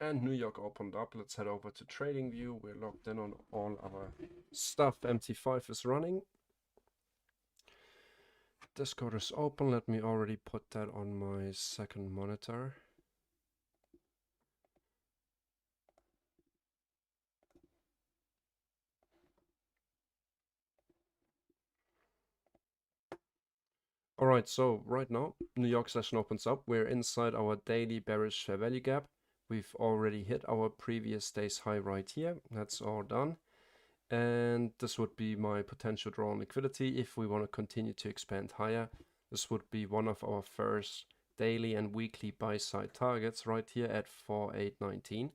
And New York opened up. Let's head over to TradingView. We're logged in on all our stuff. MT5 is running. Discord is open. Let me already put that on my second monitor. Alright, so right now, New York session opens up. We're inside our daily bearish fair value gap. We've already hit our previous day's high right here. That's all done. And this would be my potential draw on liquidity if we want to continue to expand higher. This would be one of our first daily and weekly buy side targets right here at 4819.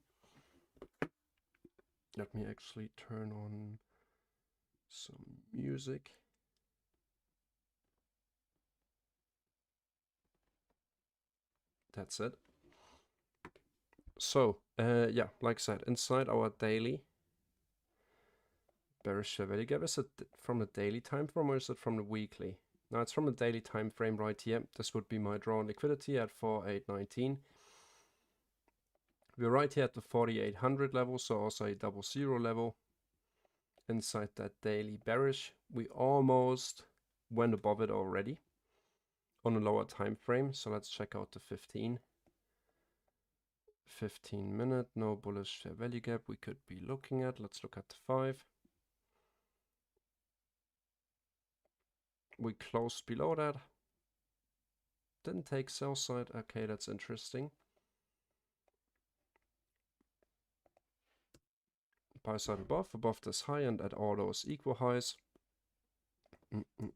Let me actually turn on some music. That's it. So yeah, like I said, inside our daily bearish fair value gap. Is it from the daily time frame or is it from the weekly? Now it's from the daily time frame right here. This would be my draw on liquidity at 4819. We're right here at the 4800 level, so also a double zero level. Inside that daily bearish, we almost went above it already on a lower time frame. So let's check out the 15 minute, no bullish fair value gap we could be looking at. Let's look at the 5. We closed below that. Didn't take sell side. Okay, that's interesting. Buy side above this high and at all those equal highs. Fair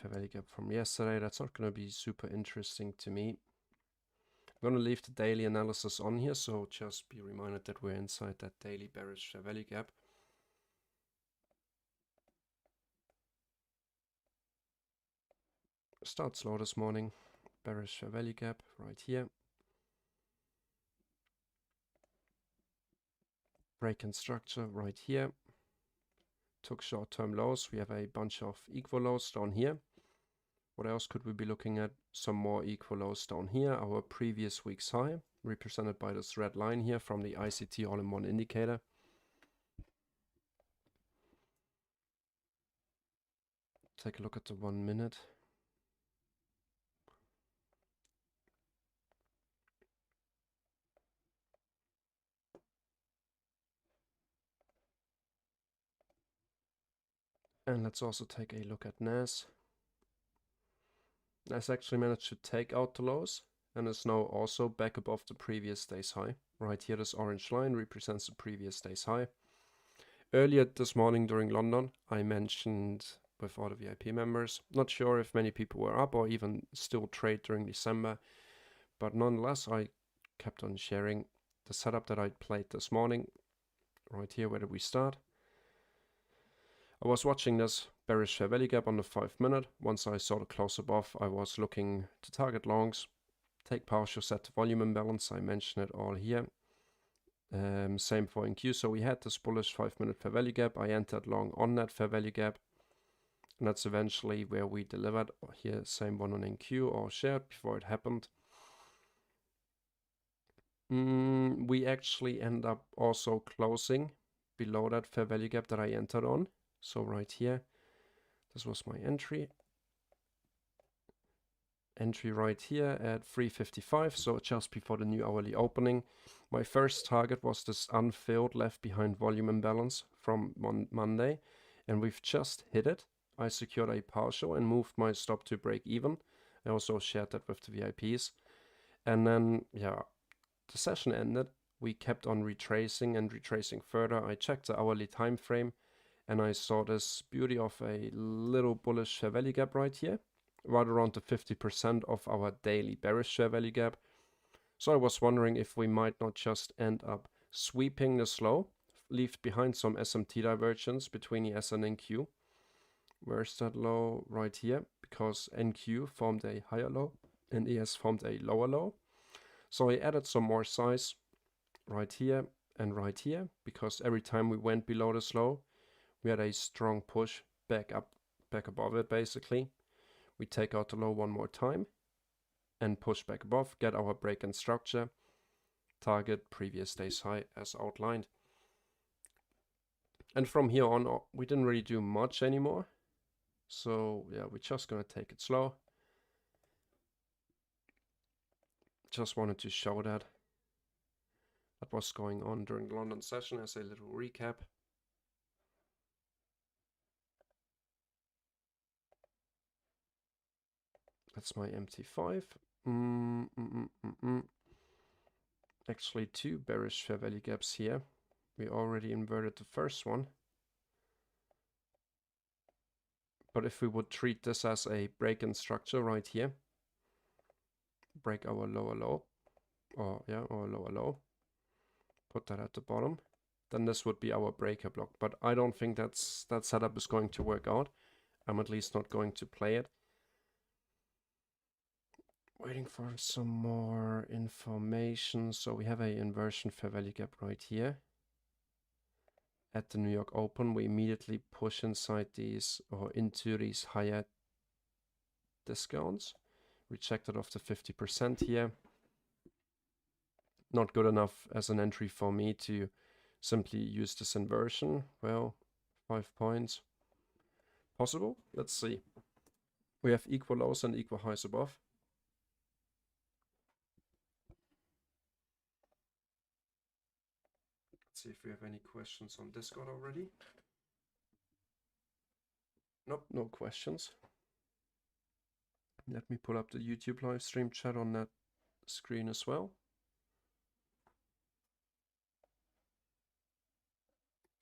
value gap from yesterday. That's not going to be super interesting to me. I'm going to leave the daily analysis on here, so just be reminded that we're inside that daily bearish fair value gap. Start slow this morning. Bearish fair value gap right here. Break in structure right here. Took short-term lows. We have a bunch of equal lows down here. What else could we be looking at? Some more equal lows down here. Our previous week's high, represented by this red line here from the ICT all-in-one indicator. Take a look at the 1 minute. And let's also take a look at NAS. NAS actually managed to take out the lows and is now also back above the previous day's high. Right here, this orange line represents the previous day's high. Earlier this morning during London, I mentioned with all the VIP members, not sure if many people were up or even still trade during December, but nonetheless, I kept on sharing the setup that I played this morning. Right here, where did we start? I was watching this bearish fair value gap on the 5 minute. Once I saw the close above, I was looking to target longs, take partial, set the volume imbalance. I mentioned it all here. Same for NQ. So we had this bullish 5 minute fair value gap. I entered long on that fair value gap. And that's eventually where we delivered. Here, same one on NQ or shared before it happened. We actually end up also closing below that fair value gap that I entered on. So right here, this was my entry. Entry right here at 355, so just before the new hourly opening. My first target was this unfilled left behind volume imbalance from Monday, and we've just hit it. I secured a partial and moved my stop to break even. I also shared that with the VIPs. And then, yeah, the session ended. We kept on retracing and retracing further. I checked the hourly time frame, and I saw this beauty of a little bullish fair value gap right here, right around the 50% of our daily bearish fair value gap. So I was wondering if we might not just end up sweeping this low, leave behind some SMT divergence between ES and NQ. Where's that low? Right here, because NQ formed a higher low and ES formed a lower low. So I added some more size right here and right here, because every time we went below this low, we had a strong push back above it basically. We take out the low one more time. and push back above, get our break and structure, target previous day's high as outlined. And from here on, we didn't really do much anymore. So yeah, we're just gonna take it slow. Just wanted to show that was going on during the London session as a little recap. That's my MT5. Actually, two bearish fair value gaps here. We already inverted the first one. But if we would treat this as a break in structure right here, break our lower low, or yeah, our lower low, put that at the bottom, then this would be our breaker block. But I don't think that setup is going to work out. I'm at least not going to play it. Waiting for some more information. So we have a inversion fair value gap right here. At the New York Open, we immediately push inside these or into these higher discounts. Rejected off the 50% here. Not good enough as an entry for me to simply use this inversion. Well, 5 points. Possible? Let's see. We have equal lows and equal highs above. Let's see if we have any questions on Discord already. Nope, no questions. Let me pull up the YouTube live stream chat on that screen as well.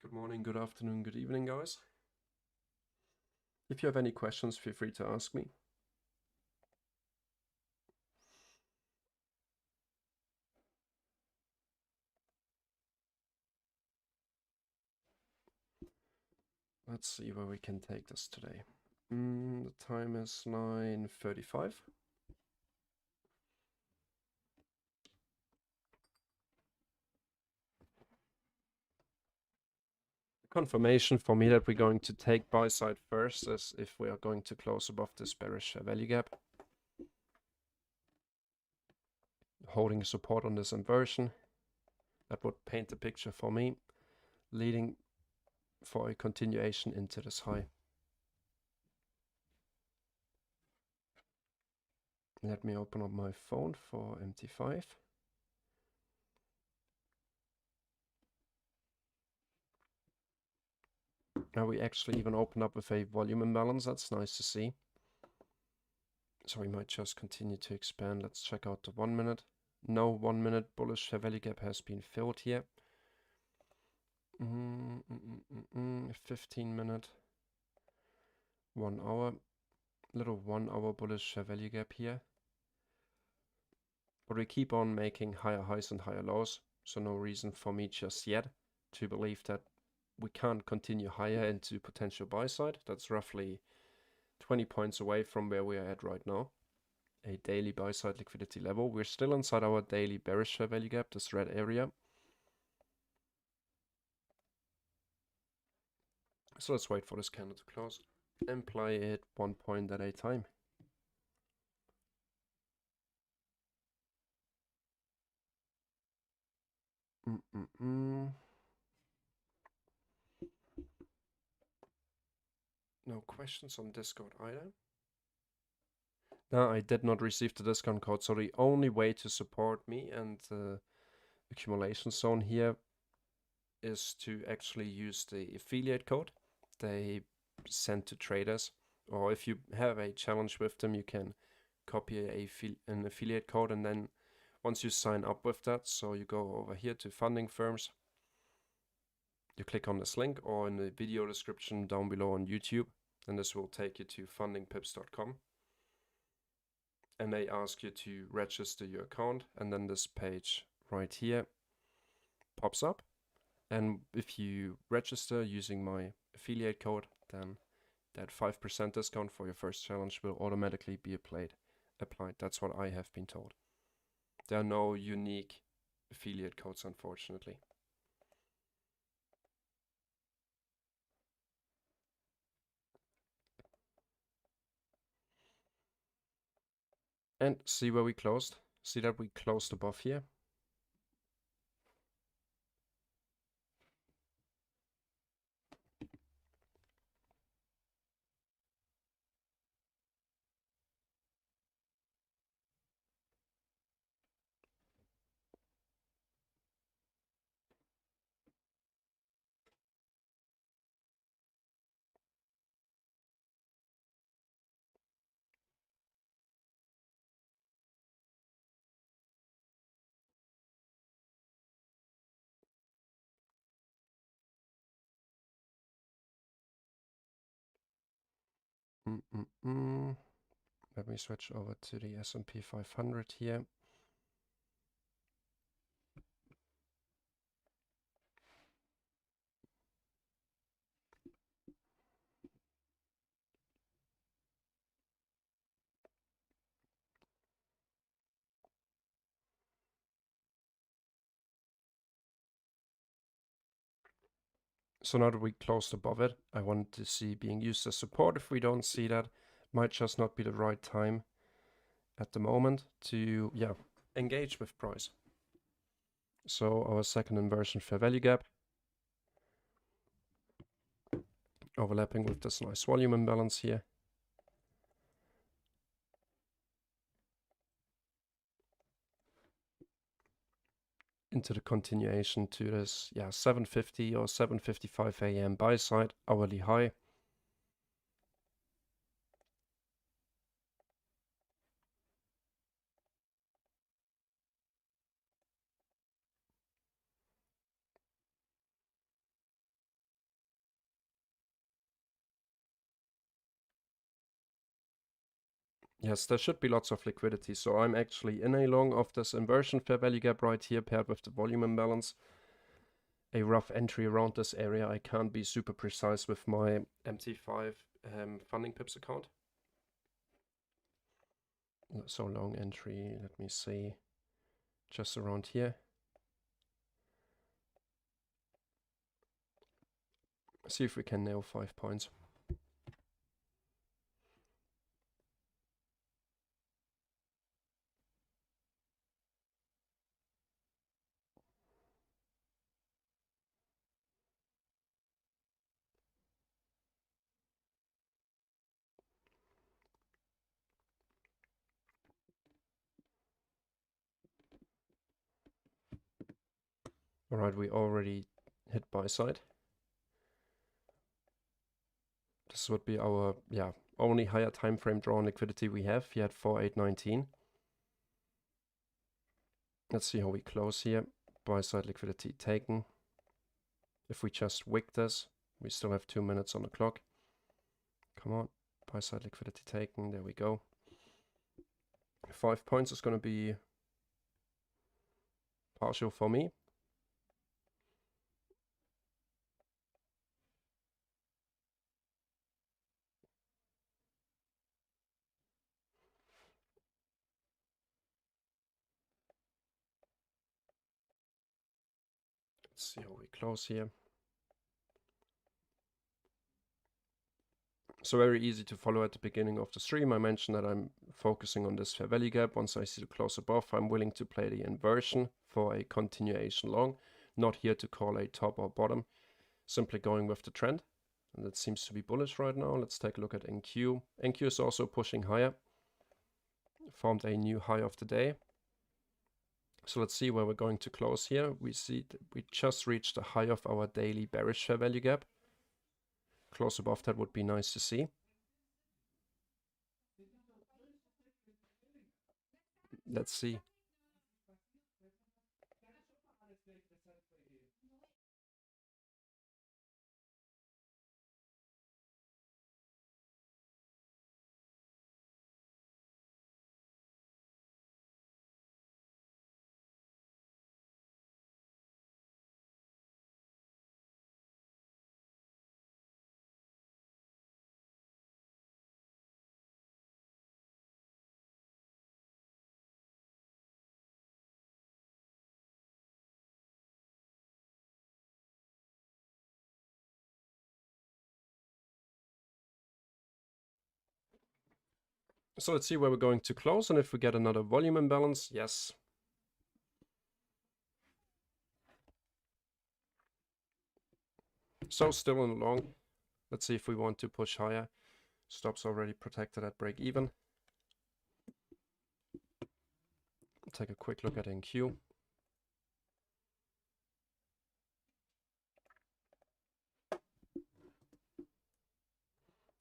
Good morning, good afternoon, good evening, guys. If you have any questions, feel free to ask me. Let's see where we can take this today. The time is 9:35. Confirmation for me that we're going to take buy side first is if we are going to close above this bearish value gap. Holding support on this inversion. That would paint the picture for me, leading for a continuation into this high. Let me open up my phone for MT5. Now we actually even open up with a volume imbalance. That's nice to see. So we might just continue to expand. Let's check out the 1 minute. No 1 minute bullish fair value gap has been filled here. 15 minute, 1 hour, little 1 hour bullish fair value gap here. But we keep on making higher highs and higher lows. So no reason for me just yet to believe that we can't continue higher into potential buy side. That's roughly 20 points away from where we are at right now. A daily buy side liquidity level. We're still inside our daily bearish fair value gap, this red area. So let's wait for this candle to close and play it 1 point at a time. No questions on Discord either. No, I did not receive the discount code. So the only way to support me and the accumulation zone here is to actually use the affiliate code they send to traders. Or if you have a challenge with them, you can copy an affiliate code, and then once you sign up with that, so you go over here to funding firms, you click on this link or in the video description down below on YouTube, and this will take you to fundingpips.com. And they ask you to register your account, and then this page right here pops up. And if you register using my affiliate code, then that 5% discount for your first challenge will automatically be applied. That's what I have been told. There are no unique affiliate codes, unfortunately. And see where we closed. See that we closed above here. Let me switch over to the S&P 500 here. So now that we closed above it, I want to see being used as support. If we don't see that, might just not be the right time at the moment to, engage with price. So our second inversion fair value gap, overlapping with this nice volume imbalance here. Into the continuation to this, 7:50 or 7:55 a.m. buy side hourly high. Yes, there should be lots of liquidity. So I'm actually in a long of this inversion fair value gap right here paired with the volume imbalance. A rough entry around this area. I can't be super precise with my MT5 funding pips account. So long entry, let me see, just around here. See if we can nail 5 points. All right, we already hit buy side. This would be our, only higher time frame drawn liquidity we have. We had 4,819. Let's see how we close here. Buy side liquidity taken. If we just wick this, we still have 2 minutes on the clock. Come on, buy side liquidity taken. There we go. 5 points is going to be partial for me. Let's see how we close here. So very easy to follow at the beginning of the stream. I mentioned that I'm focusing on this fair value gap. Once I see the close above, I'm willing to play the inversion for a continuation long. Not here to call a top or bottom, simply going with the trend. And that seems to be bullish right now. Let's take a look at NQ. NQ is also pushing higher. Formed a new high of the day. So let's see where we're going to close here. We see that we just reached the high of our daily bearish fair value gap. Close above that would be nice to see. Let's see. So let's see where we're going to close, and if we get another volume imbalance, yes. So still in the long. Let's see if we want to push higher. Stops already protected at break even. Take a quick look at NQ.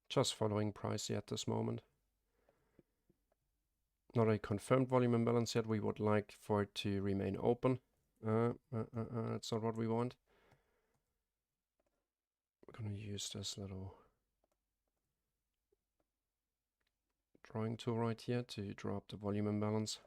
Just following price at this moment. Not a confirmed volume imbalance yet. We would like for it to remain open. That's not what we want. We're going to use this little drawing tool right here to draw up the volume imbalance.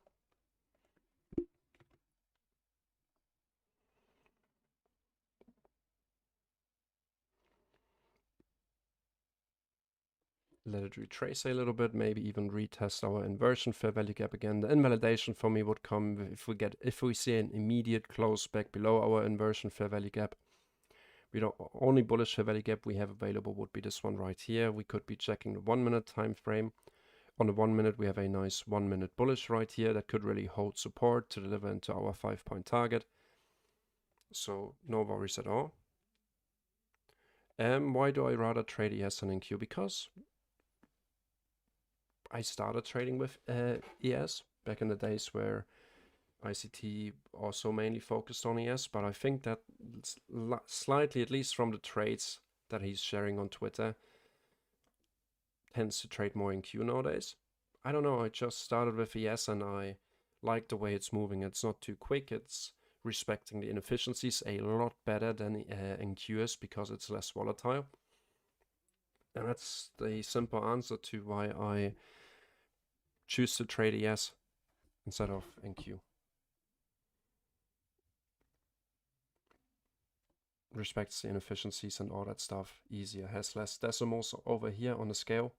Let it retrace a little bit, maybe even retest our inversion fair value gap again. The invalidation for me would come if we see an immediate close back below our inversion fair value gap. We don't, only bullish fair value gap we have available would be this one right here. We could be checking the 1 minute time frame. On the 1 minute we have a nice 1 minute bullish right here that could really hold support to deliver into our 5-point target. So no worries at all. Why do I rather trade ES and NQ? Because I started trading with ES back in the days where ICT also mainly focused on ES, but I think that slightly, at least from the trades that he's sharing on Twitter, tends to trade more in Q nowadays. I don't know, I just started with ES and I like the way it's moving. It's not too quick, it's respecting the inefficiencies a lot better than in QS because it's less volatile. And that's the simple answer to why I choose to trade ES instead of NQ. Respects the inefficiencies and all that stuff easier, has less decimals over here on the scale,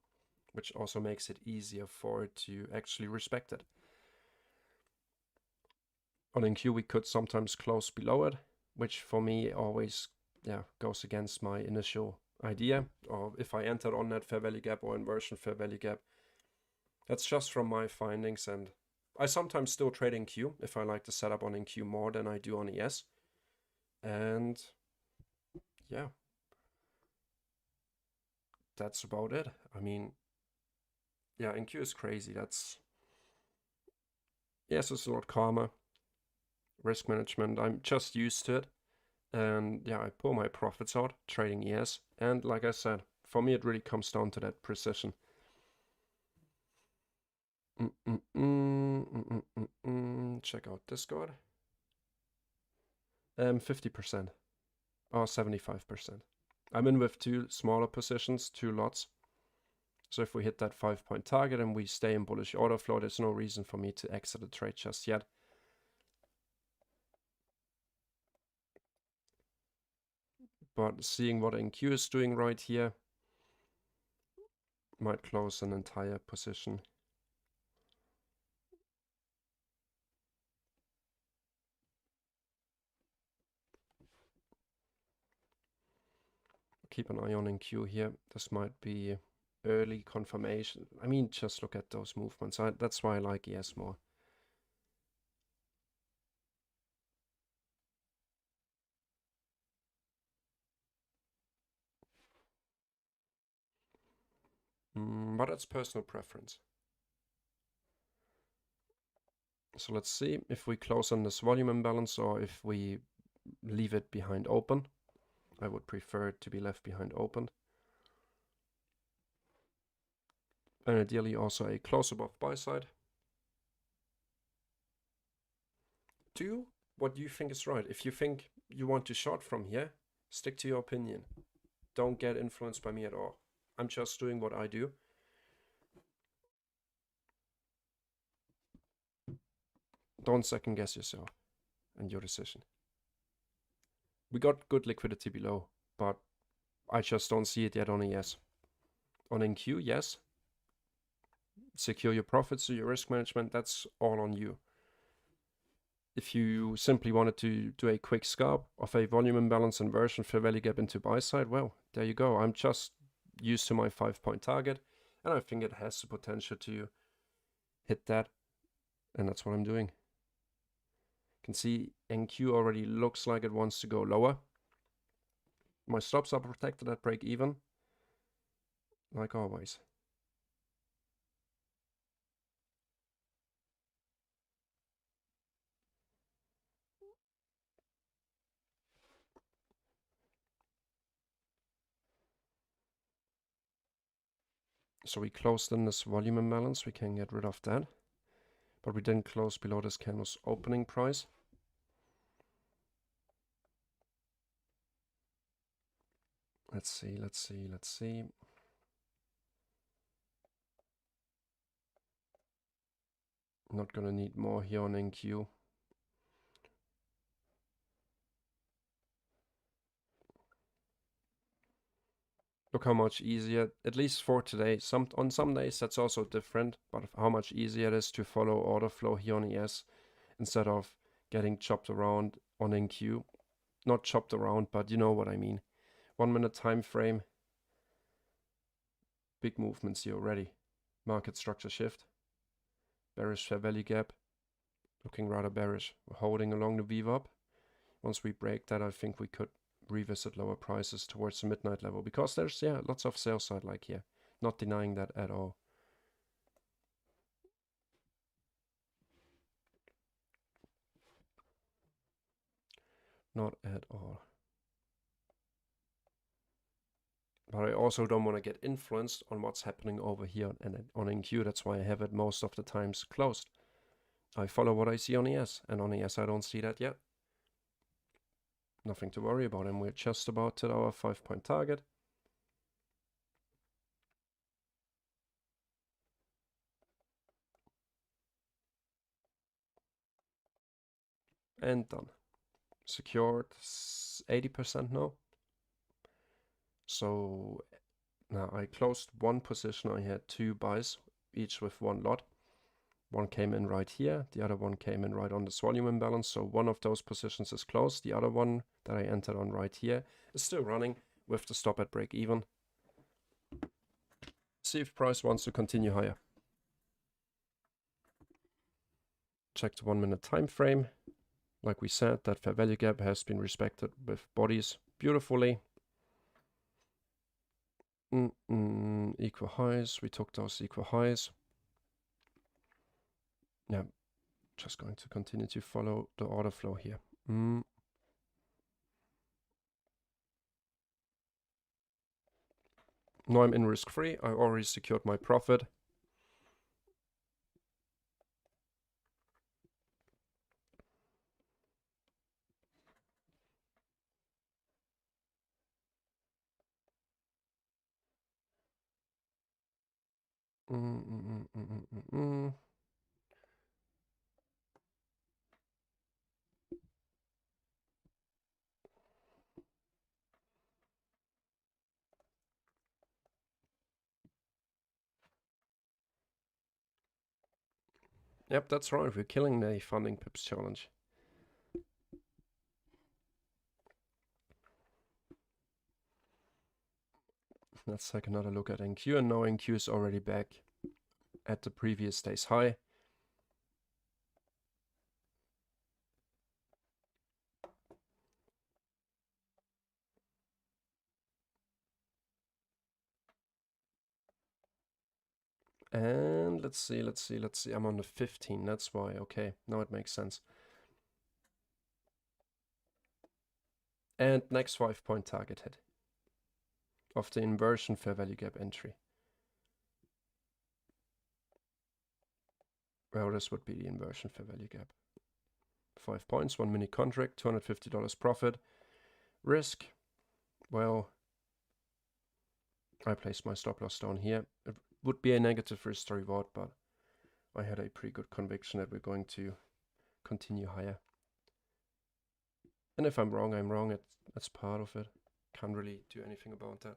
which also makes it easier for it to actually respect it. On NQ we could sometimes close below it, which for me always goes against my initial idea, or if I entered on that fair value gap or inversion fair value gap. That's just from my findings, and I sometimes still trade NQ if I like the setup on NQ more than I do on ES. And yeah, that's about it. I mean, yeah, NQ is crazy. Yes, it's a lot calmer. Risk management, I'm just used to it. And yeah, I pull my profits out trading ES. And like I said, for me, it really comes down to that precision. Check out Discord. 50% or 75%. I'm in with 2 smaller positions, 2 lots. So if we hit that 5-point target and we stay in bullish order flow, there's no reason for me to exit the trade just yet. But seeing what NQ is doing right here, might close an entire position. Keep an eye on NQ here. This might be early confirmation. I mean, just look at those movements. That's why I like ES more. But that's personal preference. So let's see if we close on this volume imbalance or if we leave it behind open. I would prefer it to be left behind open. And ideally also a close above buy side. Do what you think is right. If you think you want to short from here, stick to your opinion. Don't get influenced by me at all. I'm just doing what I do. Don't second guess yourself and your decision. We got good liquidity below, but I just don't see it yet on ES. On NQ, yes. Secure your profits, so your risk management, that's all on you. If you simply wanted to do a quick scalp of a volume imbalance inversion fair value gap into buy side, well, there you go. I'm just used to my 5-point target, and I think it has the potential to hit that, and that's what I'm doing. You can see NQ already looks like it wants to go lower. My stops are protected at break even, like always. So we closed in this volume imbalance, we can get rid of that. But we didn't close below this candle's opening price. Let's see. Not gonna need more here on NQ. Look how much easier, at least for today. On some days that's also different, but how much easier it is to follow order flow here on ES instead of getting chopped around on NQ. Not chopped around, but you know what I mean. 1 minute time frame. Big movements here already. Market structure shift. Bearish fair value gap. Looking rather bearish. We're holding along the VWAP. Once we break that, I think we could revisit lower prices towards the midnight level, because there's lots of sell side like here. Not denying that at all. Not at all. But I also don't want to get influenced on what's happening over here and on NQ. That's why I have it most of the times closed. I follow what I see on ES, and on ES I don't see that yet. Nothing to worry about, and we're just about to our 5-point target. And done. Secured 80% now. So now I closed one position. I had 2 buys, each with 1 lot. One came in right here, the other one came in right on this volume imbalance. So one of those positions is closed. The other one that I entered on right here is still running with the stop at break even. See if price wants to continue higher. Check the 1 minute time frame. Like we said, that fair value gap has been respected with bodies beautifully. Equal highs, we took those equal highs. Yeah, just going to continue to follow the order flow here. Now I'm in risk free. I already secured my profit. Yep, that's right. We're killing the funding pips challenge. Let's take another look at NQ, and now NQ is already back at the previous day's high. And let's see. I'm on the 15. That's why. Okay, now it makes sense. And next 5-point target hit of the inversion fair value gap entry. Well, this would be the inversion fair value gap. 5 points, 1 mini contract, $250 profit. Risk, well, I placed my stop loss down here. It would be a negative risk to reward, but I had a pretty good conviction that we're going to continue higher. And if I'm wrong, I'm wrong. That's part of it. Can't really do anything about that.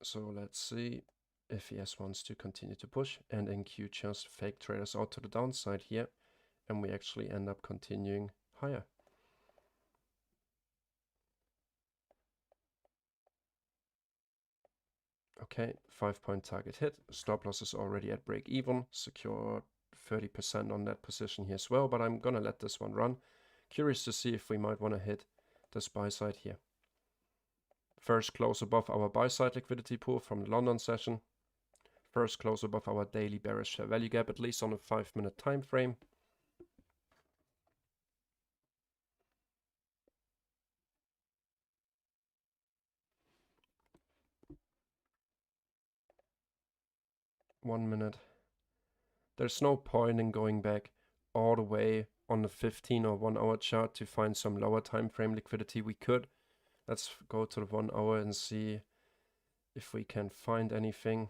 So let's see if ES wants to continue to push, and NQ just fake traders out to the downside here, and we actually end up continuing higher. Okay, 5-point target hit. Stop loss is already at break even. Secure 30% on that position here as well, but I'm gonna let this one run. Curious to see if we might want to hit this buy side here. First close above our buy side liquidity pool from the London session. First close above our daily bearish fair value gap, at least on a 5-minute time frame. One minute. There's no point in going back all the way on the 15 or 1 hour chart to find some lower time frame liquidity. We could. Let's go to the 1 hour and see if we can find anything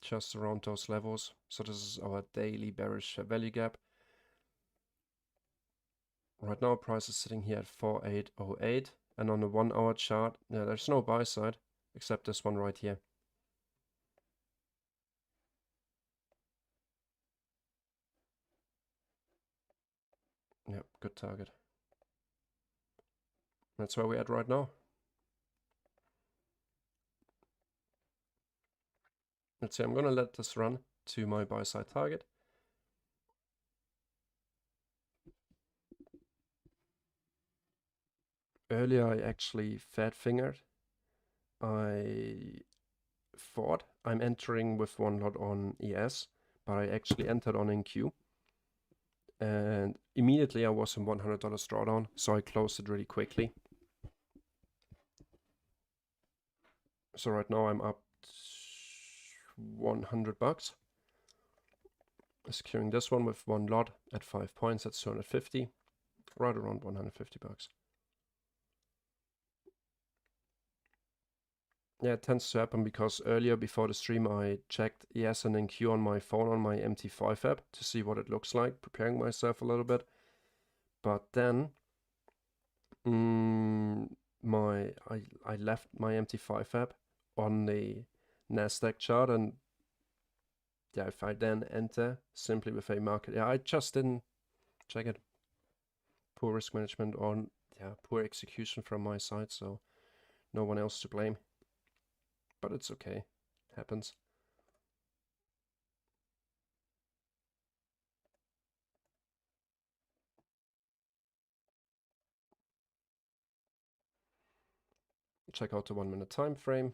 just around those levels. So this is our daily bearish fair value gap. Right now price is sitting here at 4808, and on the 1 hour chart, yeah, there's no buy side except this one right here. Yep, good target. That's where we're at right now. Let's see, I'm gonna let this run to my buy side target. Earlier I actually fat fingered. I thought I'm entering with one lot on ES, but I actually entered on NQ. And immediately I was in $100 drawdown, so I closed it really quickly. So right now I'm up $100. Securing this one with one lot at 5 points, that's 250, right around $150. Yeah, it tends to happen because earlier before the stream I checked ES and NQ on my phone on my MT5 app to see what it looks like, preparing myself a little bit. But then I left my MT5 app on the Nasdaq chart, and yeah, if I then enter simply with a market, yeah, I just didn't check it. Poor risk management or yeah, poor execution from my side, so no one else to blame. But it's okay, it happens. Check out the 1 minute time frame.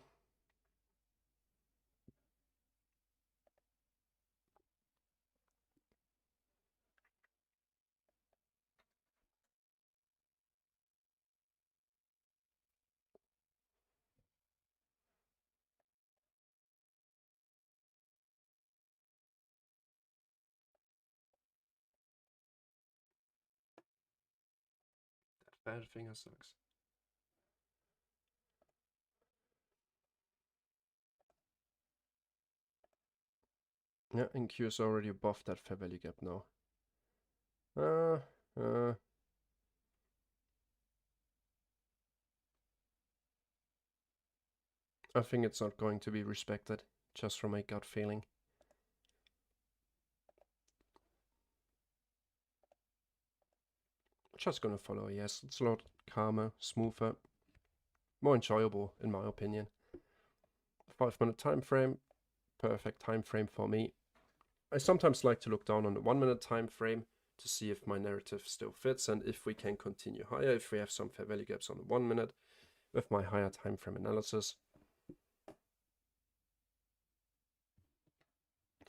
That bad finger sucks. Yeah, NQ is already above that fair value gap now. I think it's not going to be respected, just from my gut feeling. Just gonna follow, yes. It's a lot calmer, smoother, more enjoyable in my opinion. 5 minute time frame, perfect time frame for me. I sometimes like to look down on the 1 minute time frame to see if my narrative still fits and if we can continue higher, if we have some fair value gaps on the 1 minute with my higher time frame analysis.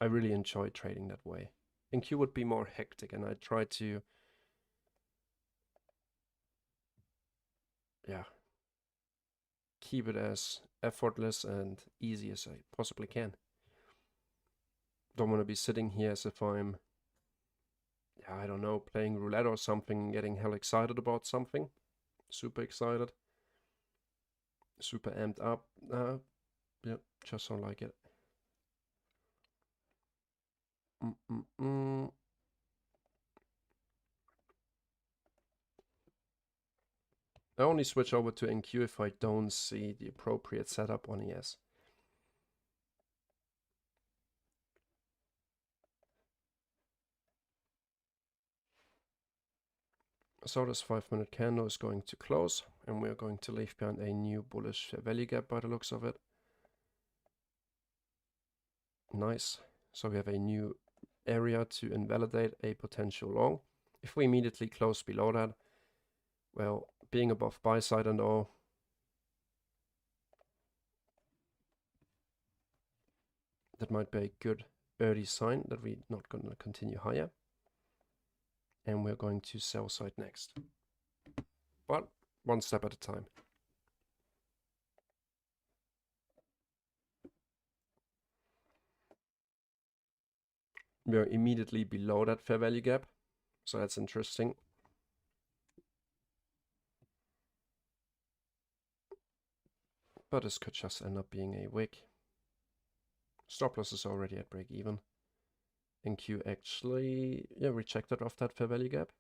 I really enjoy trading that way. NQ would be more hectic, and I try to, yeah, keep it as effortless and easy as I possibly can. Don't want to be sitting here as if I'm, yeah, I don't know, playing roulette or something, getting hell excited about something. Super excited. Super amped up. Yeah, just don't like it. I only switch over to NQ if I don't see the appropriate setup on ES. So this 5-minute candle is going to close, and we're going to leave behind a new bullish fair value gap by the looks of it. Nice. So we have a new area to invalidate a potential long. If we immediately close below that, well, being above buy side and all, that might be a good early sign that we're not going to continue higher. And we're going to sell side next. But one step at a time. We're immediately below that fair value gap, so that's interesting. But this could just end up being a wick. Stop loss is already at break even. NQ actually, yeah, rejected off that fair value gap.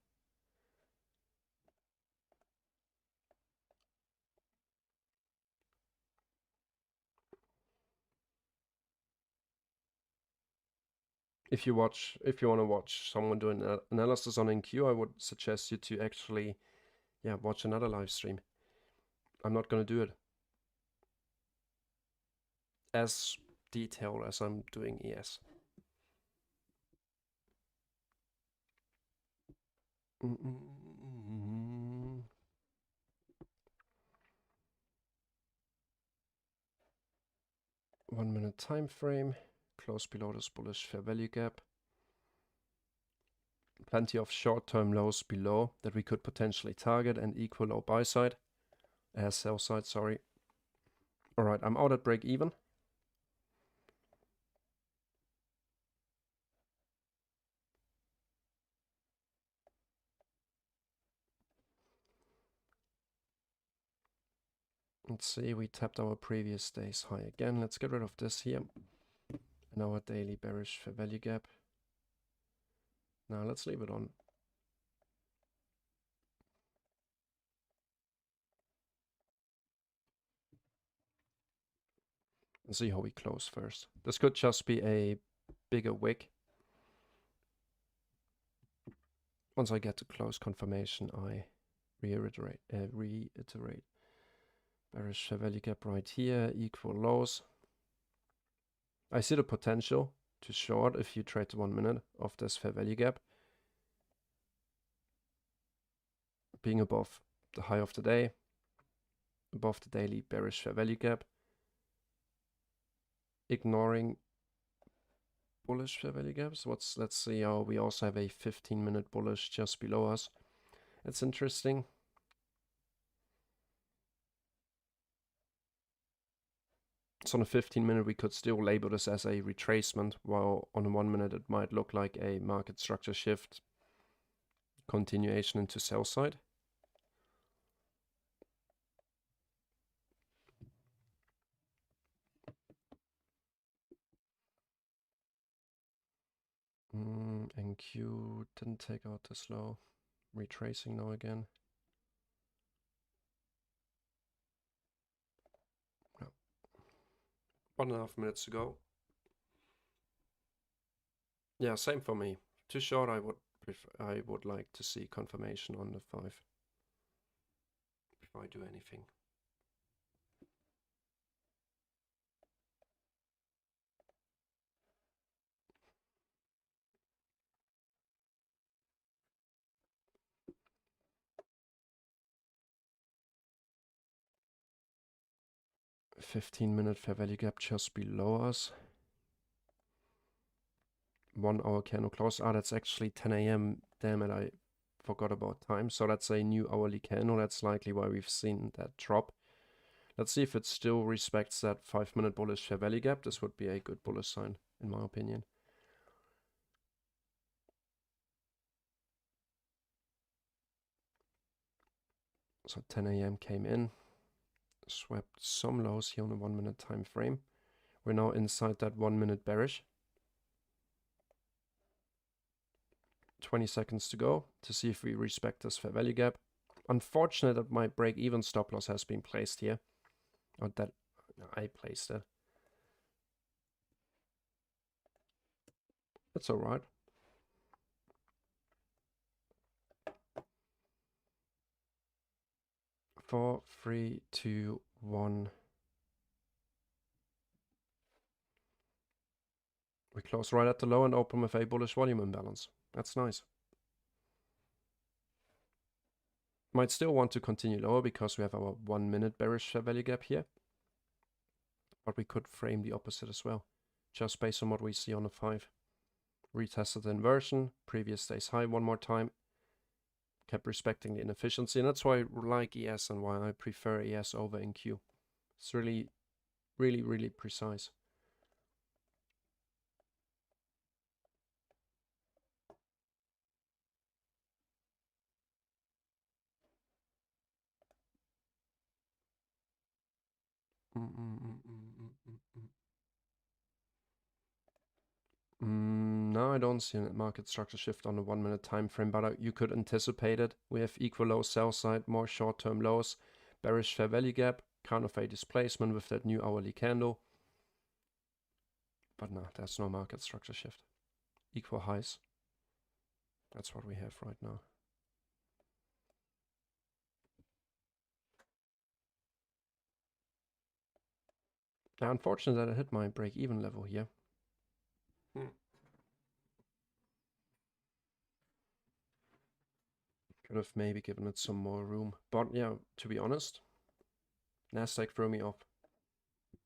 If you want to watch someone doing analysis on NQ, I would suggest you to actually, yeah, watch another live stream. I'm not going to do it as detailed as I'm doing ES. One minute time frame, close below this bullish fair value gap. Plenty of short-term lows below that we could potentially target and equal low buy side, sell side, sorry. All right, I'm out at break even. Let's see, we tapped our previous day's high again. Let's get rid of this here. And our daily bearish fair value gap. Now let's leave it on. And see how we close first. This could just be a bigger wick. Once I get to close confirmation, I reiterate. Bearish fair value gap right here, equal lows. I see the potential to short if you trade 1 minute of this fair value gap. Being above the high of the day, above the daily bearish fair value gap. Ignoring bullish fair value gaps. Let's see how we also have a 15-minute bullish just below us. It's interesting. So on a 15-minute, we could still label this as a retracement, while on a 1 minute, it might look like a market structure shift, continuation into sell side. NQ didn't take out this low. Retracing now again. No. 1.5 minutes to go. Yeah, same for me. Too short, I would like to see confirmation on the 5 before I do anything. A 15-minute fair value gap just below us. 1 hour candle close. Ah, that's actually 10 a.m. Damn it, I forgot about time. So that's a new hourly candle. That's likely why we've seen that drop. Let's see if it still respects that 5-minute bullish fair value gap. This would be a good bullish sign, in my opinion. So 10 a.m. came in, swept some lows here on the 1 minute time frame. We're now inside that 1 minute bearish. 20 seconds to go to see if we respect this fair value gap. Unfortunate that my break-even stop loss has been placed here. Or that I placed it. That's all right. 4, 3, 2, 1. We close right at the low and open with a bullish volume imbalance. That's nice. Might still want to continue lower because we have our 1 minute bearish fair value gap here. But we could frame the opposite as well, just based on what we see on the 5. Retested the inversion, previous day's high one more time. Kept respecting the inefficiency, and that's why I like ES and why I prefer ES over NQ. It's really, really, really precise. No, I don't see a market structure shift on the 1 minute time frame, but you could anticipate it. We have equal low sell side, more short-term lows, bearish fair value gap, kind of a displacement with that new hourly candle. But no, there's no market structure shift. Equal highs. That's what we have right now. Now, unfortunately, that I hit my break-even level here. Could have maybe given it some more room. But yeah, to be honest, Nasdaq threw me off.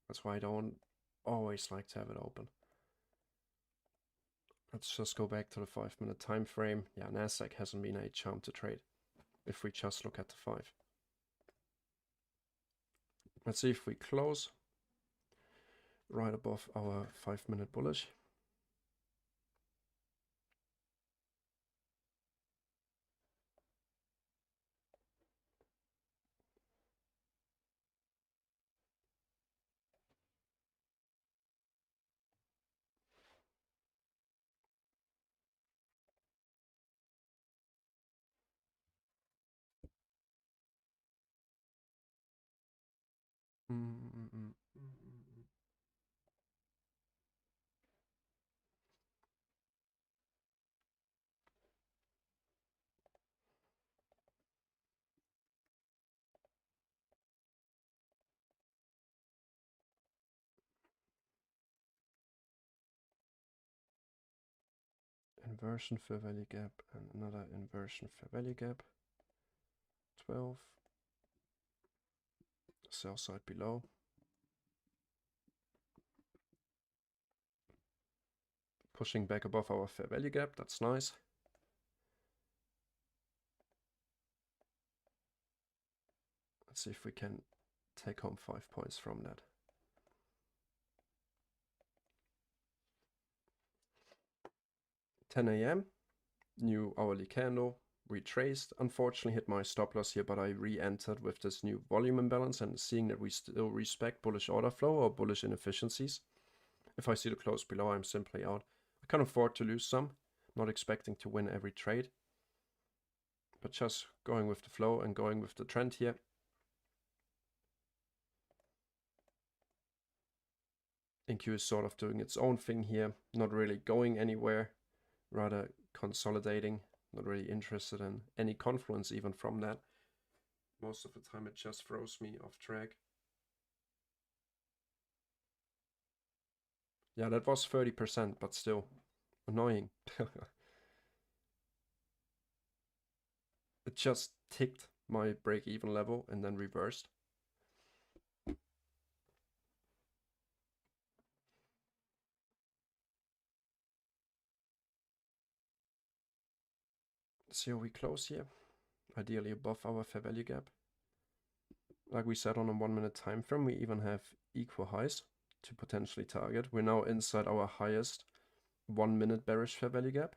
That's why I don't always like to have it open. Let's just go back to the 5 minute time frame. Yeah, Nasdaq hasn't been a charm to trade if we just look at the 5. Let's see if we close right above our 5 minute bullish. Inversion fair value gap and another inversion fair value gap. 12. Sell side below. Pushing back above our fair value gap, that's nice. Let's see if we can take home 5 points from that. $10 a.m. New hourly candle, retraced. Unfortunately hit my stop loss here, but I re-entered with this new volume imbalance and seeing that we still respect bullish order flow or bullish inefficiencies. If I see the close below, I'm simply out. I can afford to lose some, not expecting to win every trade, but just going with the flow and going with the trend here. NQ is sort of doing its own thing here, not really going anywhere, rather consolidating, not really interested in any confluence even from that. Most of the time it just throws me off track. Yeah, that was 30%, but still annoying. It just ticked my break-even level and then reversed. See how we close here. Ideally above our fair value gap. Like we said on a 1 minute time frame, we even have equal highs to potentially target. We're now inside our highest 1 minute bearish fair value gap.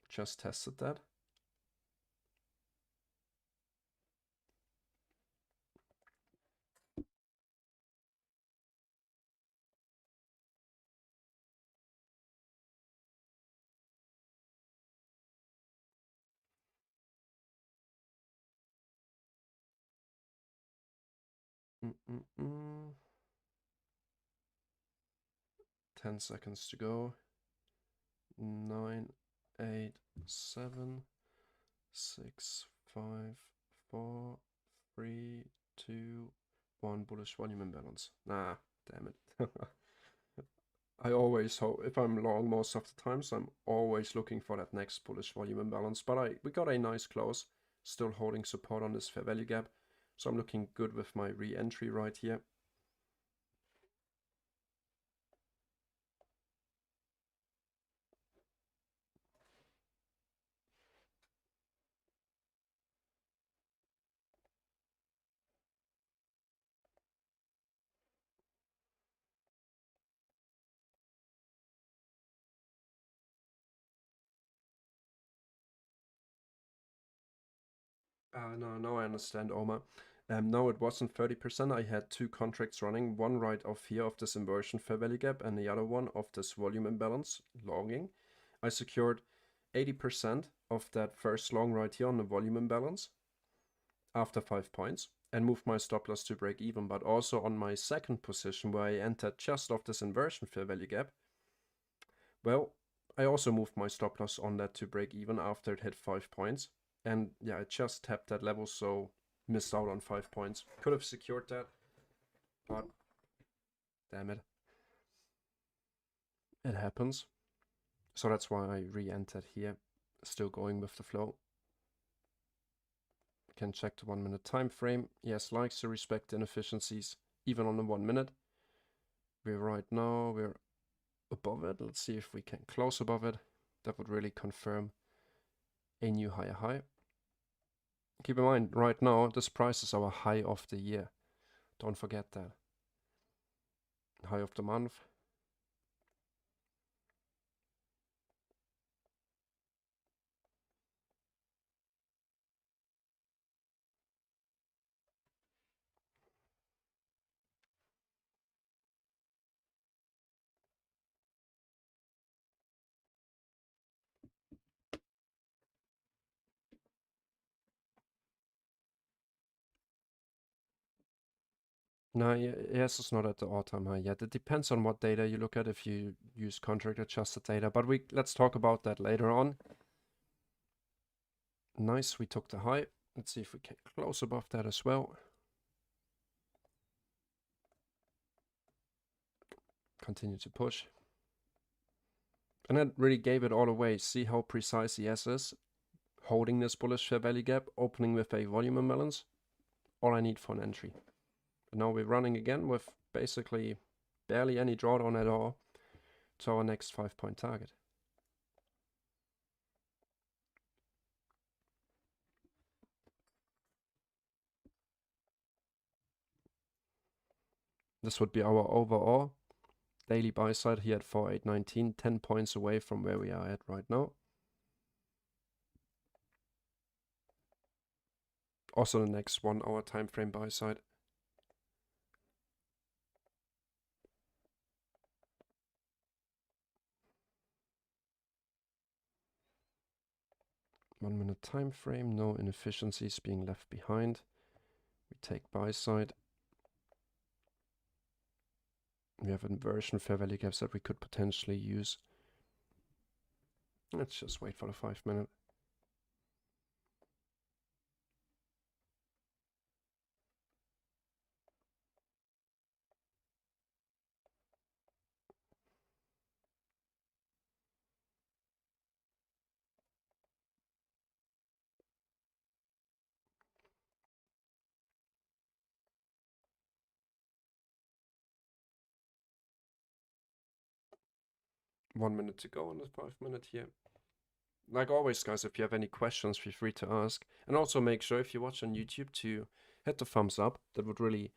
Just tested that. Mm-mm-mm. 10 seconds to go. 9, 8, 7, 6, 5, 4, 3, 2, 1, bullish volume imbalance. Nah, damn it. I always hope, if I'm long most of the times, I'm always looking for that next bullish volume imbalance. But we got a nice close, still holding support on this fair value gap. So I'm looking good with my re-entry right here. No, I understand, Omar. No, it wasn't 30%. I had two contracts running, one right off here of this inversion fair value gap and the other one of this volume imbalance longing. I secured 80% of that first long right here on the volume imbalance after 5 points and moved my stop loss to break even, but also on my second position where I entered just off this inversion fair value gap. Well, I also moved my stop loss on that to break even after it hit 5 points. And yeah, I just tapped that level, so missed out on 5 points. Could have secured that, but damn it. It happens. So that's why I re-entered here. Still going with the flow. Can check the 1 minute time frame. Yes, likes to respect inefficiencies, even on the 1 minute. We're above it. Let's see if we can close above it. That would really confirm a new higher high. Keep in mind, right now, this price is our high of the year. Don't forget that. High of the month. No, yes, it's not at the all-time high yet. It depends on what data you look at if you use contract-adjusted data, but let's talk about that later on. Nice, we took the high. Let's see if we can close above that as well. Continue to push. And that really gave it all away. See how precise the S is? Holding this bullish fair value gap, opening with a volume imbalance. All I need for an entry. And now we're running again with basically barely any drawdown at all to our next 5-point target. This would be our overall daily buy side here at 4819, 10 points away from where we are at right now. Also the next 1 hour time frame buy side. One minute time frame, no inefficiencies being left behind. We take buy side. We have inversion fair value gaps that we could potentially use. Let's just wait for the 5 minute. One minute to go on the 5 minute here. Like always, guys, if you have any questions, feel free to ask. And also make sure if you watch on YouTube to hit the thumbs up. That would really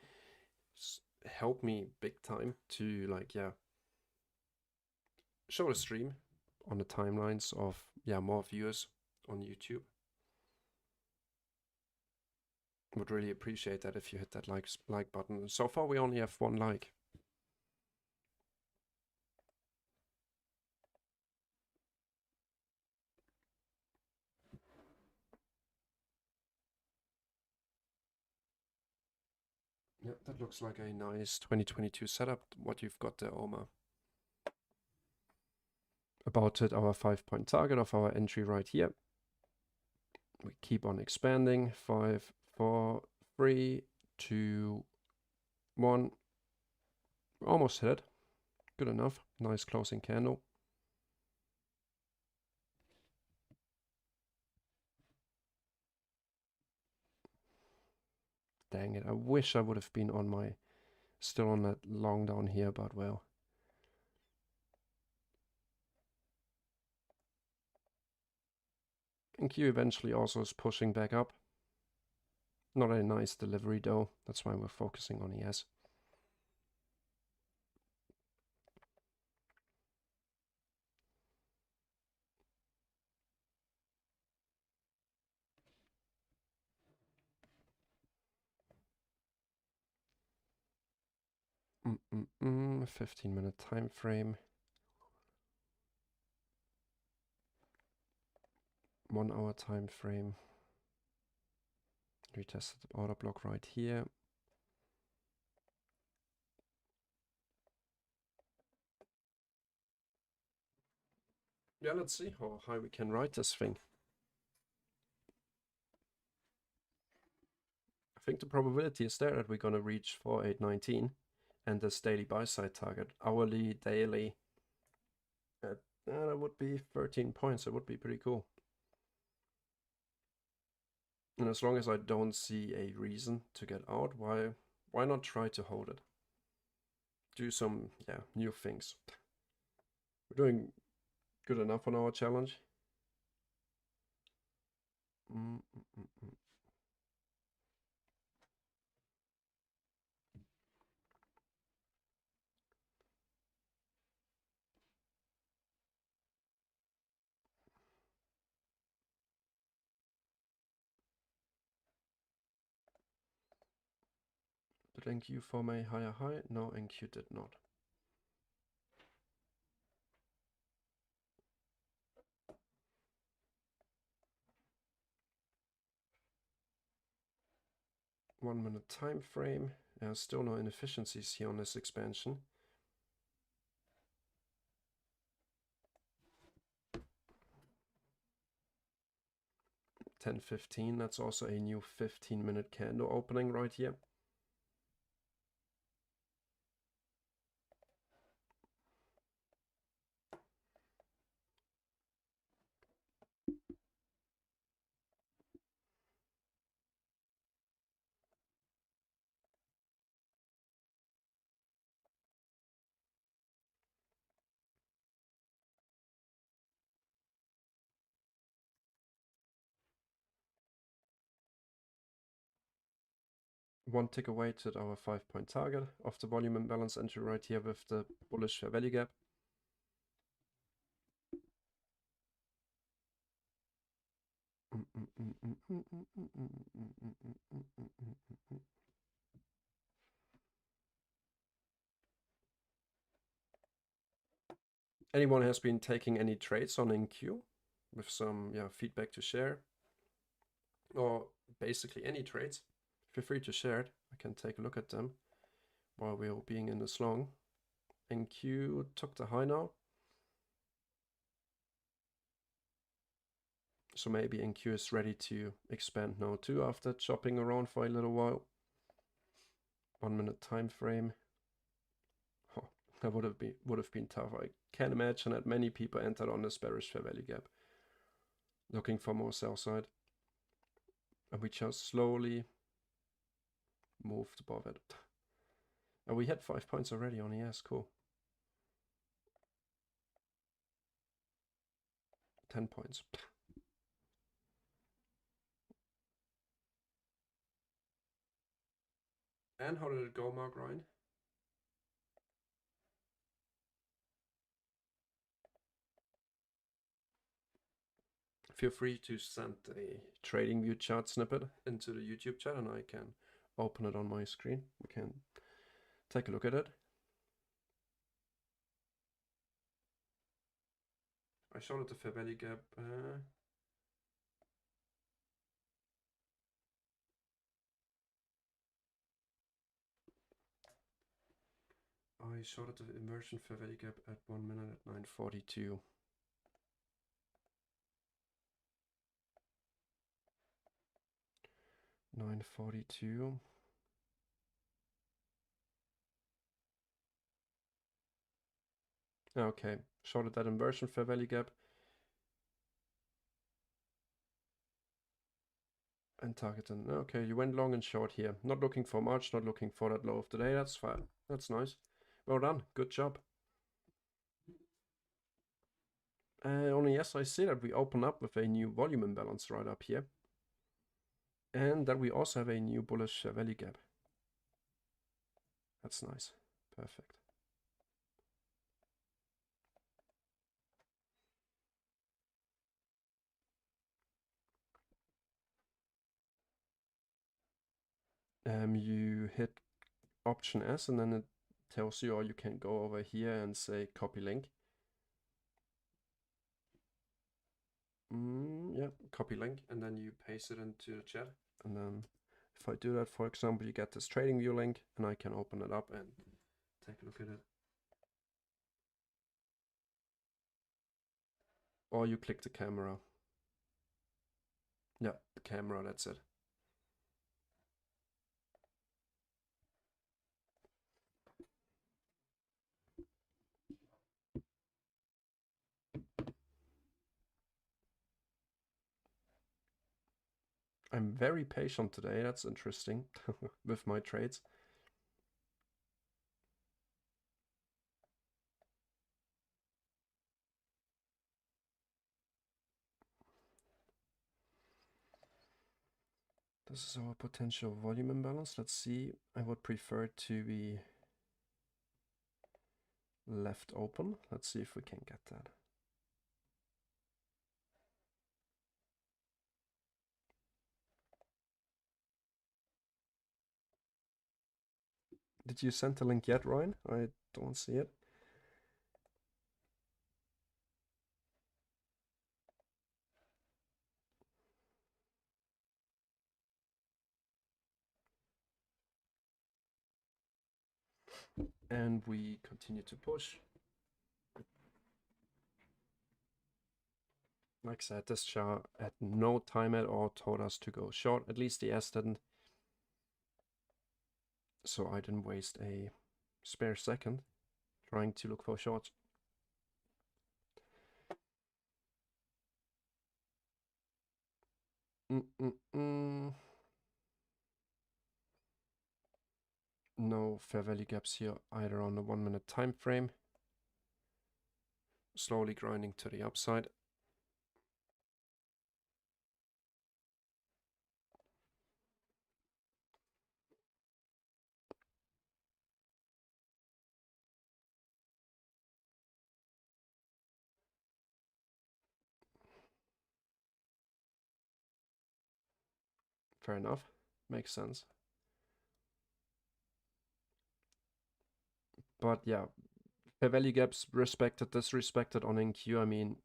help me big time to show the stream on the timelines of more viewers on YouTube. Would really appreciate that if you hit that like button. So far we only have 1 like. Yeah, that looks like a nice 2022 setup, what you've got there, Omar. About it, our 5-point target of our entry right here. We keep on expanding. 5, 4, 3, 2, 1. Almost hit it. Good enough. Nice closing candle. Dang it. I wish I would have been on my, still on that long down here, but well. And Q eventually also is pushing back up. Not a nice delivery though. That's why we're focusing on ES. Mm -mm -mm. 15-minute time frame. 1 hour time frame. Retested the order block right here. Yeah, let's see how high we can ride this thing. I think the probability is there that we're going to reach 4819 and this daily buy side target, hourly, daily. That would be 13 points. That would be pretty cool. And as long as I don't see a reason to get out, why not try to hold it? Do some, yeah, new things. We're doing good enough on our challenge. Did NQ form a higher high? No, NQ did not. One minute time frame. There's still no inefficiencies here on this expansion. $10.15. That's also a new 15-minute candle opening right here. One tick away to our 5-point target of the volume imbalance entry right here with the bullish fair value gap. Anyone has been taking any trades on NQ with some feedback to share, or basically any trades, feel free to share it. I can take a look at them while we're being in this long. NQ took the high now. So maybe NQ is ready to expand now too after chopping around for a little while. 1 minute time frame. Oh, that would have been tough. I can't imagine that many people entered on this bearish fair value gap looking for more sell side. And we just slowly moved above it. And we had 5 points already on ES, cool. 10 points. And how did it go, Mark Ryan? Feel free to send a trading view chart snippet into the YouTube chat and I can open it on my screen. We can take a look at it. I showed it the fair value gap. I showed it the inversion fair value gap at 1 minute at 9:42. 942. Okay, shorted that inversion fair value gap. And targeting. Okay, you went long and short here. Not looking for much, not looking for that low of the day. That's fine. That's nice. Well done. Good job. Only yes, I see that we open up with a new volume imbalance right up here. And that we also have a new bullish value gap. That's nice. Perfect. You hit Option S and then it tells you, or you can go over here and say copy link. Yeah, copy link, and then you paste it into the chat. And then if I do that, for example, you get this trading view link and I can open it up and take a look at it. Or you click the camera. Yeah, the camera, that's it. I'm very patient today, that's interesting, with my trades. This is our potential volume imbalance. Let's see, I would prefer to be left open. Let's see if we can get that. Did you send the link yet, Ryan? I don't see it. And we continue to push. Like I said, this chart at no time at all told us to go short. At least the S didn't. So I didn't waste a spare second trying to look for shorts. No fair value gaps here either on the 1 minute time frame. Slowly grinding to the upside. Fair enough. Makes sense. But yeah, fair value gaps respected, disrespected on NQ. I mean,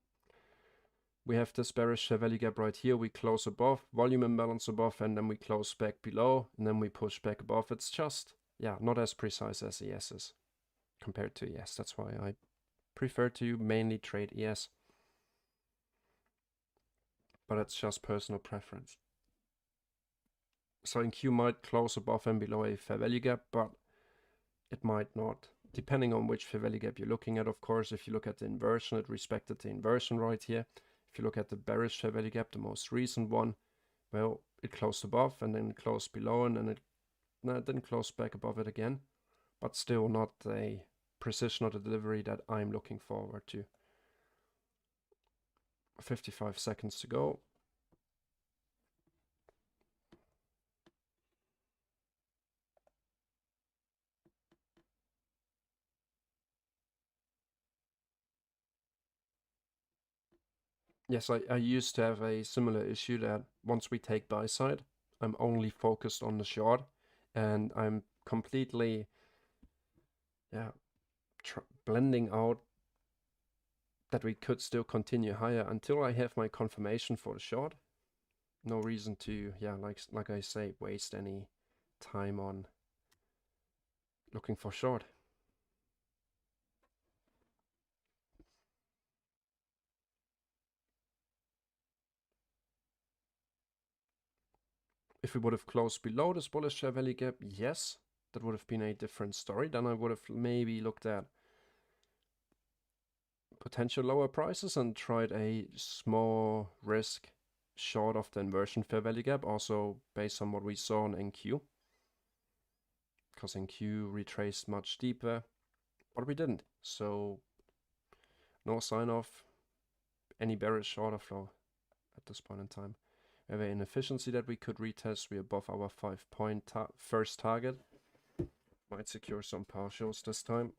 we have this bearish fair value gap right here. We close above, volume imbalance above, and then we close back below, and then we push back above. It's just, yeah, not as precise as ES is compared to ES. That's why I prefer to mainly trade ES. But it's just personal preference. So NQ might close above and below a fair value gap, but it might not, depending on which fair value gap you're looking at. Of course, if you look at the inversion, it respected the inversion right here. If you look at the bearish fair value gap, the most recent one, well, it closed above and then it closed below, and then it didn't close back above it again, but still not a precision of the delivery that I'm looking forward to. 55 seconds to go. Yes, I used to have a similar issue that once we take buy side, I'm only focused on the short, and I'm completely, yeah, blending out that we could still continue higher until I have my confirmation for the short. No reason to, yeah, like I say, waste any time on looking for short. If we would have closed below this bullish fair value gap, yes, that would have been a different story. Then I would have maybe looked at potential lower prices and tried a small risk short of the inversion fair value gap, also based on what we saw on NQ. Because NQ retraced much deeper, but we didn't. So no sign of any bearish order flow at this point in time. We have an inefficiency that we could retest. We're above our 5-point first target. Might secure some partials this time.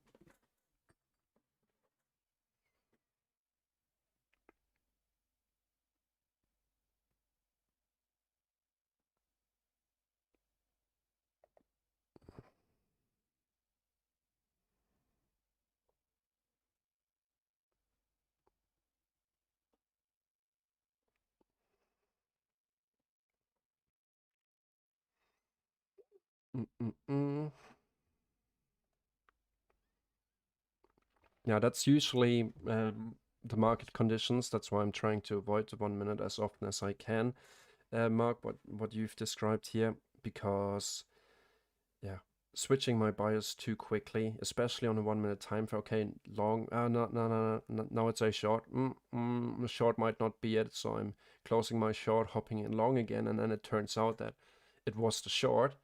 Yeah, that's usually the market conditions. That's why I'm trying to avoid the 1 minute as often as I can. Mark, what you've described here, because yeah, switching my bias too quickly, especially on a 1 minute time frame. Okay, long. No. Now it's a short. Short might not be it, so I'm closing my short, hopping in long again, and then it turns out that it was the short,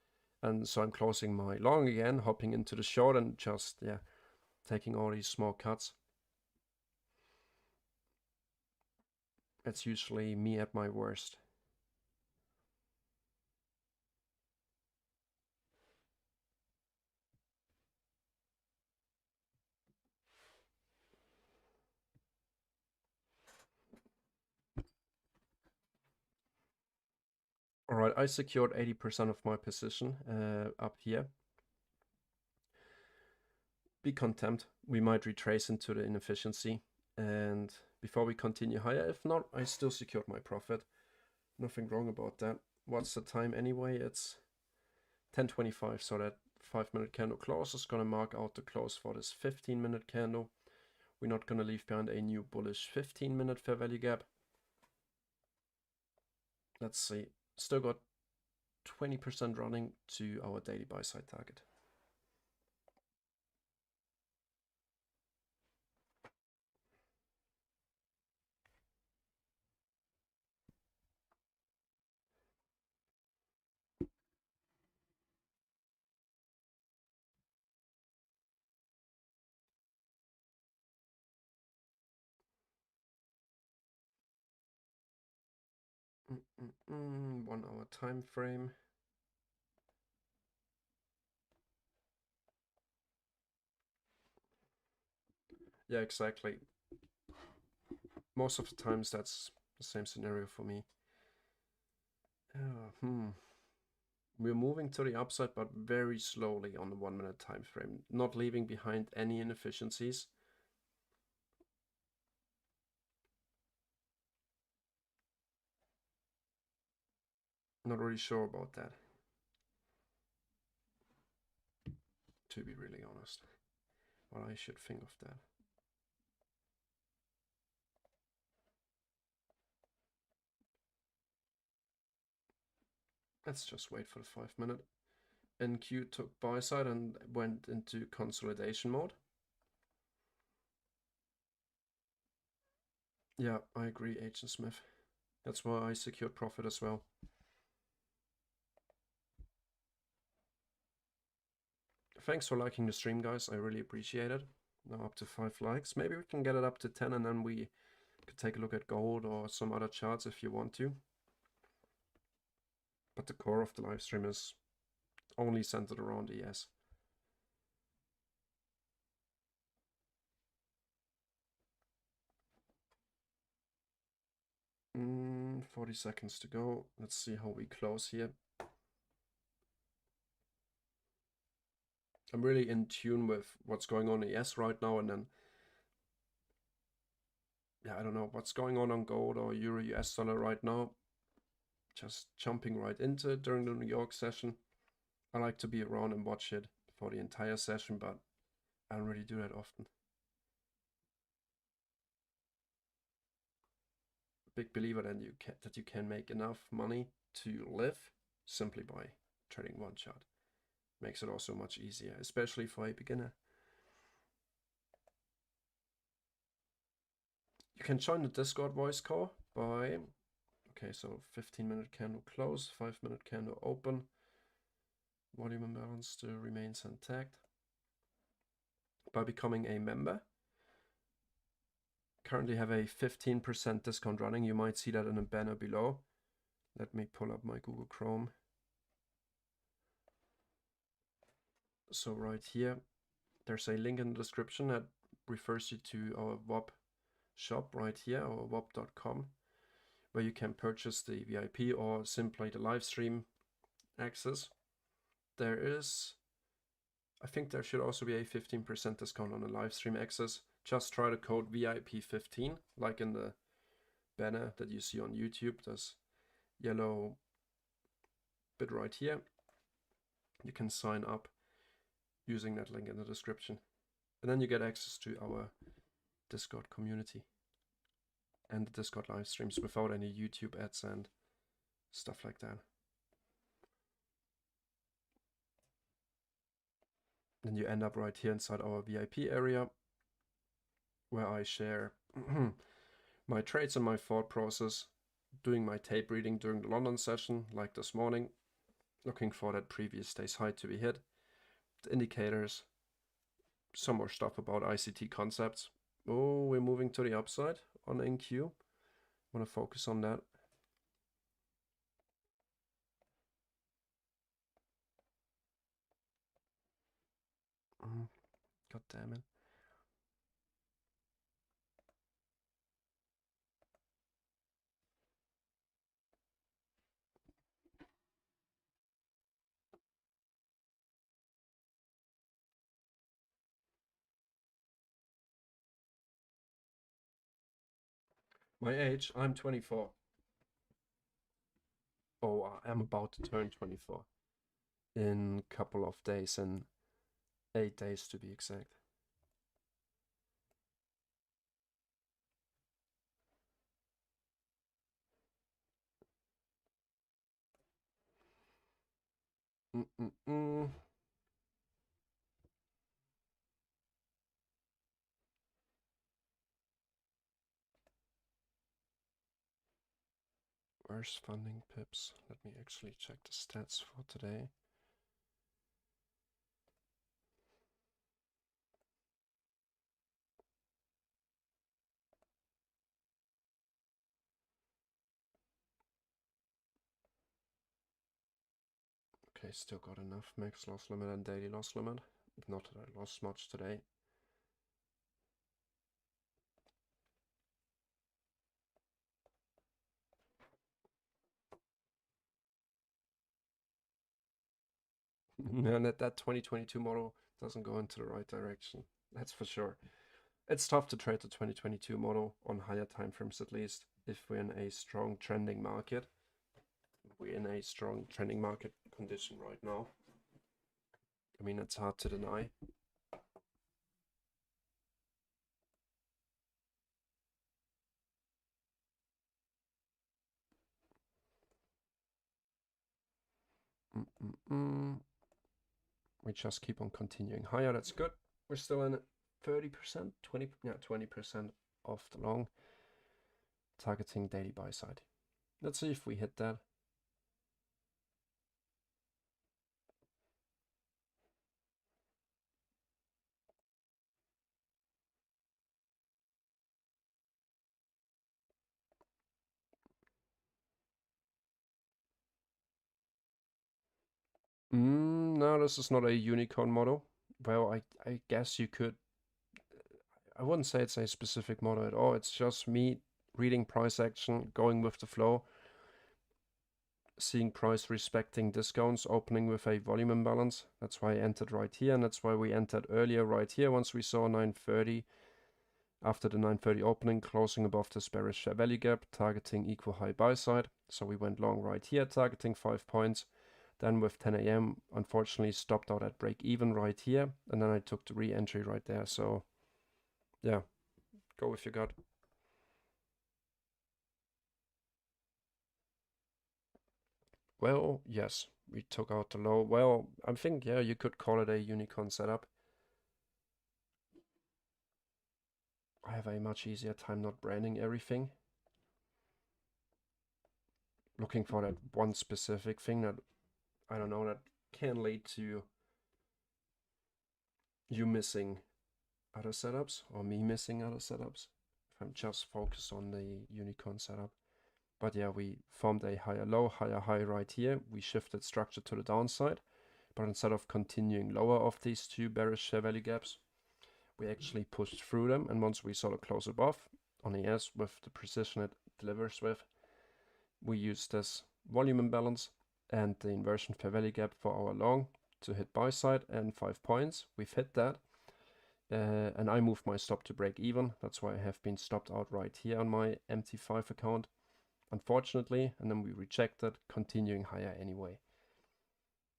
and so I'm closing my long again, hopping into the short, and just taking all these small cuts. That's usually me at my worst. All right, I secured 80% of my position up here. Be content. We might retrace into the inefficiency, and before we continue higher, if not, I still secured my profit. Nothing wrong about that. What's the time anyway? It's 10:25, so that 5-minute candle close is gonna mark out the close for this 15-minute candle. We're not gonna leave behind a new bullish 15-minute fair value gap. Let's see. Still got 20% running to our daily buy side target. Mm-mm-mm. 1 hour time frame. Yeah, exactly. Most of the times that's the same scenario for me. We're moving to the upside, but very slowly on the 1 minute time frame, not leaving behind any inefficiencies. Not really sure about that, to be really honest. What I should think of that. Let's just wait for the 5-minute. NQ took buy side and went into consolidation mode. Yeah, I agree, Agent Smith. That's why I secured profit as well. Thanks for liking the stream, guys. I really appreciate it. Now up to 5 likes. Maybe we can get it up to 10, and then we could take a look at gold or some other charts if you want to. But the core of the live stream is only centered around ES. 40 seconds to go. Let's see how we close here. I'm really in tune with what's going on in ES right now, and then I don't know what's going on gold or Euro US dollar right now. Just jumping right into it during the New York session. I like to be around and watch it for the entire session, but I don't really do that often. Big believer that you can make enough money to live. simply by trading one chart. Makes it also much easier, especially for a beginner. You can join the Discord voice call by, okay, so 15-minute candle close, 5-minute candle open, volume imbalance still remains intact. By becoming a member, currently have a 15% discount running. You might see that in a banner below. Let me pull up my Google Chrome. So right here, there's a link in the description that refers you to our WOP shop right here, our wop.com, where you can purchase the VIP or simply the live stream access. There is, I think there should also be a 15% discount on the live stream access. Just try the code VIP15, like in the banner that you see on YouTube. There's yellow bit right here. You can sign up using that link in the description. And then you get access to our Discord community and the Discord live streams without any YouTube ads and stuff like that. Then you end up right here inside our VIP area, where I share my trades and my thought process, doing my tape reading during the London session, like this morning, looking for that previous day's high to be hit, the indicators, some more stuff about ICT concepts. Oh, we're moving to the upside on NQ. Want to focus on that. God damn it. My age, I'm 24. Oh, I'm about to turn 24 in a couple of days, in 8 days to be exact. Where's funding pips? Let me actually check the stats for today. Okay, still got enough max loss limit and daily loss limit. Not that I lost much today. And that 2022 model doesn't go into the right direction. That's for sure. It's tough to trade the 2022 model on higher time frames, at least if we're in a strong trending market. We're in a strong trending market condition right now. I mean, it's hard to deny. We just keep on continuing higher. That's good. We're still in 30%, 20% off the long, targeting daily buy side. Let's see if we hit that. No, this is not a unicorn model. Well, I guess you could. I wouldn't say it's a specific model at all. It's just me reading price action, going with the flow, seeing price respecting discounts, opening with a volume imbalance. That's why I entered right here, and that's why we entered earlier right here once we saw 930. After the 930 opening, closing above this bearish fair value gap, targeting equal high buy side. So we went long right here, targeting 5 points. Then with 10 a.m., unfortunately stopped out at break even right here. And then I took the re-entry right there. So yeah, go with your gut. Well, yes, we took out the low. Well, I think, yeah, you could call it a unicorn setup. I have a much easier time not branding everything. Looking for that one specific thing that, I don't know, that can lead to you missing other setups or me missing other setups if I'm just focused on the unicorn setup. But yeah, we formed a higher low, higher high right here. We shifted structure to the downside, but instead of continuing lower of these two bearish share value gaps, we actually pushed through them. And once we sort of close above on ES with the precision it delivers with, we use this volume imbalance and the inversion fair value gap for our long to hit buy side and 5 points. We've hit that. And I moved my stop to break even. That's why I have been stopped out right here on my MT5 account, unfortunately. And then we rejected, continuing higher anyway.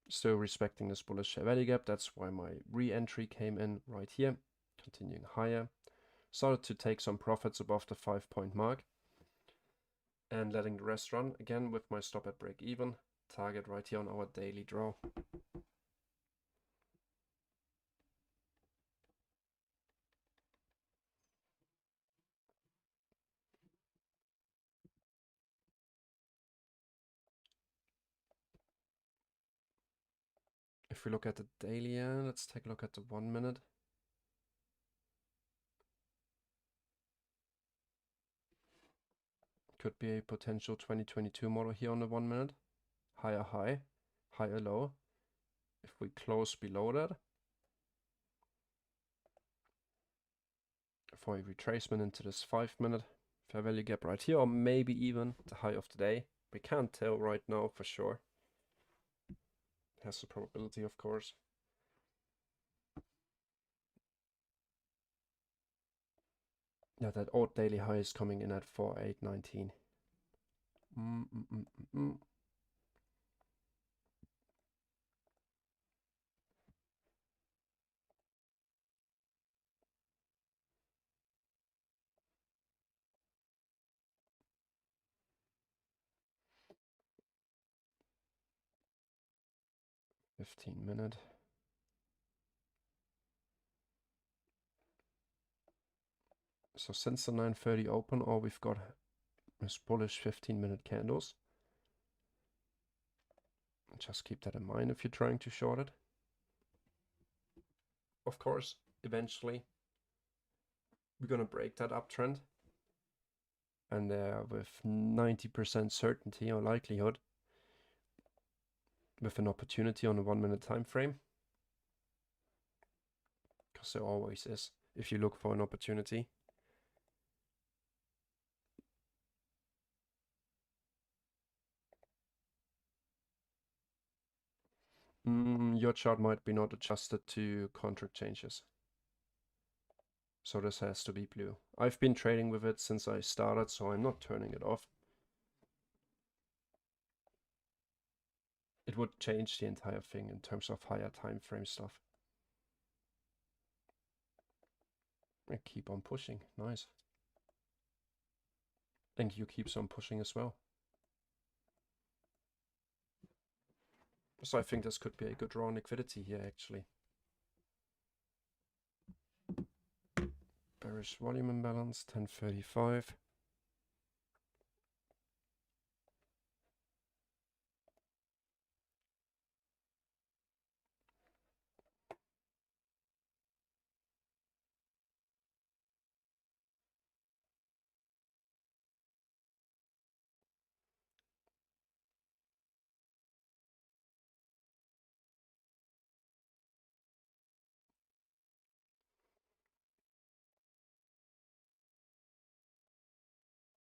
Still respecting this bullish share value gap. That's why my re-entry came in right here, continuing higher. Started to take some profits above the 5-point mark and letting the rest run again with my stop at break even. Target right here on our daily draw. If we look at the daily, let's take a look at the 1 minute. Could be a potential 2022 model here on the 1 minute. Higher high, higher low. If we close below that, for a retracement into this 5 minute fair value gap right here, or maybe even the high of the day. We can't tell right now for sure. Has the probability, of course. Yeah, that odd daily high is coming in at 4,819. 15 minute. So since the 9:30 open, all we've got is bullish 15-minute candles. Just keep that in mind if you're trying to short it. Of course, eventually we're gonna break that uptrend, and with 90% certainty or likelihood, with an opportunity on a 1 minute time frame, because there always is if you look for an opportunity. Your chart might be not adjusted to contract changes, so this has to be blue. I've been trading with it since I started, so I'm not turning it off. It would change the entire thing in terms of higher time frame stuff. And keep on pushing. Nice. And you keep on pushing as well. So I think this could be a good draw on liquidity here, actually. Bearish volume imbalance, 1035.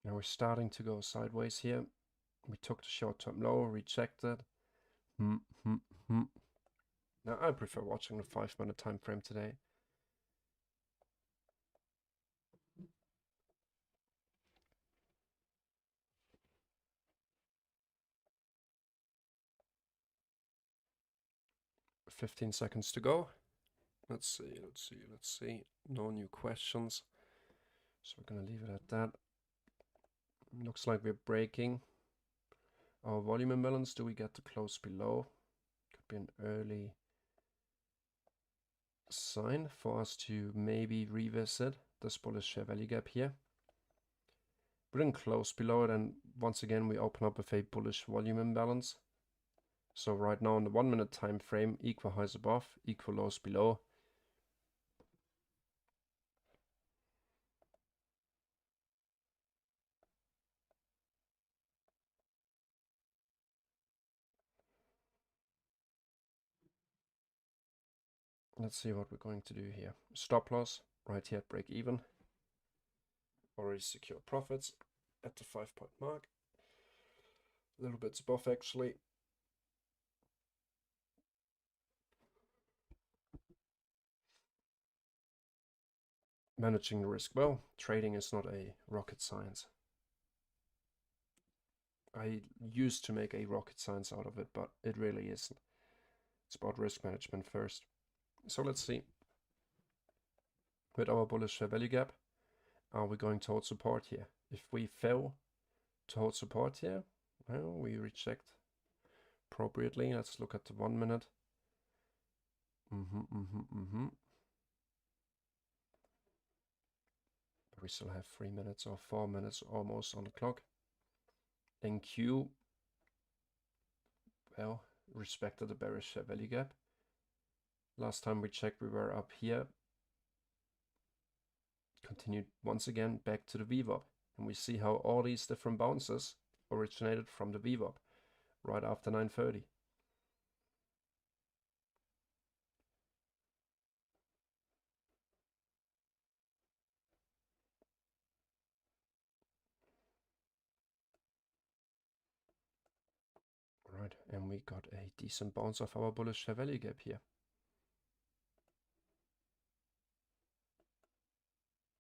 Now we're starting to go sideways here. We took the short-term low, rejected. Now I prefer watching the 5 minute time frame today. $15 seconds to go. Let's see. No new questions. So we're gonna leave it at that. Looks like we're breaking. Our volume imbalance, do we get to close below? Could be an early sign for us to maybe revisit this bullish share value gap here. We didn't close below it, and once again we open up with a bullish volume imbalance. So right now in the 1 minute time frame, equal highs above, equal lows below. Let's see what we're going to do here. Stop loss right here at break even. Already secure profits at the 5-point mark. A little bit above actually. Managing the risk well. Trading is not a rocket science. I used to make a rocket science out of it, but it really isn't. It's about risk management first. So let's see. With our bullish share value gap, are we going to hold support here? If we fail to hold support here, well, we reject appropriately. Let's look at the 1 minute. But we still have 3 minutes or 4 minutes almost on the clock. NQ, well, respected the bearish share value gap. Last time we checked, we were up here. Continued once again back to the VWAP. And we see how all these different bounces originated from the VWAP right after 9:30. Right, and we got a decent bounce of our bullish share value gap here.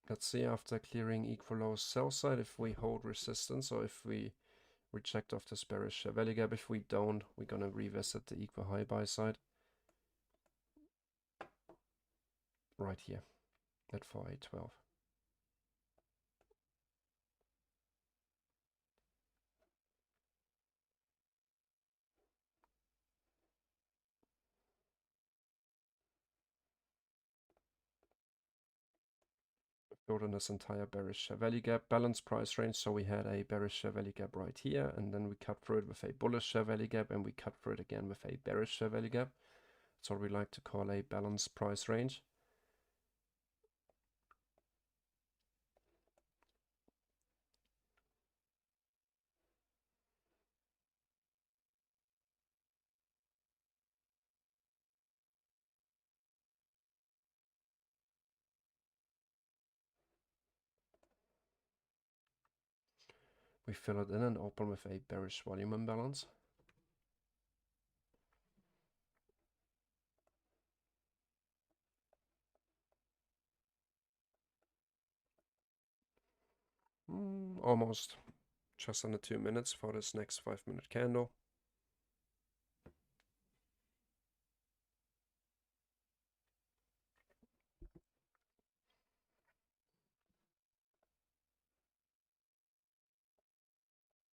Let's see after clearing equal lows sell side if we hold resistance or if we reject off this bearish share value gap. If we don't, we're gonna revisit the equal high buy side right here at 4812. Built on this entire bearish share value gap, balanced price range. So we had a bearish share value gap right here, and then we cut through it with a bullish share value gap, and we cut through it again with a bearish share value gap. That's what we like to call a balanced price range. We fill it in and open with a bearish volume imbalance. Almost just under 2 minutes for this next 5-minute candle.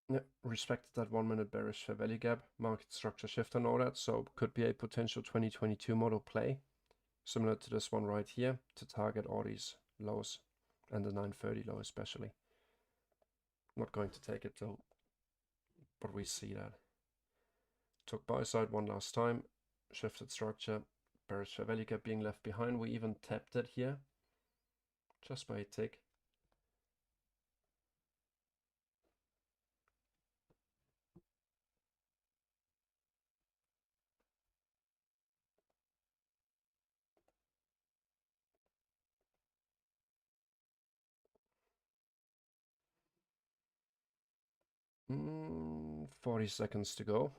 Yeah, respected that 1 minute bearish share value gap, market structure shift and all that, so could be a potential 2022 model play, similar to this one right here, to target all these lows and the 930 low especially. Not going to take it though, but we see that. Took buy side one last time, shifted structure, bearish share value gap being left behind. We even tapped it here, just by a tick. Mm, 40 seconds to go.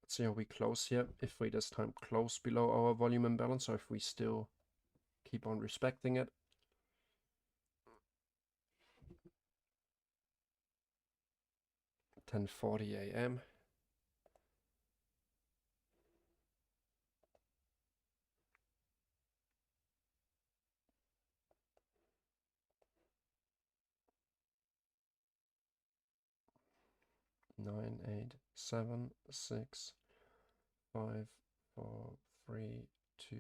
Let's see how we close here. If we this time close below our volume imbalance, or if we still keep on respecting it. (10:40 a.m.) 9, 8, 7, 6, 5, 4, 3, 2,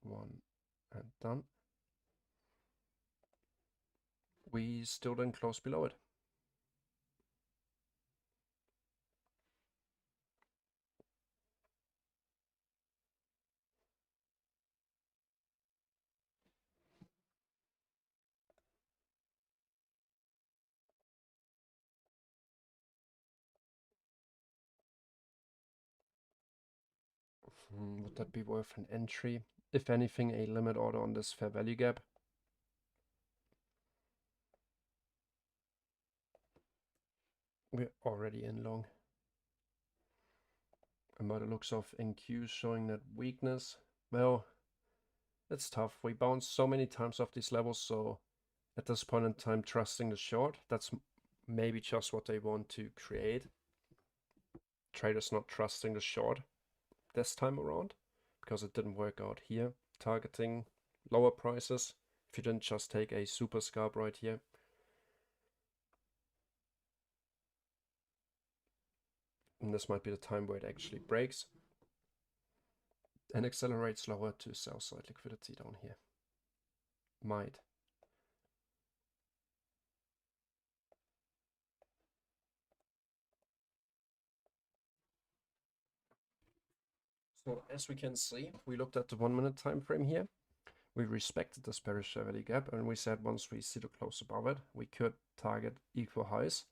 1, and done. We still didn't close below it. Would that be worth an entry? If anything, a limit order on this fair value gap. We're already in long. And by the looks of NQ showing that weakness, well, it's tough. We bounced so many times off these levels, so at this point in time, trusting the short, that's maybe just what they want to create. Traders not trusting the short this time around, because it didn't work out here. Targeting lower prices, if you didn't just take a super scalp right here. And this might be the time where it actually breaks and accelerates lower to sell side liquidity down here. Might. So as we can see, we looked at the 1 minute time frame here. We respected this bearish value gap, and we said once we see the close above it, we could target equal highs.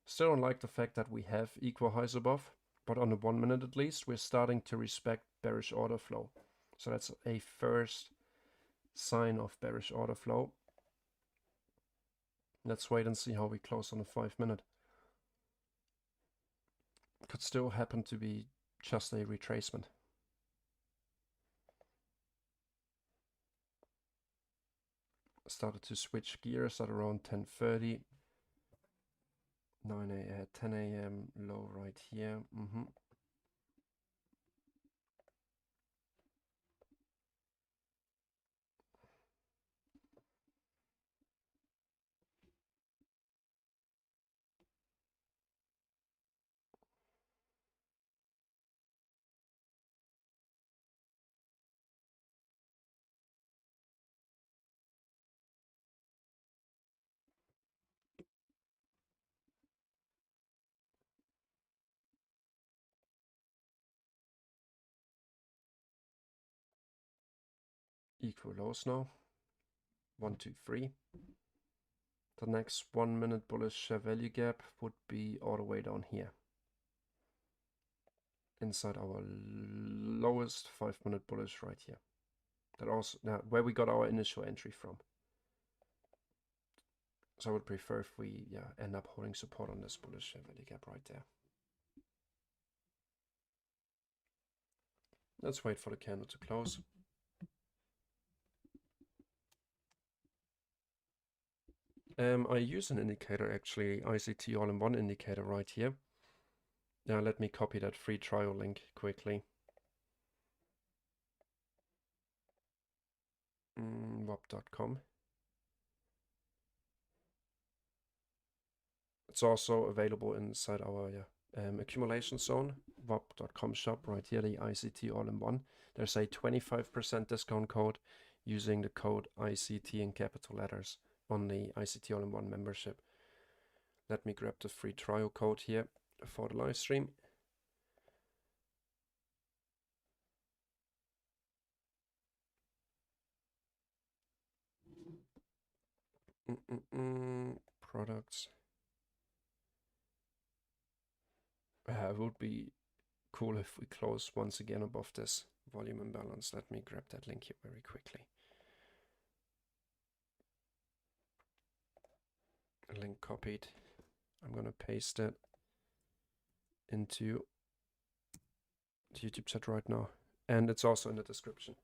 Still don't like the fact that we have equal highs above, but on the 1 minute at least, we're starting to respect bearish order flow. So that's a first sign of bearish order flow. Let's wait and see how we close on the 5 minute. Could still happen to be just a retracement. Started to switch gears at around 10:30. 10 a.m. low right here. Equal lows now. 1, 2, 3. The next 1 minute bullish value gap would be all the way down here. Inside our lowest 5 minute bullish right here. That also where we got our initial entry from. So I would prefer if we end up holding support on this bullish value gap right there. Let's wait for the candle to close. I use an indicator actually, ICT all-in-one indicator right here. Now let me copy that free trial link quickly. WAP.com. It's also available inside our accumulation zone, WAP.com shop right here, the ICT all-in-one. There's a 25% discount code using the code ICT in capital letters on the ICT all-in-one membership. Let me grab the free trial code here for the live stream. Products. It would be cool if we close once again above this volume imbalance. Let me grab that link here very quickly. Link copied. I'm gonna paste it into the YouTube chat right now, and it's also in the description.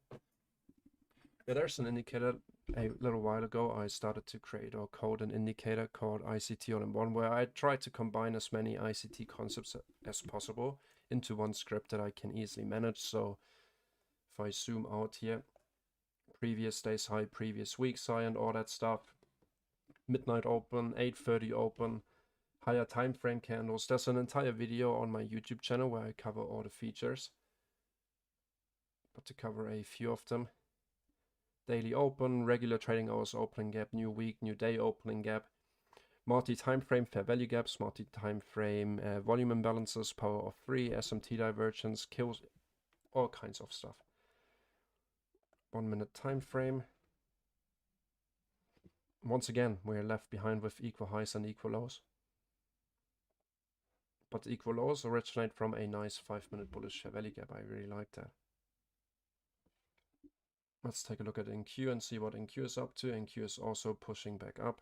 Yeah, there's an indicator. A little while ago I started to create or code an indicator called ICT all-in-one, where I try to combine as many ICT concepts as possible into one script that I can easily manage. So if I zoom out here, previous day's high, previous week's high, and all that stuff, midnight open, 8:30 open, higher time frame candles. There's an entire video on my YouTube channel where I cover all the features, but to cover a few of them: daily open, regular trading hours opening gap, new week, new day opening gap, multi-time frame fair value gaps, multi-time frame volume imbalances, power of 3, SMT divergence, kills, all kinds of stuff. 1 minute time frame. Once again, we're left behind with equal highs and equal lows. But the equal lows originate from a nice 5-minute bullish fair value gap. I really like that. Let's take a look at NQ and see what NQ is up to. NQ is also pushing back up.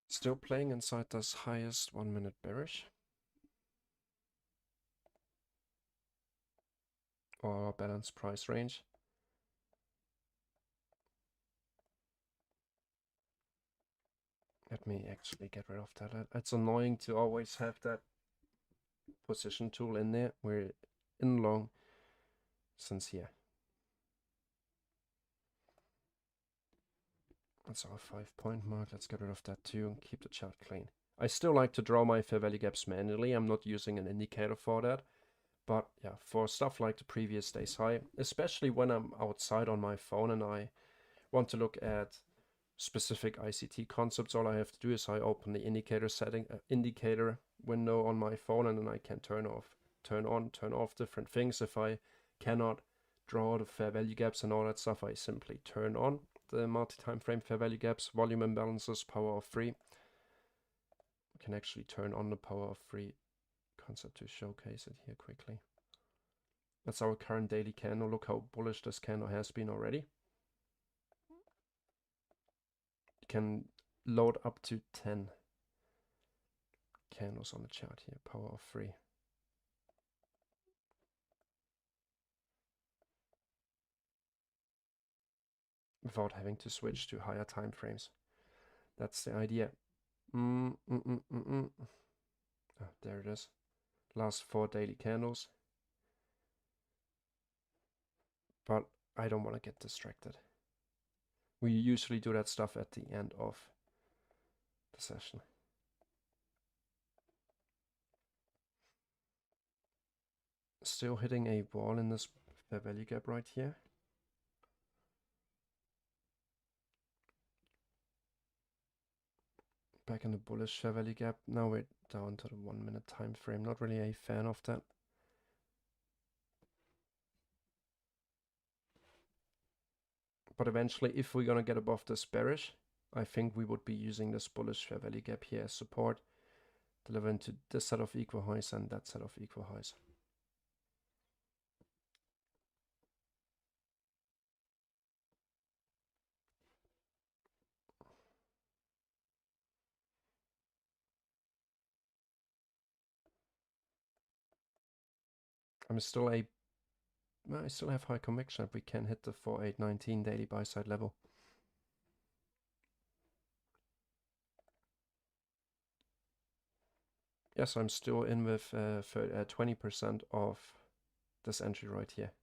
Still playing inside this highest 1-minute bearish or balanced price range. Let me actually get rid of that. It's annoying to always have that position tool in there. We're in long since here. That's our 5-point mark. Let's get rid of that too and keep the chart clean. I still like to draw my fair value gaps manually. I'm not using an indicator for that. But yeah, for stuff like the previous day's high, especially when I'm outside on my phone and I want to look at specific ICT concepts, all I have to do is I open the indicator window on my phone, and then I can turn on, turn off different things. If I cannot draw the fair value gaps and all that stuff, I simply turn on the multi-time frame fair value gaps, volume imbalances, power of 3. I can actually turn on the power of 3 concept to showcase it here quickly. That's our current daily candle. Look how bullish this candle has been already. You can load up to 10 candles on the chart here, power of 3. Without having to switch to higher time frames. That's the idea. Oh, there it is. Last 4 daily candles. But I don't want to get distracted. We usually do that stuff at the end of the session. Still hitting a wall in this fair value gap right here. Back in the bullish fair value gap. Now we're down to the 1-minute time frame. Not really a fan of that. But eventually, if we're gonna get above this bearish, I think we would be using this bullish fair value gap here as support, delivering to this set of equal highs and that set of equal highs. I still have high conviction that we can hit the 4819 daily buy side level. Yes, I'm still in with 20% of this entry right here.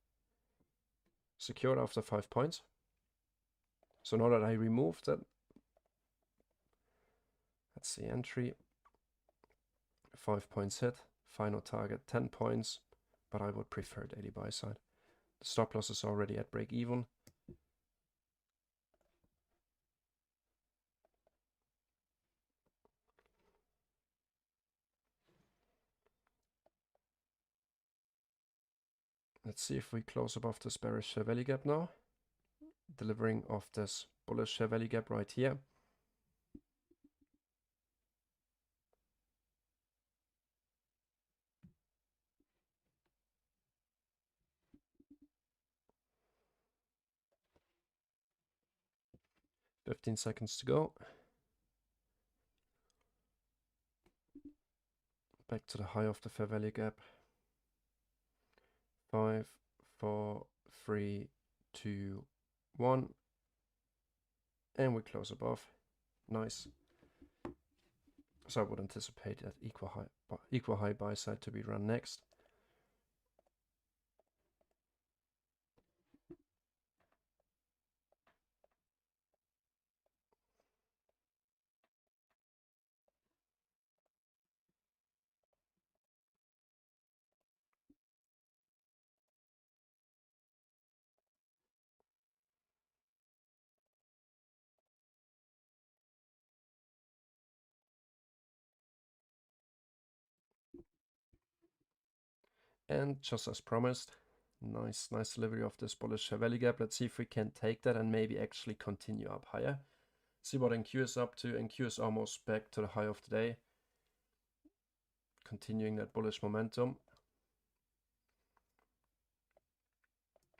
Secured after 5 points. So now that I removed that, that's the entry. 5 points hit, final target 10 points, but I would prefer daily buy side. The stop loss is already at break even. Let's see if we close above this bearish fair value gap now. Delivering off this bullish fair value gap right here. $15 seconds to go. Back to the high of the fair value gap. 5, 4, 3, 2, 1. And we close above. Nice. So I would anticipate that equal high buy side to be run next. And just as promised, nice delivery of this bullish fair value gap. Let's see if we can take that and maybe actually continue up higher. See what NQ is up to. NQ is almost back to the high of the day. Continuing that bullish momentum.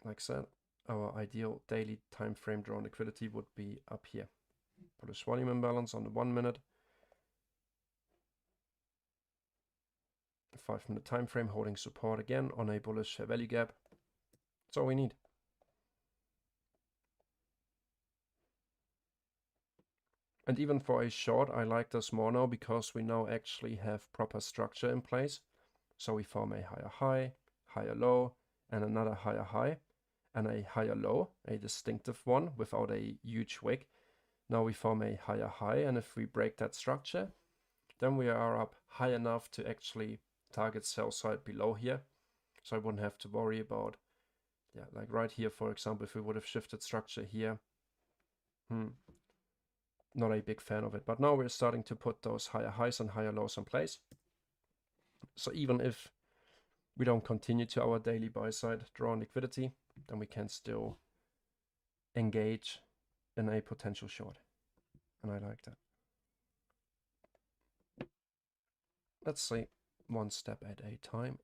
Like said, our ideal daily time frame drawn liquidity would be up here. Bullish volume imbalance on the 1 minute. 5 minute time frame holding support again on a bullish fair value gap. That's all we need. And even for a short, I like this more now because we now actually have proper structure in place. So we form a higher high, higher low, and another higher high, and a higher low, a distinctive one without a huge wick. Now we form a higher high, and if we break that structure, then we are up high enough to actually target sell side below here. So I wouldn't have to worry about, yeah, like right here, for example, if we would have shifted structure here. Not a big fan of it, but now we're starting to put those higher highs and higher lows in place. So even if we don't continue to our daily buy side drawn liquidity, then we can still engage in a potential short. And I like that. Let's see, one step at a time.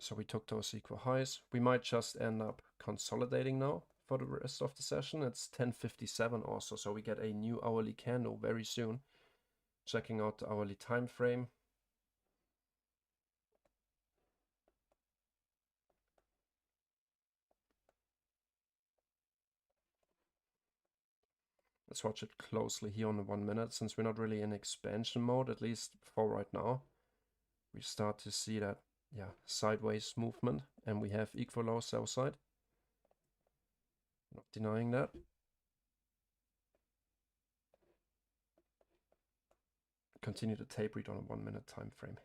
So we took those equal highs. We might just end up consolidating now for the rest of the session. It's 10:57 also, so we get a new hourly candle very soon. Checking out the hourly time frame. Let's watch it closely here on the 1 minute, since we're not really in expansion mode, at least for right now. We start to see that, yeah, sideways movement, and we have equal low sell side. Not denying that. Continue to tape read on a 1 minute time frame.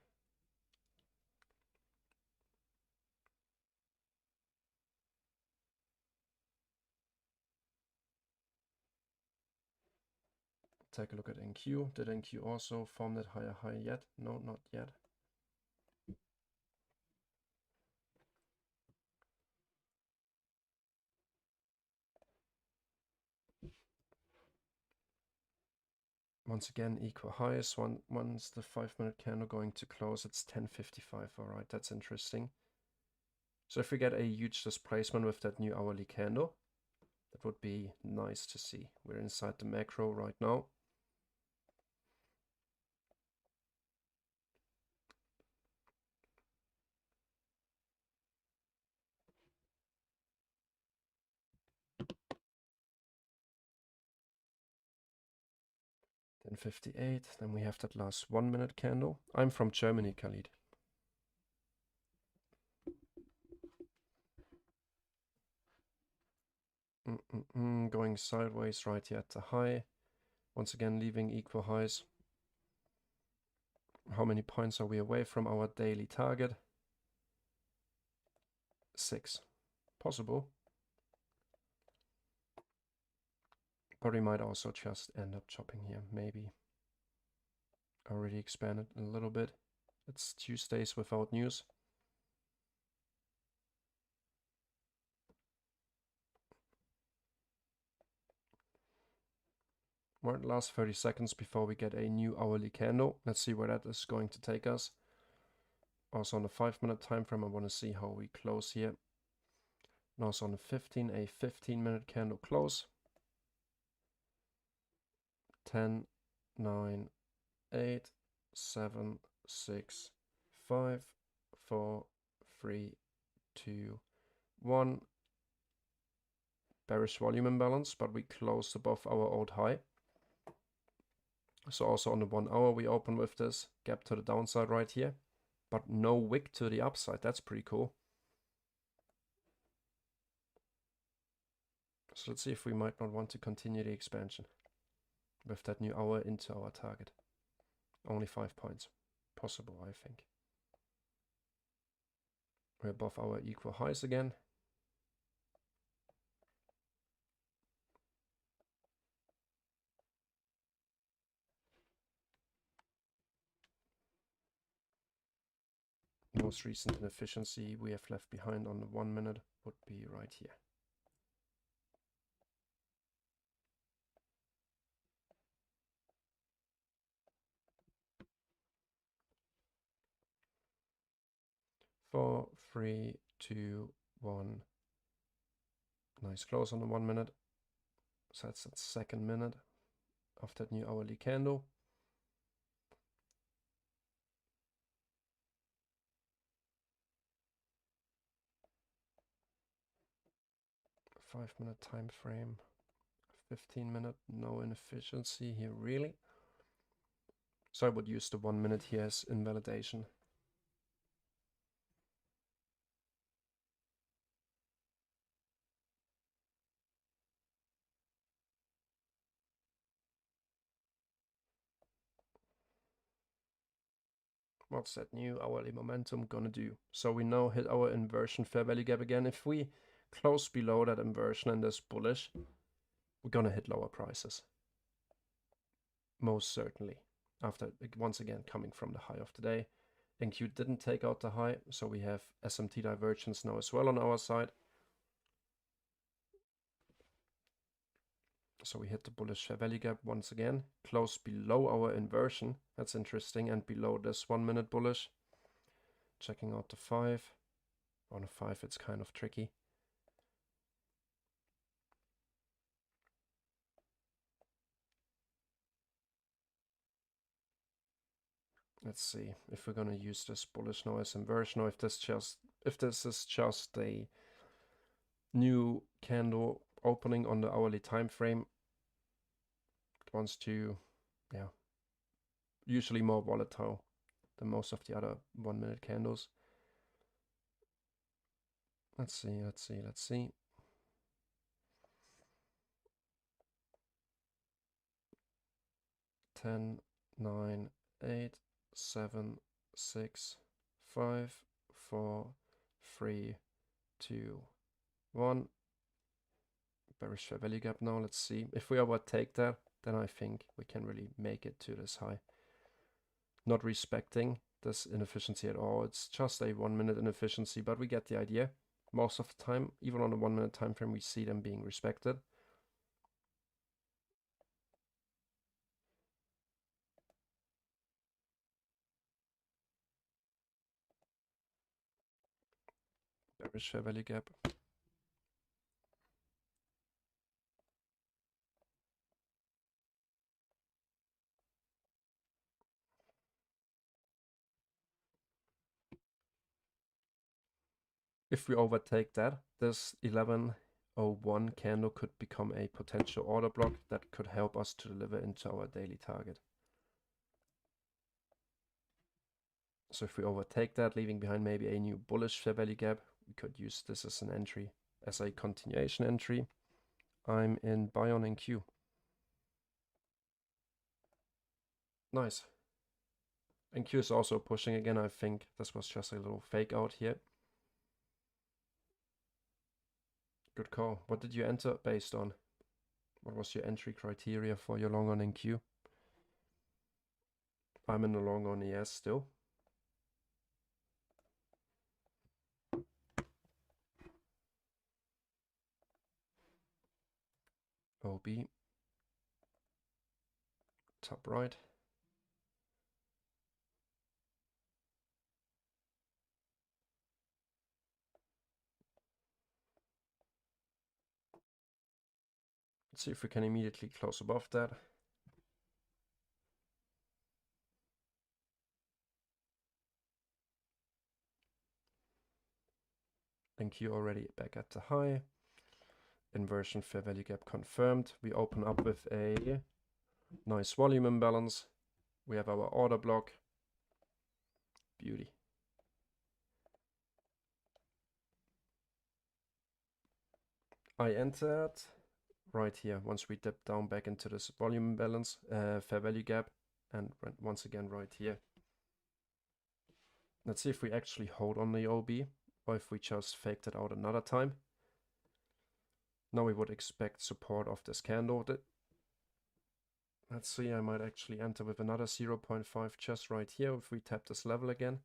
Take a look at NQ. Did NQ also form that higher high yet? No, not yet. Once again, equal highs. Once the 5 minute candle going to close, it's 10:55. All right, that's interesting. So if we get a huge displacement with that new hourly candle, that would be nice to see. We're inside the macro right now. Then 58. Then we have that last 1 minute candle. I'm from Germany, Khalid. Going sideways right here at the high. Once again, leaving equal highs. How many points are we away from our daily target? 6. Possible. But we might also just end up chopping here, maybe. Already expanded a little bit. It's Tuesdays without news. We're at the last 30 seconds before we get a new hourly candle. Let's see where that is going to take us. Also on the 5 minute time frame, I want to see how we close here. And also on the 15, a 15 minute candle close. 10, 9, 8, 7, 6, 5, 4, 3, 2, 1. Bearish volume imbalance, but we closed above our old high. So also on the 1 hour we open with this gap to the downside right here, but no wick to the upside. That's pretty cool. So let's see if we might not want to continue the expansion with that new hour into our target. Only 5 points. Possible, I think. We're above our equal highs again. Most recent inefficiency we have left behind on the 1 minute would be right here. Four, 3, 2, 1. Nice close on the 1 minute. So that's the second minute of that new hourly candle. Five-minute time frame. 15-minute, no inefficiency here really. So I would use the 1 minute here as invalidation. What's that new hourly momentum gonna do? So we now hit our inversion fair value gap again. If we close below that inversion and this bullish, we're gonna hit lower prices. Most certainly. After, once again, coming from the high of today. NQ didn't take out the high, so we have SMT divergence now as well on our side. So we hit the bullish fair value gap once again, close below our inversion. That's interesting, and below this 1 minute bullish. Checking out the 5. On a 5 it's kind of tricky. Let's see if we're gonna use this bullish now as inversion, or if this is just a new candle opening on the hourly time frame. It wants to, yeah, usually more volatile than most of the other 1 minute candles. Let's see. 10, 9, 8, 7, 6, 5, 4, 3, 2, 1. Bearish fair value gap now. Let's see. If we overtake that, then I think we can really make it to this high. Not respecting this inefficiency at all. It's just a 1 minute inefficiency, but we get the idea. Most of the time, even on a 1 minute time frame, we see them being respected. Bearish fair value gap. If we overtake that, this 11:01 candle could become a potential order block that could help us to deliver into our daily target. So if we overtake that, leaving behind maybe a new bullish fair value gap, we could use this as an entry, as a continuation entry. I'm in buy on NQ. Nice. NQ is also pushing again. I think this was just a little fake out here. Good call. What did you enter based on? What was your entry criteria for your long on NQ? I'm in the long on ES still. OB. Top right. Let's see if we can immediately close above that. NQ already back at the high. Inversion fair value gap confirmed. We open up with a nice volume imbalance. We have our order block. Beauty. I entered right here once we dip down back into this volume imbalance, fair value gap, and once again right here. Let's see if we actually hold on the OB or if we just faked it out another time. Now we would expect support of this candle. Let's see, I might actually enter with another 0.5 just right here if we tap this level again.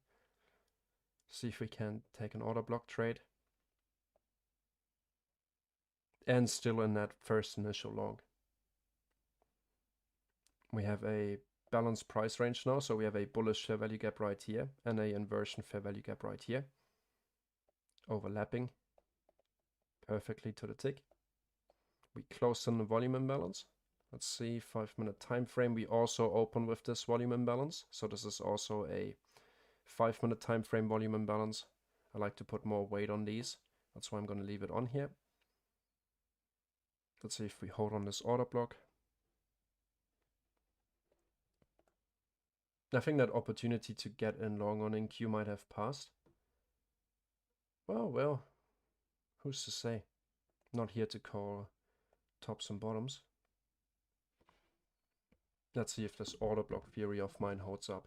See if we can take an order block trade. And still in that first initial long. We have a balanced price range now, so we have a bullish fair value gap right here and a inversion fair value gap right here. Overlapping perfectly to the tick. We closed in the volume imbalance. Let's see, 5-minute time frame. We also open with this volume imbalance. So this is also a 5-minute time frame volume imbalance. I like to put more weight on these. That's why I'm going to leave it on here. Let's see if we hold on this order block. I think that opportunity to get in long on NQ might have passed. Well, who's to say? Not here to call tops and bottoms. Let's see if this order block theory of mine holds up.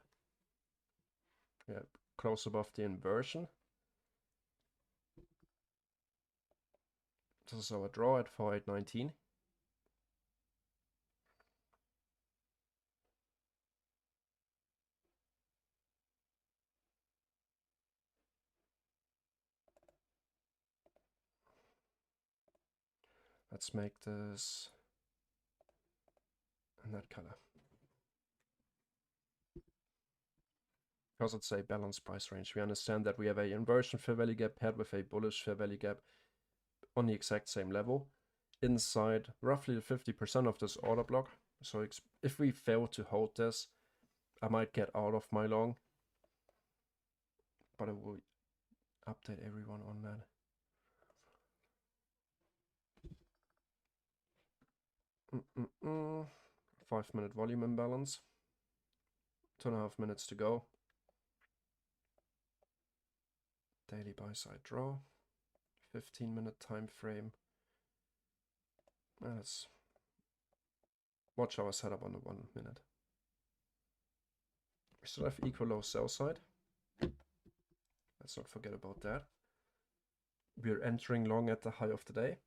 Yeah, close above the inversion. This is our draw at 4819. Let's make this in that color. Because it's a balanced price range, we understand that we have a inversion fair value gap paired with a bullish fair value gap on the exact same level inside roughly 50% of this order block. So if we fail to hold this, I might get out of my long, but I will update everyone on that. Mm-mm-mm. 5-minute volume imbalance. 2.5 minutes to go. Daily buy side draw. 15-minute time frame. Let's watch our setup on the 1 minute. We still have equal low sell side. Let's not forget about that. We're entering long at the high of the day.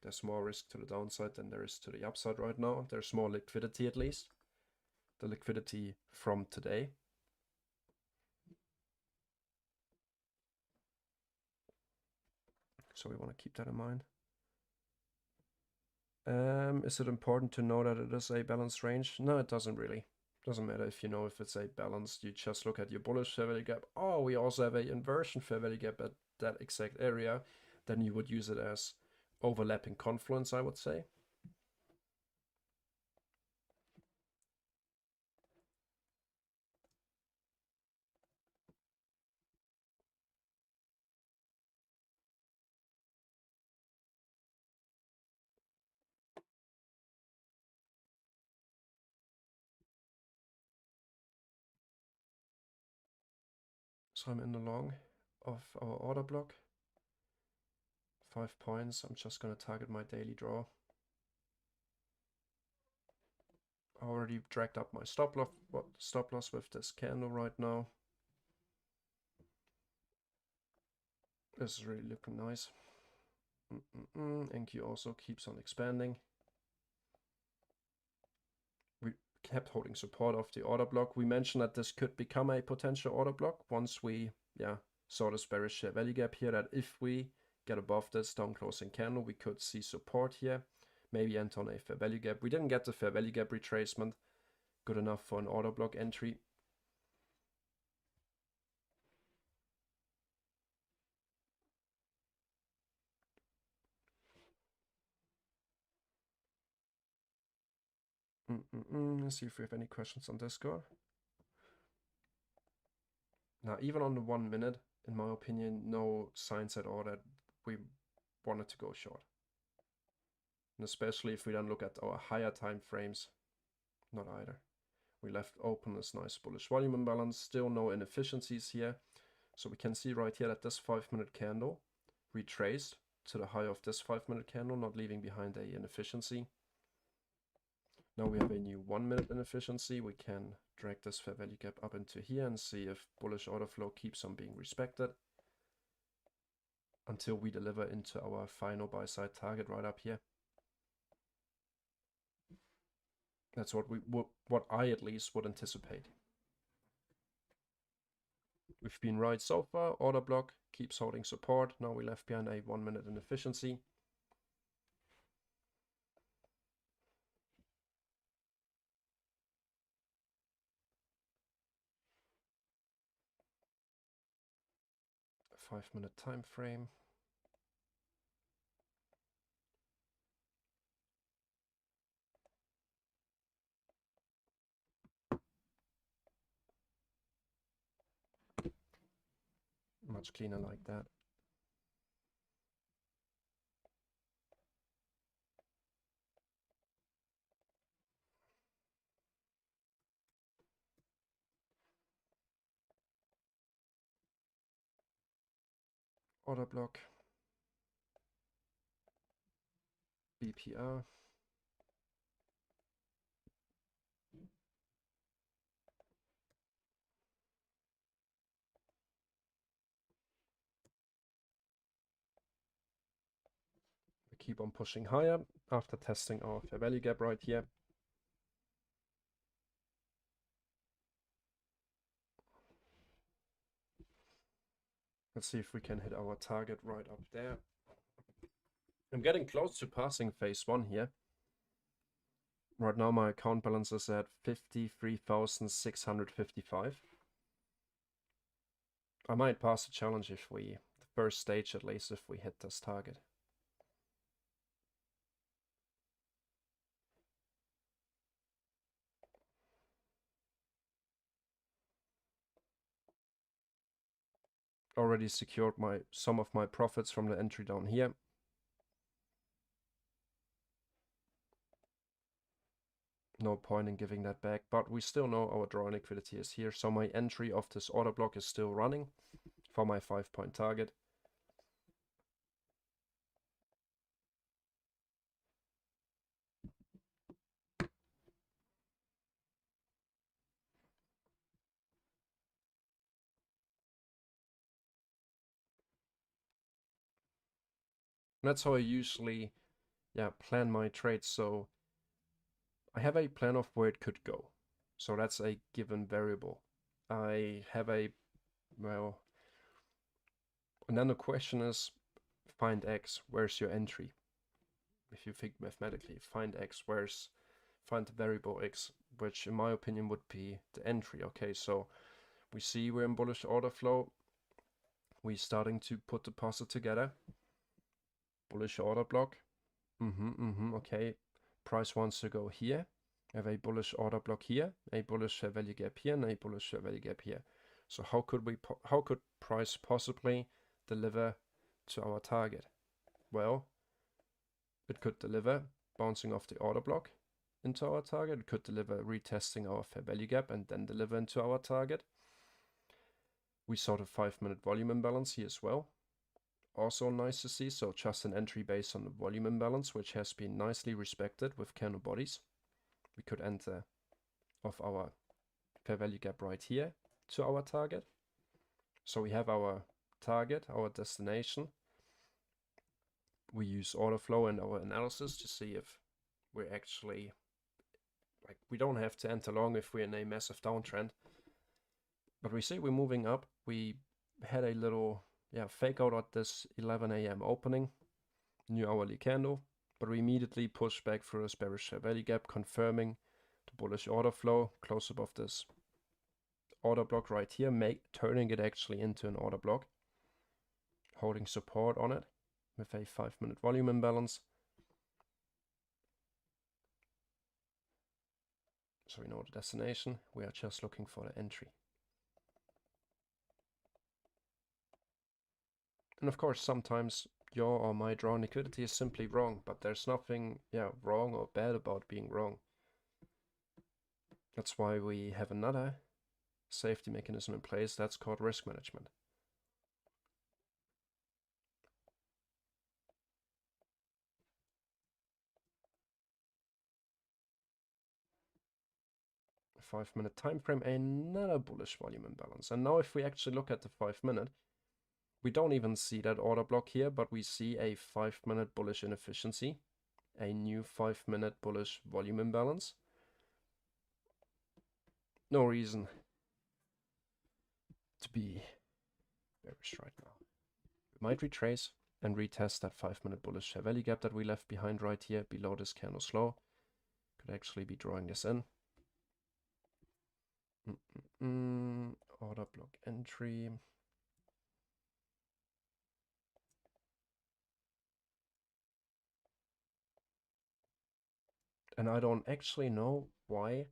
There's more risk to the downside than there is to the upside right now. There's more liquidity at least. The liquidity from today. So we want to keep that in mind. Is it important to know that it is a balanced range? No, it doesn't really. Doesn't matter if you know if it's a balanced. You just look at your bullish fair value gap. Oh, we also have a inversion fair value gap at that exact area. Then you would use it as overlapping confluence, I would say. So I'm in the long of our order block. 5 points. I'm just going to target my daily draw. I already dragged up my stop loss with this candle right now. This is really looking nice. NQ also keeps on expanding. We kept holding support of the order block. We mentioned that this could become a potential order block once we saw this bearish fair value gap here, that if we get above this down closing candle, we could see support here, maybe enter on a fair value gap. We didn't get the fair value gap retracement, good enough for an order block entry. Let's see if we have any questions on Discord. Now, even on the 1 minute, in my opinion, no signs at all that we wanted to go short. And especially if we then look at our higher time frames, not either. We left open this nice bullish volume imbalance, still no inefficiencies here. So we can see right here that this 5-minute candle retraced to the high of this 5-minute candle, not leaving behind a inefficiency. Now we have a new 1-minute inefficiency. We can drag this fair value gap up into here and see if bullish order flow keeps on being respected until we deliver into our final buy side target right up here. That's what I at least would anticipate. We've been right so far. Order block keeps holding support. Now we left behind a 1-minute inefficiency. A 5-minute time frame. Much cleaner like that. Order block. BPR. We keep on pushing higher after testing our fair value gap right here. Let's see if we can hit our target right up there. I'm getting close to passing phase 1 here. Right now my account balance is at 53,655. I might pass the challenge if we, the first stage at least, if we hit this target. Already secured some of my profits from the entry down here. No point in giving that back, but we still know our draw liquidity is here, so my entry of this order block is still running for my 5-point target. That's how I usually plan my trades. So I have a plan of where it could go. So that's a given variable. I have a, well, and then the question is, find X, where's your entry? If you think mathematically, find X, find the variable X, which in my opinion would be the entry. Okay, so we see we're in bullish order flow. We're starting to put the puzzle together. Bullish order block. Okay. Price wants to go here. I have a bullish order block here, a bullish fair value gap here, and a bullish fair value gap here. So how could price possibly deliver to our target? Well, it could deliver bouncing off the order block into our target. It could deliver retesting our fair value gap and then deliver into our target. We saw the 5-minute volume imbalance here as well. Also nice to see, so just an entry based on the volume imbalance, which has been nicely respected with candle bodies. We could enter off our fair value gap right here to our target. So we have our target, our destination. We use order flow in our analysis to see if we're actually, like, we don't have to enter long if we're in a massive downtrend. But we see we're moving up. We had a little fake out at this 11 a.m. opening, new hourly candle, but we immediately pushed back through this bearish fair value gap, confirming the bullish order flow close above this order block right here, turning it actually into an order block, holding support on it with a 5-minute volume imbalance. So we know the destination. We are just looking for the entry. And of course, sometimes your or my drawn liquidity is simply wrong, but there's nothing, wrong or bad about being wrong. That's why we have another safety mechanism in place that's called risk management. A 5-minute time frame, another bullish volume imbalance. And now if we actually look at the 5-minute, we don't even see that order block here, but we see a 5-minute bullish inefficiency, a new 5-minute bullish volume imbalance. No reason to be bearish right now. We might retrace and retest that 5-minute bullish fair value gap that we left behind right here below this candle slow. Could actually be drawing this in. Order block entry. And I don't actually know why.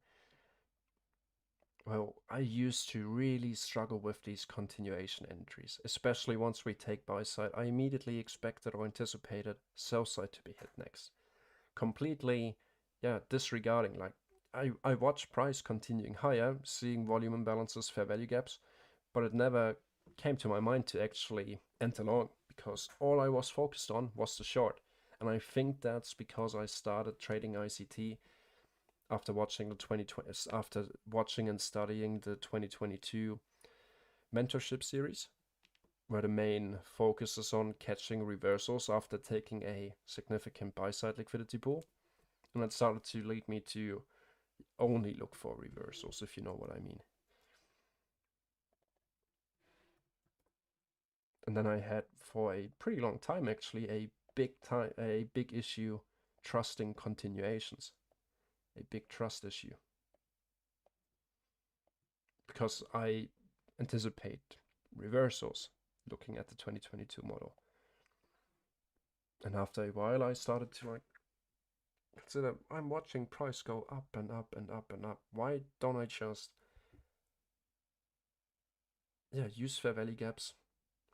Well, I used to really struggle with these continuation entries, especially once we take buy side. I immediately expected or anticipated sell side to be hit next. Completely, disregarding. Like, I watched price continuing higher, seeing volume imbalances, fair value gaps, but it never came to my mind to actually enter long because all I was focused on was the short. And I think that's because I started trading ICT after watching and studying the 2022 mentorship series, where the main focus is on catching reversals after taking a significant buy side liquidity pool. And that started to lead me to only look for reversals, if you know what I mean. And then I had for a pretty long time actually a big issue trusting continuations, a big trust issue, because I anticipate reversals looking at the 2022 model. And after a while I started to consider, I'm watching price go up and up and up and up. Why don't I just use fair value gaps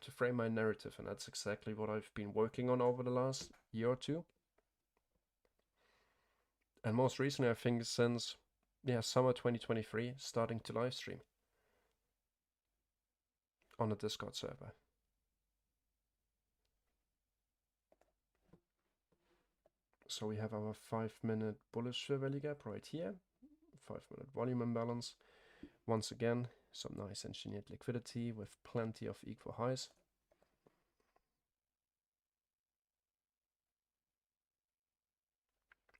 to frame my narrative? And that's exactly what I've been working on over the last year or two. And most recently, I think since summer 2023, starting to live stream on a Discord server. So we have our 5-minute bullish fair value gap right here, 5-minute volume imbalance. Once again, some nice engineered liquidity with plenty of equal highs.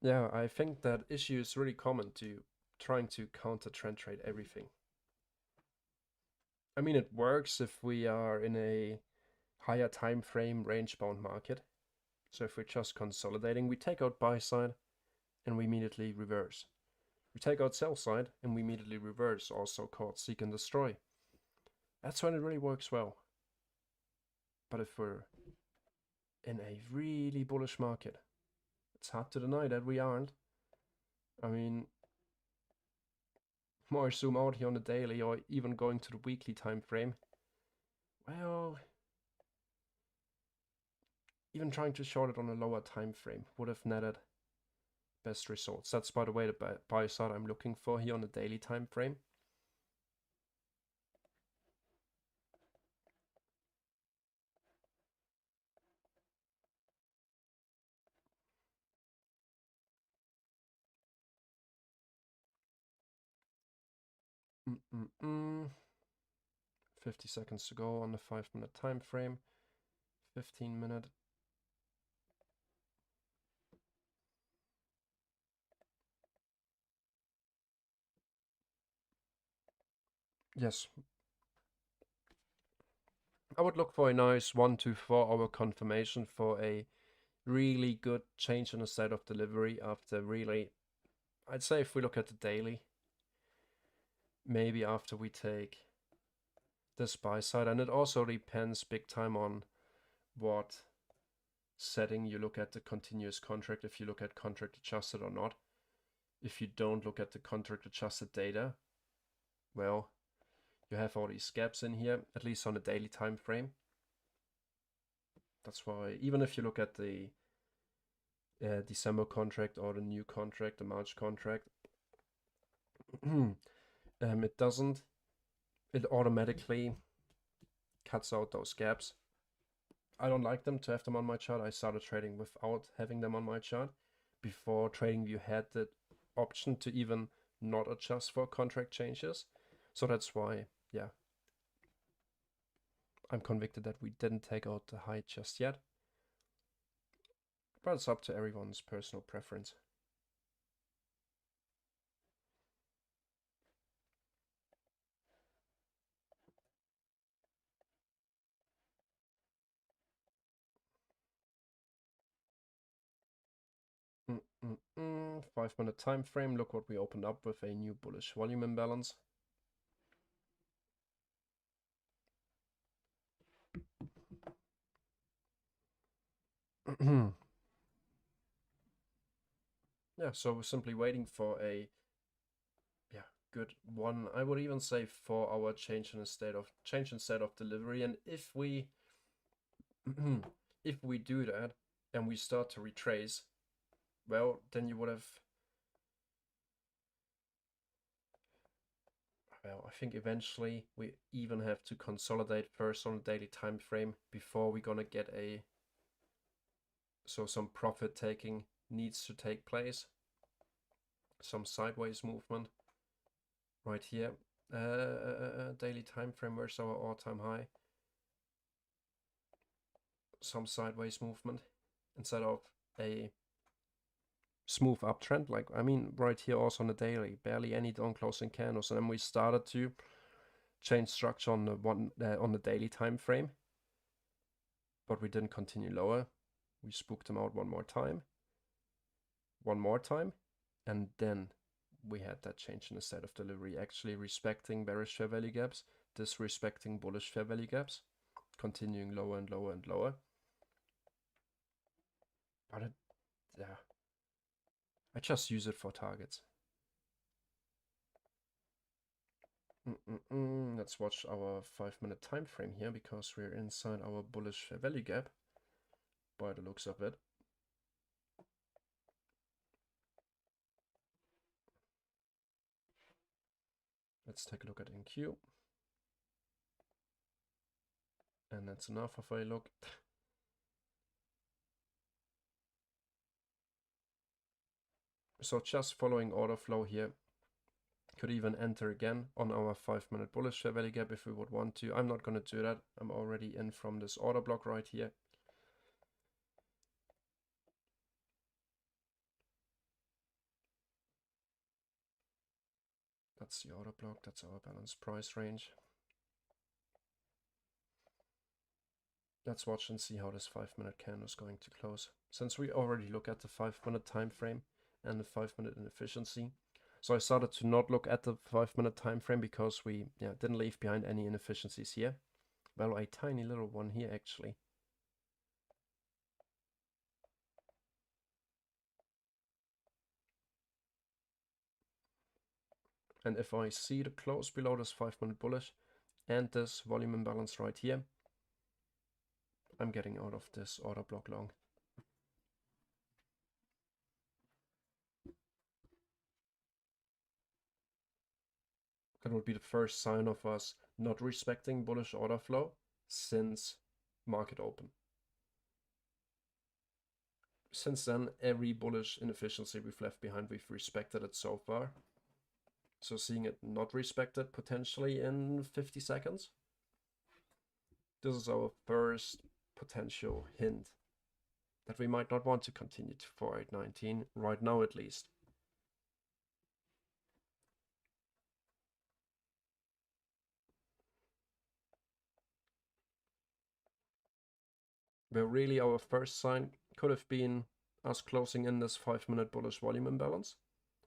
Yeah, I think that issue is really common to trying to counter trend trade everything. I mean, it works if we are in a higher time frame range bound market. So if we're just consolidating, we take out buy side and we immediately reverse. We take out sell side and we immediately reverse, also called seek and destroy. That's when it really works well. But if we're in a really bullish market, it's hard to deny that we aren't. I mean, more zoom out here on the daily or even going to the weekly time frame. Well, even trying to short it on a lower time frame would have netted best results. That's, by the way, the buy side I'm looking for here on the daily time frame. Mm -mm -mm. 50 seconds to go on the 5-minute time frame. 15-minute. Yes. I would look for a nice 1 to 4 hour confirmation for a really good change in the state of delivery after really, I'd say if we look at the daily, maybe after we take this buy side, and it also depends big time on what setting you look at the continuous contract, if you look at contract adjusted or not. If you don't look at the contract adjusted data, well, you have all these gaps in here, at least on a daily time frame. That's why, even if you look at the December contract or the new contract, the March contract, it doesn't. It automatically cuts out those gaps. I don't like them to have them on my chart. I started trading without having them on my chart. Before TradingView had the option to even not adjust for contract changes. So that's why, yeah, I'm convicted that we didn't take out the high just yet. But it's up to everyone's personal preference. Mm -mm -mm. 5-minute time frame. Look what we opened up with, a new bullish volume imbalance. Yeah, so we're simply waiting for a good one. I would even say 4-hour change in state of delivery. And if we if we do that and we start to retrace, well, then you would have, well, I think eventually we even have to consolidate first on a daily time frame before we're gonna get some profit taking needs to take place. Some sideways movement right here. Daily time frame, where's our all-time high? Some sideways movement instead of a smooth uptrend. Like, I mean, right here also on the daily, barely any down closing candles, and then we started to change structure on the daily time frame, but we didn't continue lower. We spooked them out one more time, and then we had that change in the state of delivery, actually respecting bearish fair value gaps, disrespecting bullish fair value gaps, continuing lower and lower and lower. But it, yeah, I just use it for targets. Let's watch our 5-minute time frame here, because we're inside our bullish fair value gap by the looks of it. Let's take a look at NQ. And that's enough of a look. So just following order flow here, could even enter again on our 5-minute bullish fair value gap if we would want to. I'm not going to do that. I'm already in from this order block right here. That's the order block. That's our balanced price range. Let's watch and see how this 5-minute candle is going to close. Since we already look at the 5-minute time frame and the 5-minute inefficiency. So I started to not look at the 5-minute time frame because we didn't leave behind any inefficiencies here. Well, a tiny little one here actually. And if I see the close below this 5-minute bullish and this volume imbalance right here, I'm getting out of this order block long. That would be the first sign of us not respecting bullish order flow since market open. Since then, every bullish inefficiency we've left behind, we've respected it so far. So seeing it not respected potentially in 50 seconds, this is our first potential hint that we might not want to continue to 4819 right now at least. Where really our first sign could have been us closing in this 5-minute bullish volume imbalance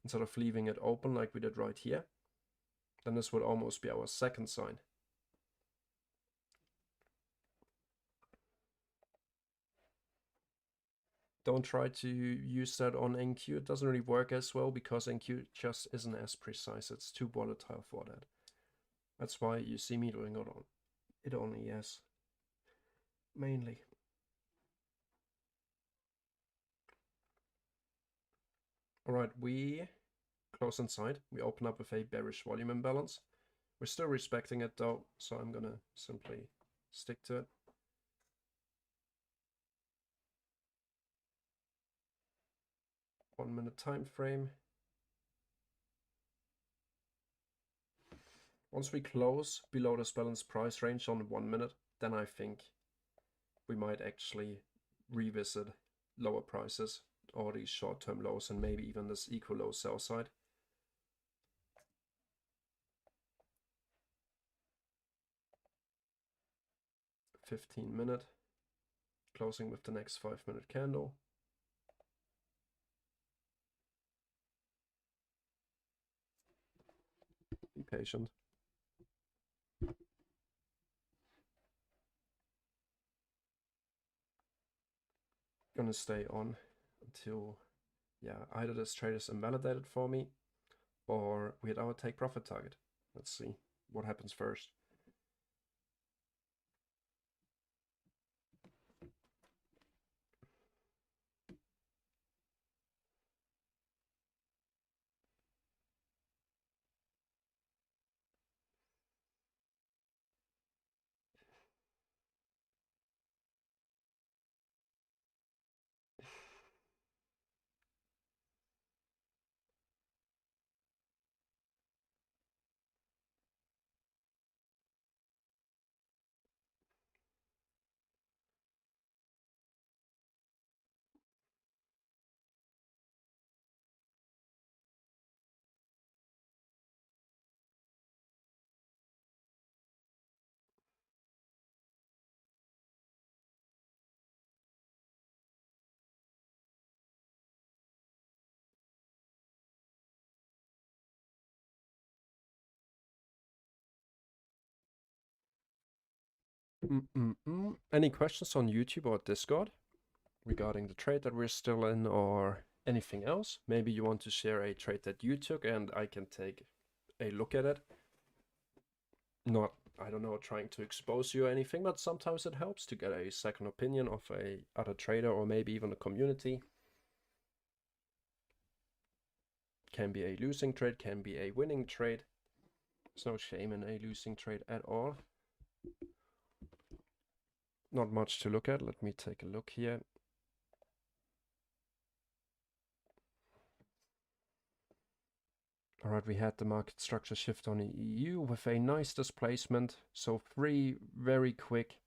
instead of leaving it open like we did right here. Then this would almost be our second sign. Don't try to use that on NQ. It doesn't really work as well because NQ just isn't as precise. It's too volatile for that. That's why you see me doing it on it only, yes. Mainly. All right, we close inside. We open up with a bearish volume imbalance. We're still respecting it though, so I'm gonna simply stick to it. One-minute time frame. Once we close below this balanced price range on 1 minute, then I think we might actually revisit lower prices or these short-term lows and maybe even this equal low sell side. 15-minute, closing with the next 5-minute candle. Be patient. Gonna stay on until, yeah, either this trade is invalidated for me or we hit our take profit target. Let's see what happens first. Any questions on YouTube or Discord regarding the trade that we're still in or anything else? Maybe you want to share a trade that you took and I can take a look at it. Not, I don't know, trying to expose you or anything, but sometimes it helps to get a second opinion of a other trader or maybe even a community. Can be a losing trade, can be a winning trade. There's no shame in a losing trade at all. Not much to look at. Let me take a look here. All right, we had the market structure shift on the EU with a nice displacement. So 3 very quick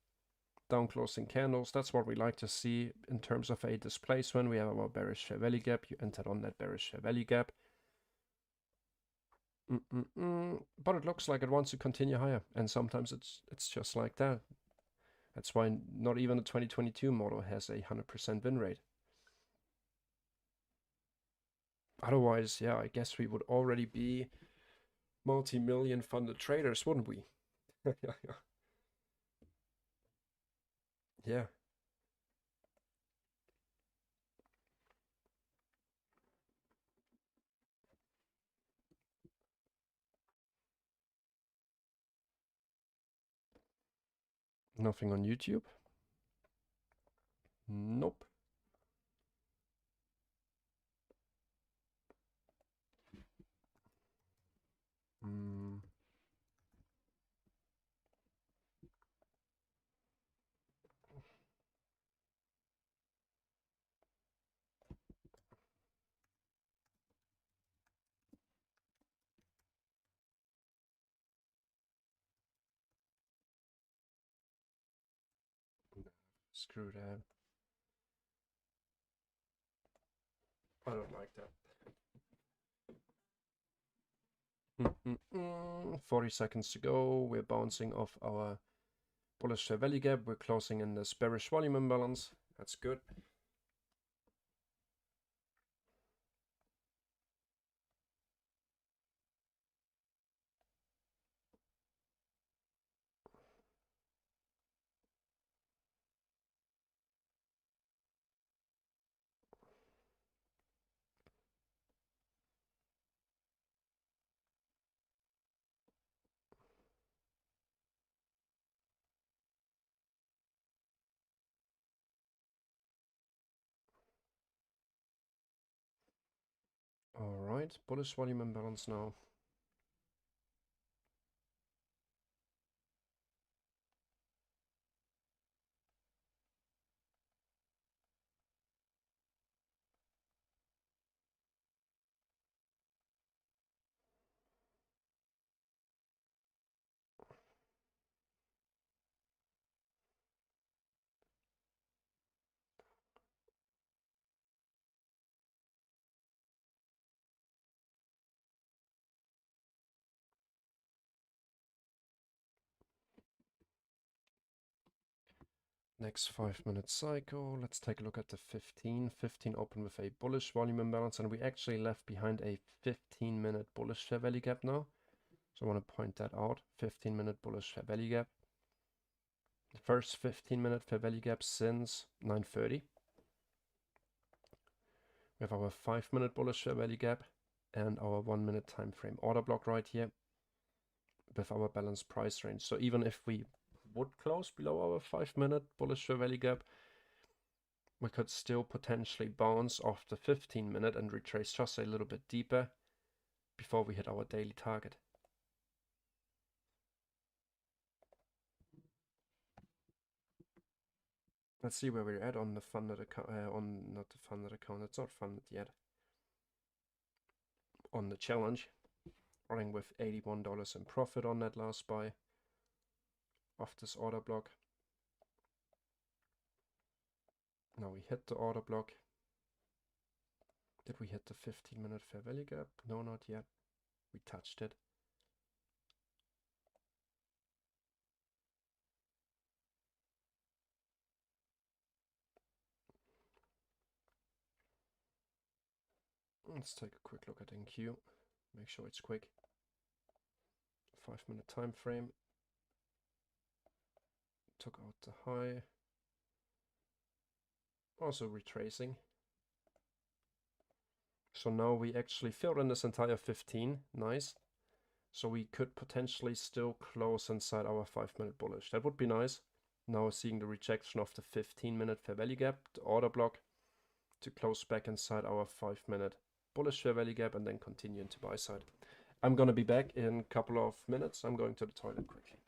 down closing candles. That's what we like to see in terms of a displacement. We have our bearish fair value gap. You entered on that bearish fair value gap. But it looks like it wants to continue higher. And sometimes it's just like that. That's why not even the 2022 model has a 100% win rate. Otherwise, yeah, I guess we would already be multi-million funded traders, wouldn't we? Yeah. Nothing on YouTube? Nope. Screw that. I don't like that. 40 seconds to go. We're bouncing off our bullish fair value gap. We're closing in this bearish volume imbalance. That's good. right, bullish volume imbalance now. Next 5-minute cycle, let's take a look at the 15. 15 opened with a bullish volume imbalance, and we actually left behind a 15-minute bullish fair value gap now. So I want to point that out, 15-minute bullish fair value gap. The first 15-minute fair value gap since 9:30. We have our 5-minute bullish fair value gap and our 1-minute time frame order block right here with our balanced price range. So even if we would close below our 5-minute bullish fair value gap, we could still potentially bounce off the 15-minute and retrace just a little bit deeper before we hit our daily target. Let's see where we're at on the funded account, not the funded account, it's not funded yet. On the challenge, running with $81 in profit on that last buy of this order block. Now we hit the order block. Did we hit the 15-minute fair value gap? No, not yet. We touched it. Let's take a quick look at NQ. Make sure it's quick. 5-minute time frame. Took out the high. Also retracing. So now we actually filled in this entire 15. Nice. So we could potentially still close inside our 5-minute bullish. That would be nice. Now seeing the rejection of the 15-minute fair value gap, the order block, to close back inside our 5-minute bullish fair value gap and then continue into buy side. I'm going to be back in a couple of minutes. I'm going to the toilet quickly.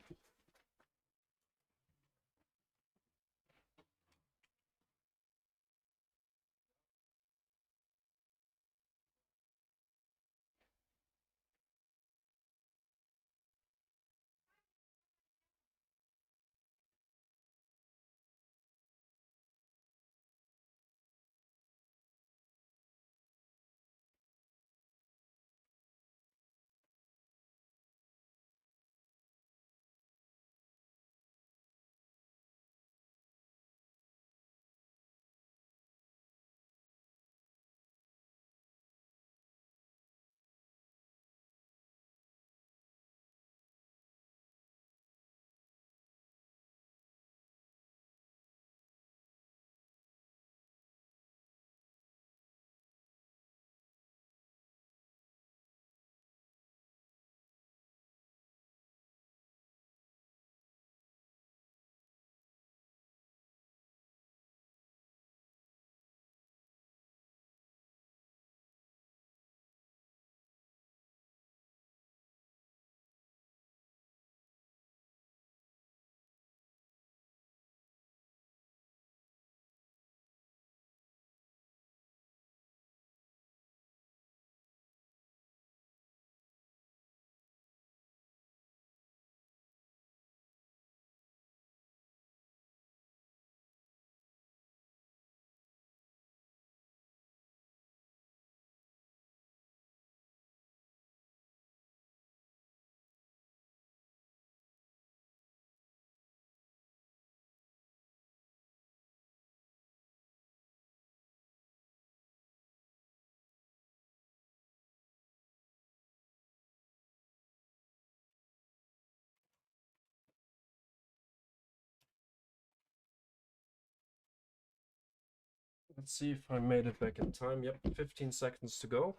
Let's see if I made it back in time. Yep, 15 seconds to go.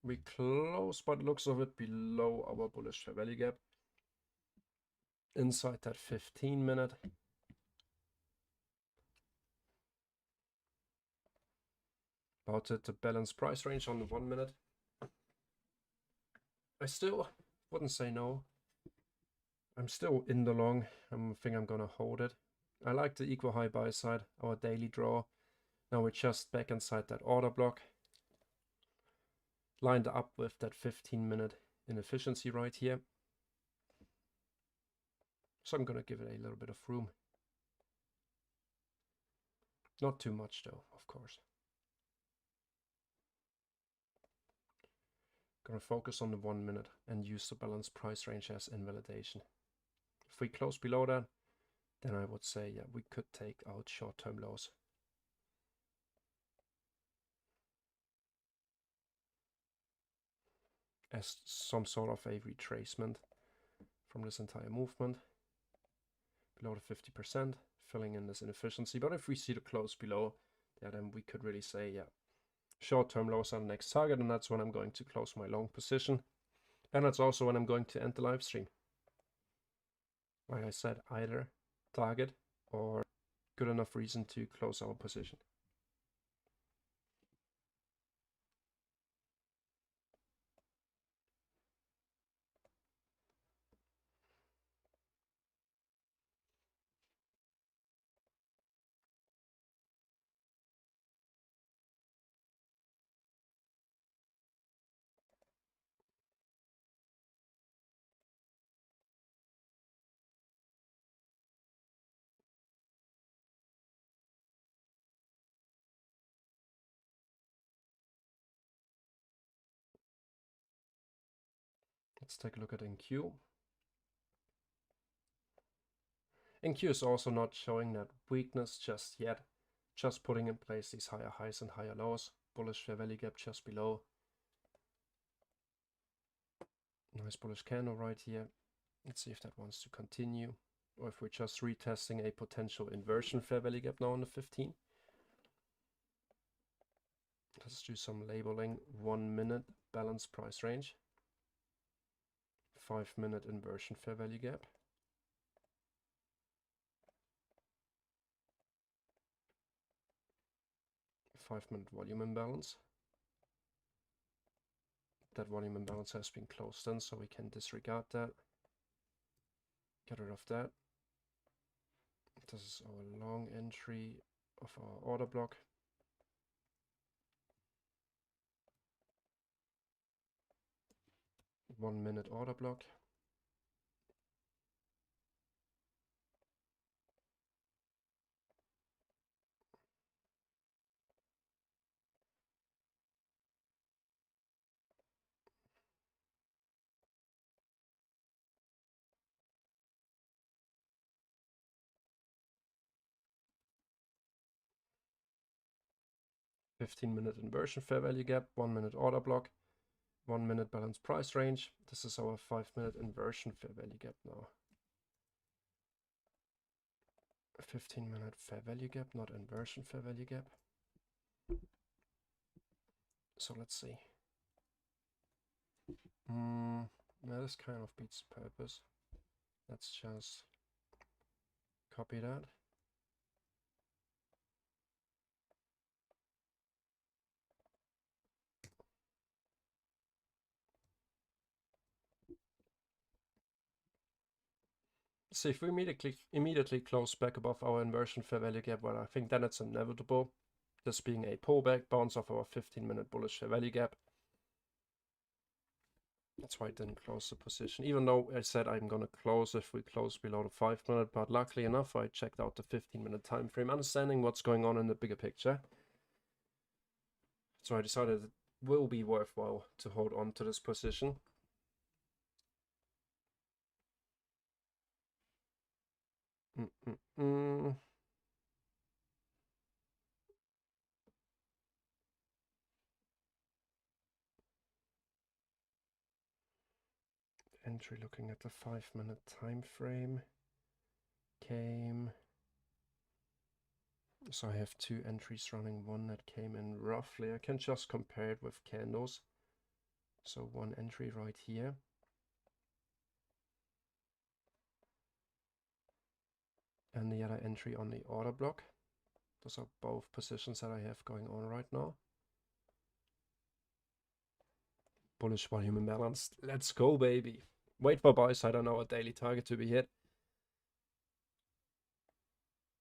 We close, by the looks of it, below our bullish fair value gap. Inside that 15-minute. About at the balanced price range on the 1 minute. I still wouldn't say no. I'm still in the long. I think I'm gonna hold it. I like the equal high buy side, our daily draw. Now we're just back inside that order block, lined up with that 15-minute inefficiency right here. So I'm gonna give it a little bit of room. Not too much though, of course. Gonna focus on the 1 minute and use the balanced price range as invalidation. If we close below that, then I would say, yeah, we could take out short-term lows. As some sort of a retracement from this entire movement. Below the 50%, filling in this inefficiency. But if we see the close below, yeah, then we could really say, yeah, short-term lows are the next target, and that's when I'm going to close my long position. And that's also when I'm going to end the live stream. Like I said, either target or good enough reason to close our position. Let's take a look at NQ. NQ is also not showing that weakness just yet, just putting in place these higher highs and higher lows. Bullish fair value gap just below. Nice bullish candle right here. Let's see if that wants to continue, or if we're just retesting a potential inversion fair value gap now on the 15. Let's do some labeling. 1 minute balanced price range. 5-minute inversion fair value gap. 5-minute volume imbalance. That volume imbalance has been closed in, so we can disregard that. Get rid of that. This is our long entry of our order block. One-minute order block. Fifteen-minute inversion fair value gap, 1-minute order block, 1-minute balanced price range. This is our 5-minute inversion fair value gap now. 15-minute fair value gap, not inversion fair value gap. So let's see. Now this kind of beats the purpose. Let's just copy that. So if we immediately close back above our inversion fair value gap, well, I think then it's inevitable. This being a pullback, bounce off our 15-minute bullish fair value gap. That's why I didn't close the position, even though I said I'm gonna close if we close below the 5-minute, but luckily enough I checked out the 15-minute time frame, understanding what's going on in the bigger picture. So I decided it will be worthwhile to hold on to this position. Entry looking at the 5-minute time frame came. So I have two entries running, one that came in roughly. I can just compare it with candles. So one entry right here. And the other entry on the order block. Those are both positions that I have going on right now. Bullish volume imbalance. Let's go, baby. Wait for buy side on our daily target to be hit.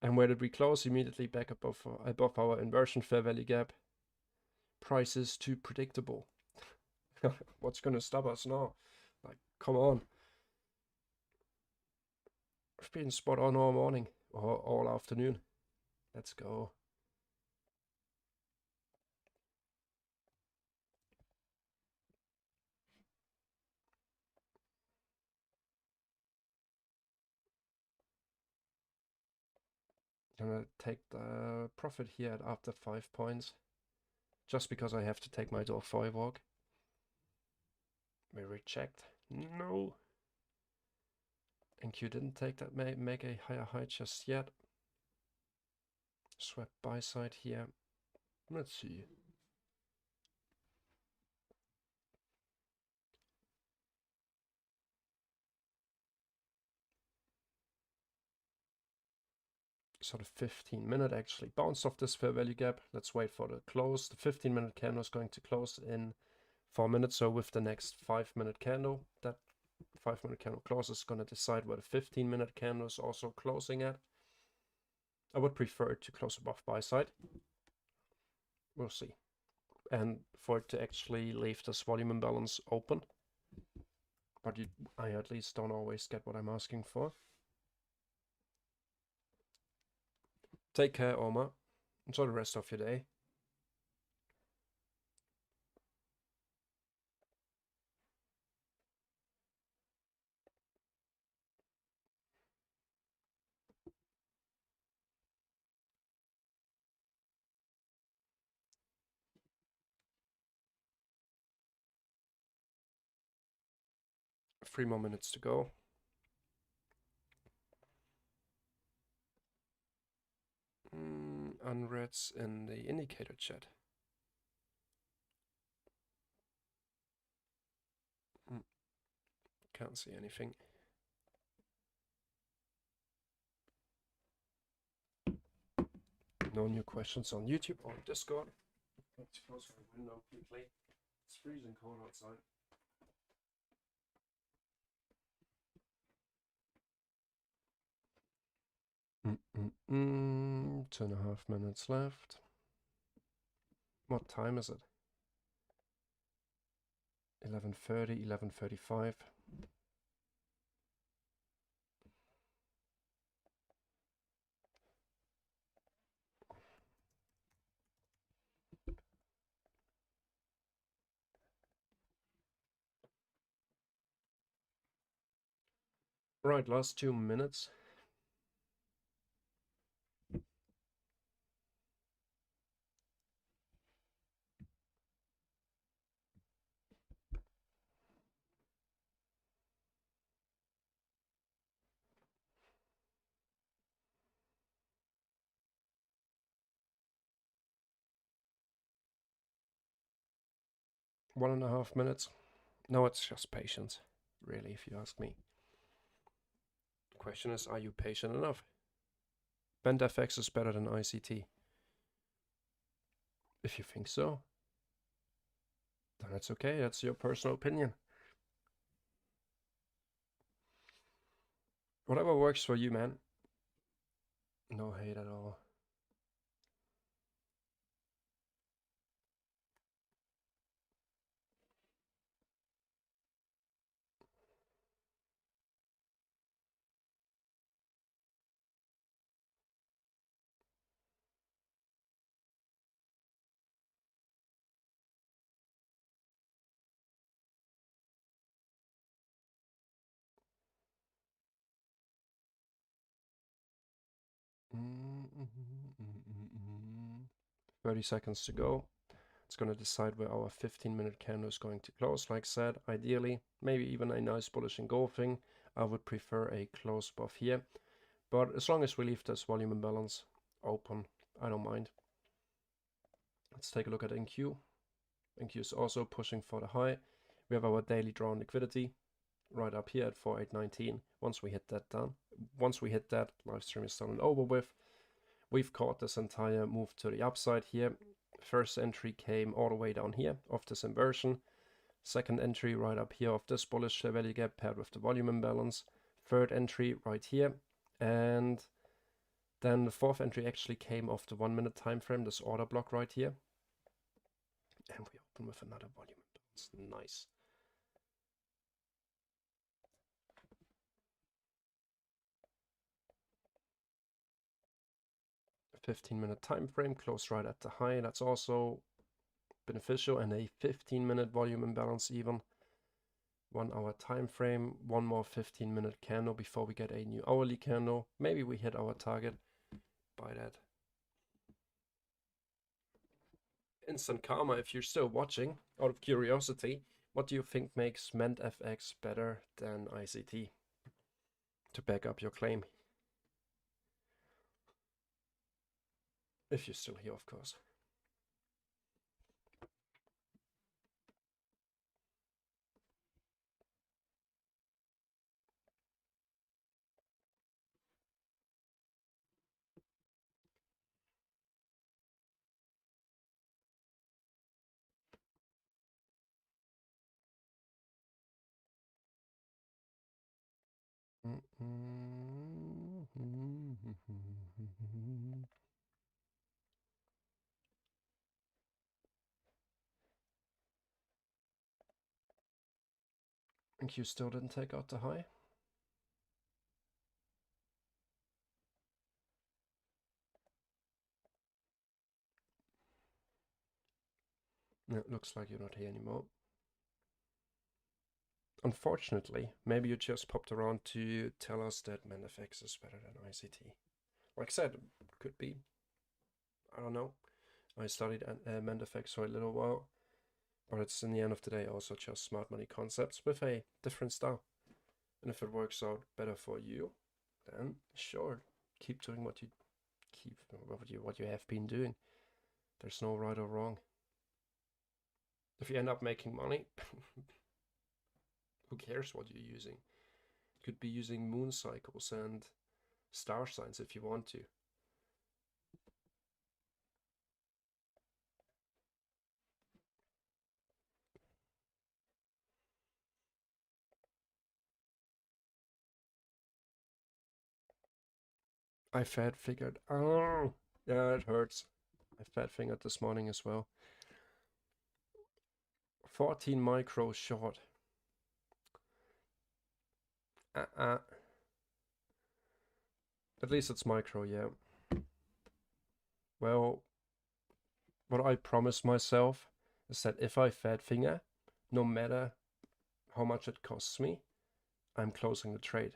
And where did we close? Immediately back above our inversion fair value gap. Price is too predictable. What's gonna stop us now? Like, come on. We've been spot on all morning or all afternoon. Let's go. I'm gonna take the profit here at after 5 points. Just because I have to take my dog for a walk. We reject. No. NQ didn't take that, make a higher high just yet. Swap buy side here. Let's see. Sort of 15-minute actually bounced off this fair value gap. Let's wait for the close. The 15-minute candle is going to close in 4 minutes. So with the next 5-minute candle, that 5-minute candle close is going to decide where the 15-minute candle is also closing at. I would prefer it to close above buy side. We'll see. And for it to actually leave this volume imbalance open. But I at least don't always get what I'm asking for. Take care, Omar. Enjoy the rest of your day. Three more minutes to go. Unreads in the indicator chat. Can't see anything. No new questions on YouTube or Discord. Let's close our window quickly. It's freezing cold outside. Mm-mm-mm. 2.5 minutes left. What time is it? 11:30, 11:35. Right, last 2 minutes. One and a half minutes. No, it's just patience, really, if you ask me. The question is, are you patient enough? BendFX is better than ICT. If you think so, then it's okay. That's your personal opinion. Whatever works for you, man. No hate at all. Mm-hmm. 30 seconds to go. It's going to decide where our 15-minute candle is going to close. Like I said, ideally, maybe even a nice bullish engulfing. I would prefer a close above here. But as long as we leave this volume imbalance open, I don't mind. Let's take a look at NQ. NQ is also pushing for the high. We have our daily drawn liquidity right up here at 4819. Once we hit that, Livestream is done and over with. We've caught this entire move to the upside here. First entry came all the way down here of this inversion. Second entry right up here of this bullish value gap paired with the volume imbalance. Third entry right here. And then the fourth entry actually came off the 1 minute time frame, this order block right here. And we open with another volume imbalance. Nice. A 15-minute time frame, close right at the high. That's also beneficial, and a 15-minute volume imbalance even. 1 hour time frame, one more 15-minute candle before we get a new hourly candle. Maybe we hit our target by that. Instant Karma, if you're still watching, out of curiosity, what do you think makes MENTFX better than ICT? To back up your claim. If you're still here, of course. And you still didn't take out the high? No, it looks like you're not here anymore. Unfortunately, maybe you just popped around to tell us that MENTFX is better than ICT. Like I said, could be. I don't know. I studied MENTFX for a little while, but it's in the end of the day also just smart money concepts with a different style. And if it works out better for you, then sure, keep doing what you have been doing. There's no right or wrong. If you end up making money, who cares what you're using? You could be using moon cycles and star signs if you want to. I fat figured. Oh, yeah, it hurts. I fat fingered this morning as well. 14 micro short. At least it's micro, yeah. Well, what I promised myself is that if I fat finger, no matter how much it costs me, I'm closing the trade.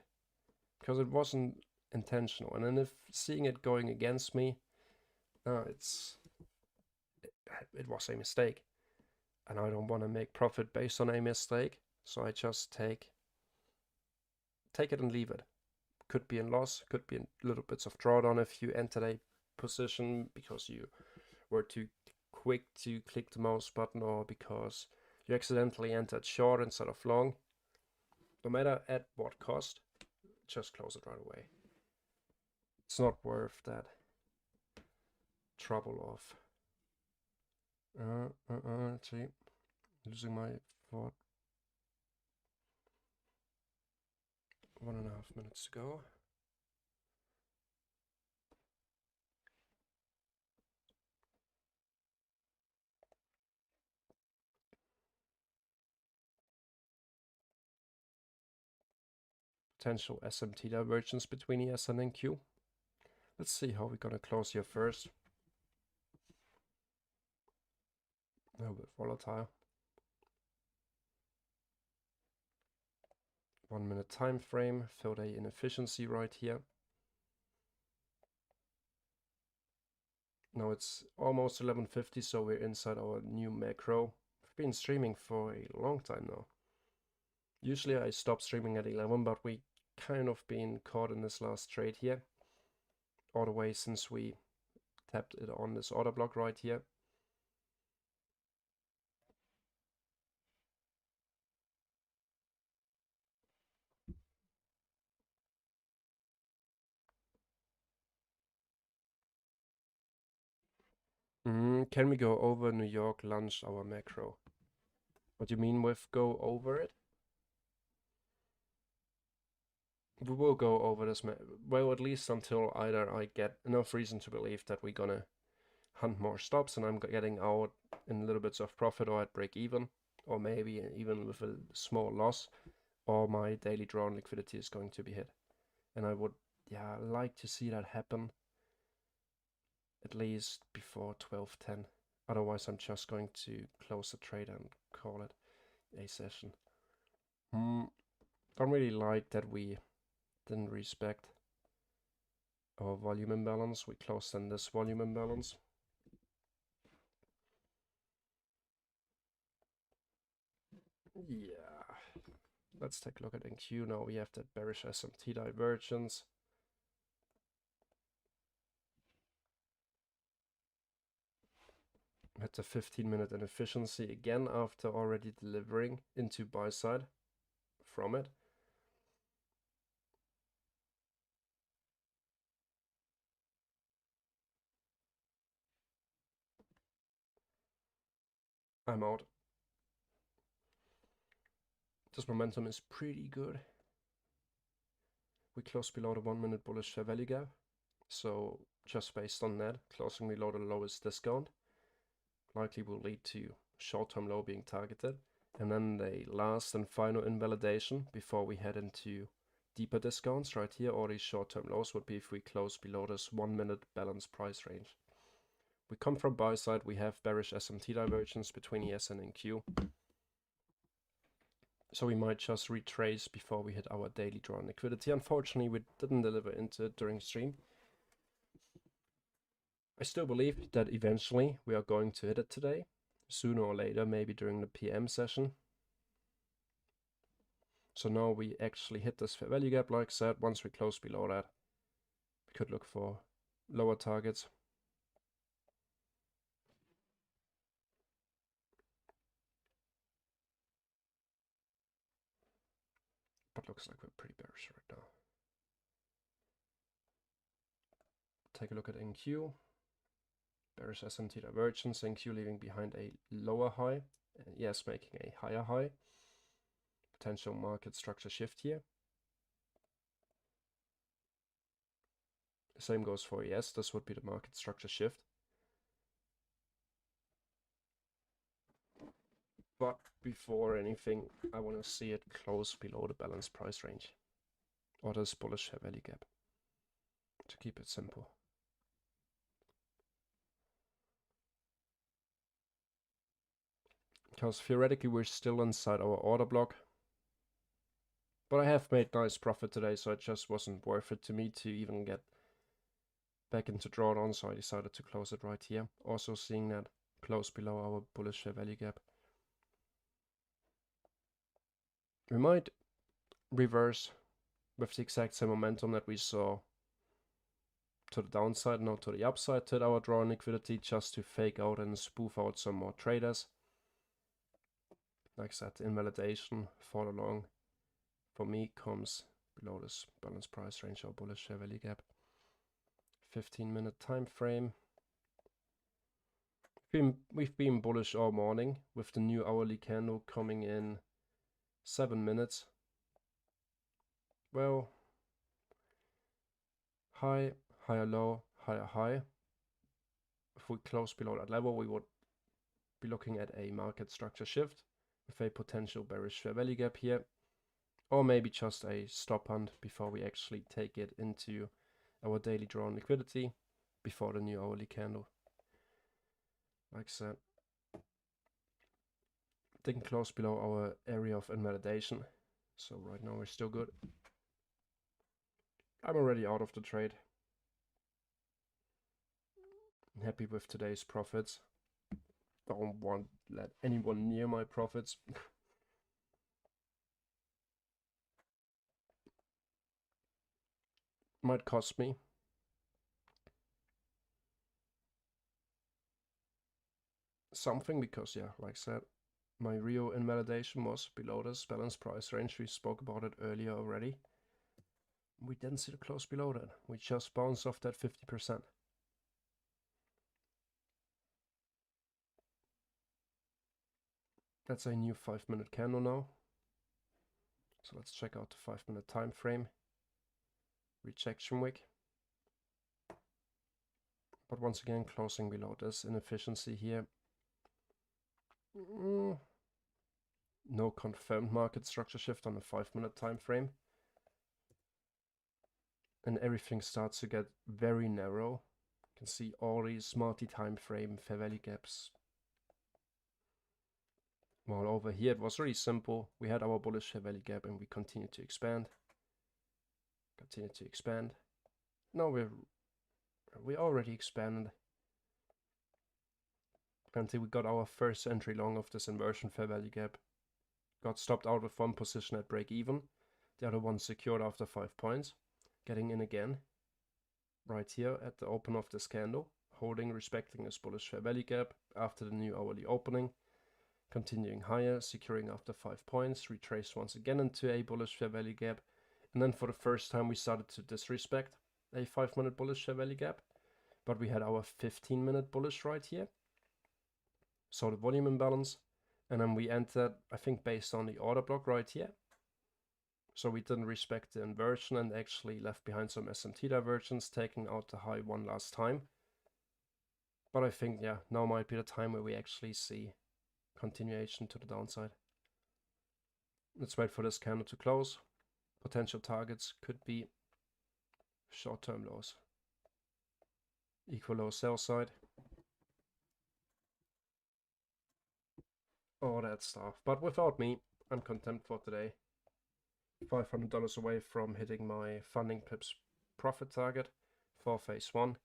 Because it wasn't intentional. And then if seeing it going against me, it was a mistake. And I don't want to make profit based on a mistake. So I just take it and leave it. Could be in loss, could be in little bits of drawdown if you entered a position because you were too quick to click the mouse button or because you accidentally entered short instead of long. No matter at what cost, just close it right away. It's not worth that trouble of let's see, losing my thought. 1.5 minutes to go. Potential SMT divergence between ES and NQ. Let's see how we're gonna close here first. A little bit volatile. 1 minute time frame, filled a inefficiency right here. Now it's almost 11:50, so we're inside our new macro. I've been streaming for a long time now. Usually I stop streaming at 11, but we kind of been caught in this last trade here. All the way since we tapped it on this order block right here. Can we go over New York lunch our macro? What do you mean with go over it? We will go over this, well, at least until either I get enough reason to believe that we're gonna hunt more stops and I'm getting out in little bits of profit or at break even, or maybe even with a small loss, or my daily draw on liquidity is going to be hit. And I would, yeah, like to see that happen at least before 12:10. Otherwise, I'm just going to close the trade and call it a session. Don't really like that we didn't respect our volume imbalance. We closed in this volume imbalance. Yeah. Let's take a look at NQ now. We have that bearish SMT divergence. Had the 15-minute inefficiency again after already delivering into buy side from it. I'm out. This momentum is pretty good. We closed below the 1-minute bullish fair value gap. So just based on that, closing below the lowest discount likely will lead to short-term low being targeted. And then the last and final invalidation before we head into deeper discounts right here, or these short-term lows would be if we close below this 1-minute balanced price range. We come from buy side, we have bearish SMT divergence between ES and NQ. So we might just retrace before we hit our daily draw on liquidity. Unfortunately, we didn't deliver into it during stream. I still believe that eventually we are going to hit it today, sooner or later, maybe during the PM session. So now we actually hit this fair value gap, like I said. Once we close below that, we could look for lower targets. But looks like we're pretty bearish right now. Take a look at NQ. Bearish SMT divergence, NQ leaving behind a lower high. Yes, making a higher high. Potential market structure shift here. The same goes for ES. This would be the market structure shift. But before anything, I want to see it close below the balanced price range, or this bullish fair value gap, to keep it simple. Because theoretically we're still inside our order block. But I have made nice profit today, so it just wasn't worth it to me to even get back into drawdown, so I decided to close it right here. Also seeing that close below our bullish fair value gap. We might reverse with the exact same momentum that we saw to the downside, not to the upside, to our draw on liquidity, just to fake out and spoof out some more traders. Like I said, the invalidation for the long, for me, comes below this balanced price range or bullish fair value gap. 15-minute time frame. We've been bullish all morning with the new hourly candle coming in 7 minutes. Well, high, higher low, higher high. If we close below that level, we would be looking at a market structure shift with a potential bearish fair value gap here, or maybe just a stop hunt before we actually take it into our daily draw on liquidity before the new hourly candle. Like I said, didn't close below our area of invalidation, so right now we're still good. I'm already out of the trade. I'm happy with today's profits. Don't want to let anyone near my profits. Might cost me. Something, because yeah, like I said, my real invalidation was below this balanced price range. We spoke about it earlier already. We didn't see the close below that. We just bounced off that 50%. That's a new 5-minute candle now. So let's check out the 5-minute time frame. Rejection wick. But once again, closing below this inefficiency here. No confirmed market structure shift on the 5-minute time frame. And everything starts to get very narrow. You can see all these multi-time frame fair value gaps. While over here it was really simple. We had our bullish fair value gap and we continued to expand. Now we already expanded until we got our first entry long of this inversion fair value gap. Got stopped out with one position at break even. The other one secured after 5 points. Getting in again. Right here at the open of this candle. Holding, respecting this bullish fair value gap after the new hourly opening. Continuing higher, securing after 5 points. Retraced once again into a bullish fair value gap. And then for the first time we started to disrespect a 5-minute bullish fair value gap. But we had our 15-minute bullish right here. So the volume imbalance. And then we entered, I think, based on the order block right here. So we didn't respect the inversion and actually left behind some SMT divergence, taking out the high one last time. But I think, yeah, now might be the time where we actually see continuation to the downside. Let's wait for this candle to close. Potential targets could be short-term lows. Equal low sell side. All that stuff. But without me, I'm content for today. $500 away from hitting my funding pips profit target for phase 1.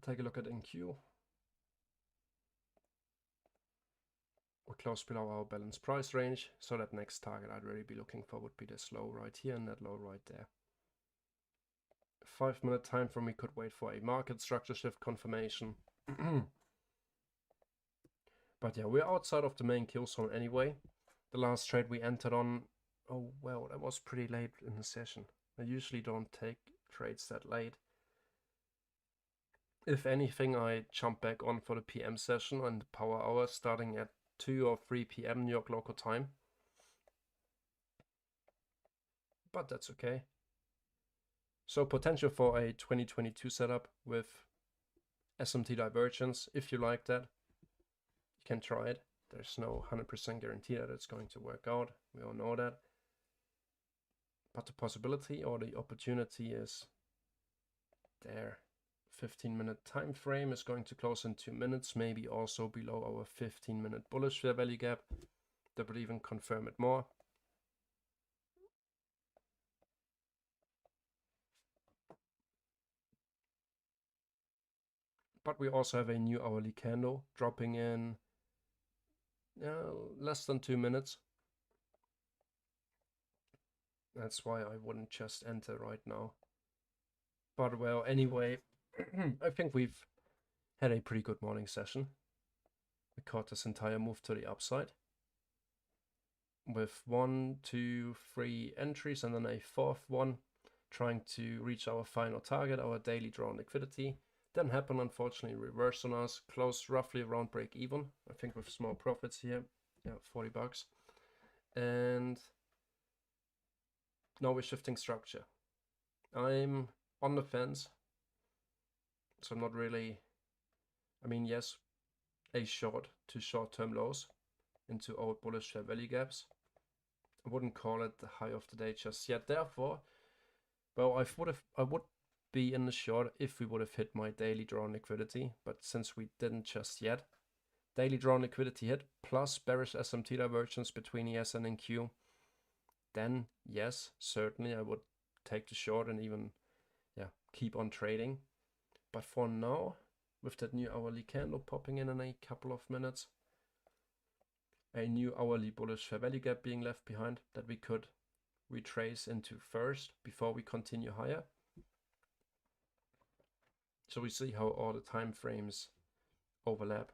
Take a look at NQ. We're close below our balanced price range, so that next target I'd really be looking for would be this low right here and that low right there. 5-minute time frame, we could wait for a market structure shift confirmation. But yeah, we're outside of the main kill zone anyway. The last trade we entered on, oh well, that was pretty late in the session. I usually don't take trades that late. If anything, I jump back on for the PM session and the power hour starting at 2 or 3 PM New York local time. But that's okay. So potential for a 2022 setup with SMT divergence. If you like that, you can try it. There's no 100% guarantee that it's going to work out. We all know that. But the possibility or the opportunity is there. 15-minute time frame is going to close in 2 minutes, maybe also below our 15-minute bullish fair value gap. That would even confirm it more. But we also have a new hourly candle dropping in less than 2 minutes. That's why I wouldn't just enter right now. But well, anyway, I think we've had a pretty good morning session. We caught this entire move to the upside with 1, 2, 3 entries and then a 4th one, trying to reach our final target, our daily drawn liquidity. Didn't happen, unfortunately, reversed on us, closed roughly around break even, I think with small profits here, yeah, $40. And now we're shifting structure. I'm on the fence, so I'm not really, I mean, yes, a short to short-term lows into old bullish fair value gaps. I wouldn't call it the high of the day just yet. Therefore, well, I would be in the short if we would have hit my daily drawn liquidity, but since we didn't just yet, daily drawn liquidity hit plus bearish SMT divergence between ES and NQ, then yes, certainly I would take the short and even keep on trading. But for now, with that new hourly candle popping in a couple of minutes, a new hourly bullish fair value gap being left behind that we could retrace into first before we continue higher. So we see how all the time frames overlap.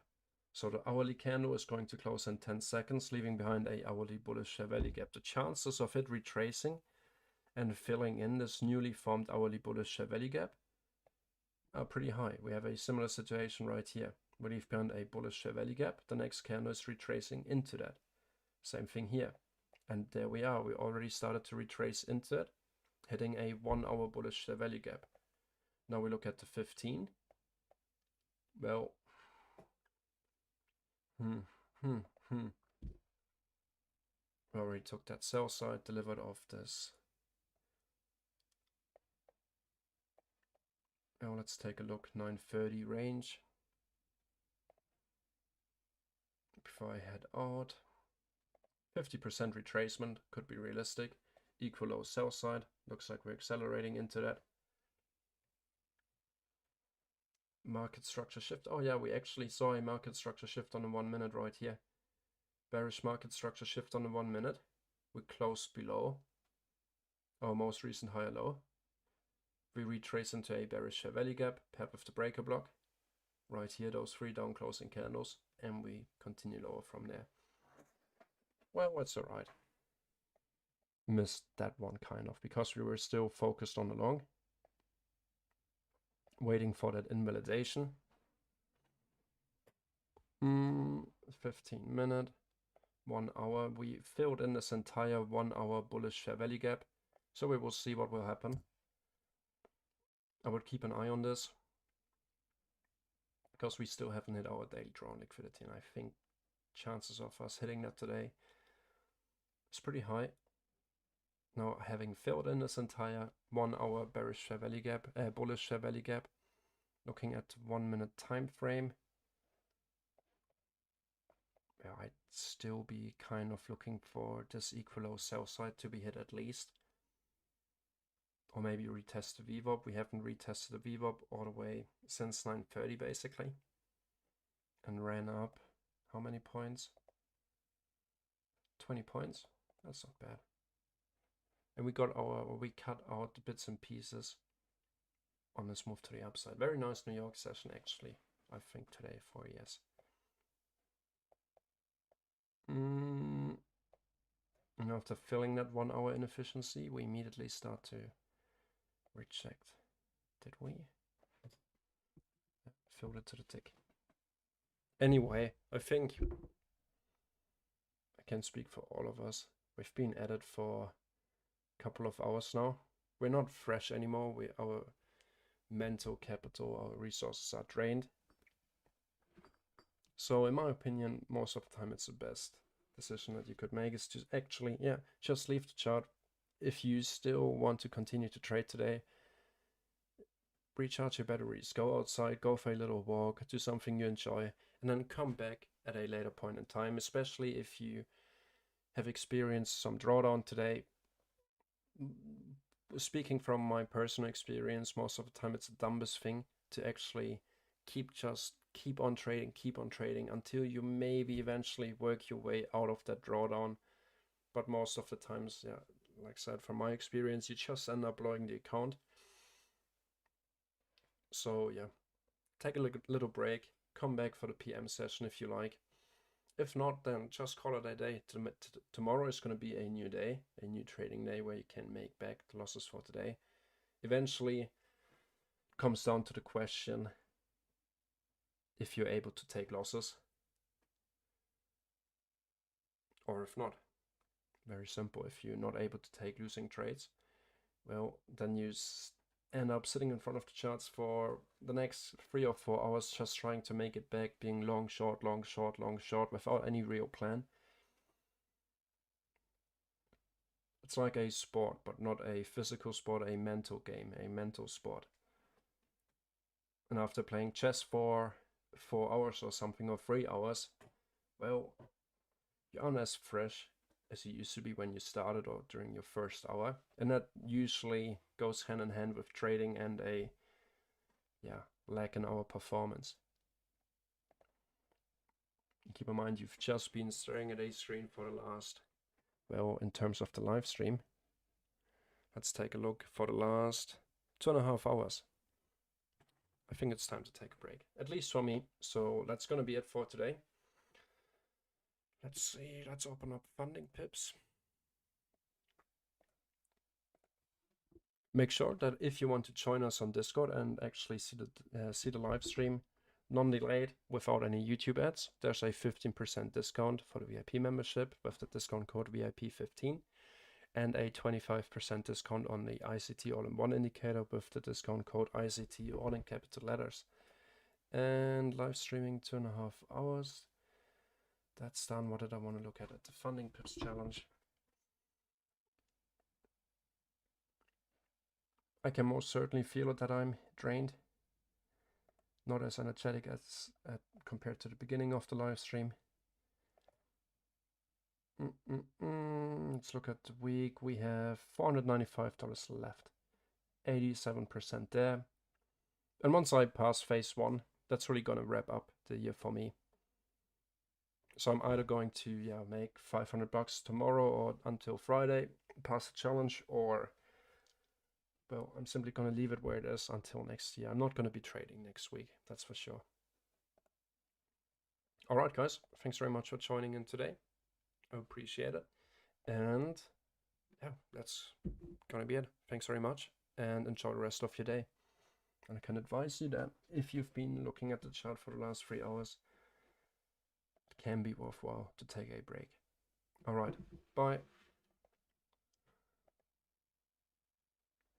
So the hourly candle is going to close in 10 seconds, leaving behind a hourly bullish fair value gap. The chances of it retracing and filling in this newly formed hourly bullish fair value gap, are pretty high. We have a similar situation right here. We leave behind a bullish fair value gap. The next candle is retracing into that. Same thing here. And there we are. We already started to retrace into it, hitting a 1 hour bullish fair value gap. Now we look at the 15. Well, we already took that sell side, delivered off this. Now let's take a look, 930 range. Before I head out, 50% retracement could be realistic. Equal low sell side, looks like we're accelerating into that. Market structure shift. Oh yeah, we actually saw a market structure shift on the 1 minute right here. Bearish market structure shift on the 1 minute. We close below our most recent higher low. We retrace into a bearish fair value gap paired with the breaker block. Right here, those 3 down closing candles, and we continue lower from there. Well, it's alright. Missed that one kind of, because we were still focused on the long. Waiting for that invalidation. 15 minute, 1 hour. We filled in this entire 1 hour bullish fair value gap. So we will see what will happen. I would keep an eye on this, because we still haven't hit our daily drawn liquidity, and I think chances of us hitting that today is pretty high. Now, having filled in this entire 1 hour bearish fair value gap, bullish fair value gap, looking at 1 minute time frame, yeah, I'd still be kind of looking for this equal low sell side to be hit at least. Or maybe retest the VWAP. We haven't retested the VWAP all the way since 9:30 basically. And ran up how many points? 20 points. That's not bad. And we got we cut out the bits and pieces on this move to the upside. Very nice New York session actually, I think today for yes. And after filling that 1 hour inefficiency, we immediately start to reject. Did we? Filled it to the tick. Anyway, I think I can speak for all of us. We've been at it for a couple of hours now. We're not fresh anymore. Our mental capital, our resources are drained. So in my opinion, most of the time it's the best decision that you could make is to actually, yeah, just leave the chart. If you still want to continue to trade today, recharge your batteries, go outside, go for a little walk, do something you enjoy, and then come back at a later point in time, especially if you have experienced some drawdown today. Speaking from my personal experience, most of the time it's the dumbest thing to actually keep on trading until you maybe eventually work your way out of that drawdown. But most of the times, yeah, like I said, from my experience, you just end up blowing the account. So yeah, take a little break, come back for the PM session if you like. If not, then just call it a day. Tomorrow is going to be a new day, a new trading day where you can make back the losses for today. Eventually, it comes down to the question if you're able to take losses or if not. Very simple. If you're not able to take losing trades, well, then you end up sitting in front of the charts for the next 3 or 4 hours just trying to make it back, being long, short, long, short, long, short without any real plan. It's like a sport, but not a physical sport, a mental game, a mental sport. And after playing chess for 4 hours or something, or 3 hours, well, you aren't as fresh as you used to be when you started or during your first hour. And that usually goes hand in hand with trading and a lack in our performance. Keep in mind, you've just been staring at a screen for the last, well, in terms of the live stream, let's take a look, for the last 2.5 hours. I think it's time to take a break, at least for me. So that's going to be it for today. Let's see, let's open up funding pips. Make sure that if you want to join us on Discord and actually see the live stream non-delayed without any YouTube ads, there's a 15% discount for the VIP membership with the discount code VIP15, and a 25% discount on the ICT All-in-One indicator with the discount code ICT all in capital letters. And live streaming 2.5 hours. That's done. What did I want to look at? The funding pips challenge. I can most certainly feel it that I'm drained. Not as energetic as compared to the beginning of the live stream. Let's look at the week. We have $495 left. 87% there. And once I pass phase 1, that's really going to wrap up the year for me. So I'm either going to make $500 tomorrow or until Friday, pass the challenge, or well, I'm simply going to leave it where it is until next year. I'm not going to be trading next week, that's for sure. All right, guys, thanks very much for joining in today. I appreciate it. And yeah, that's going to be it. Thanks very much and enjoy the rest of your day. And I can advise you that if you've been looking at the chart for the last 3 hours, it can be worthwhile to take a break. All right, bye.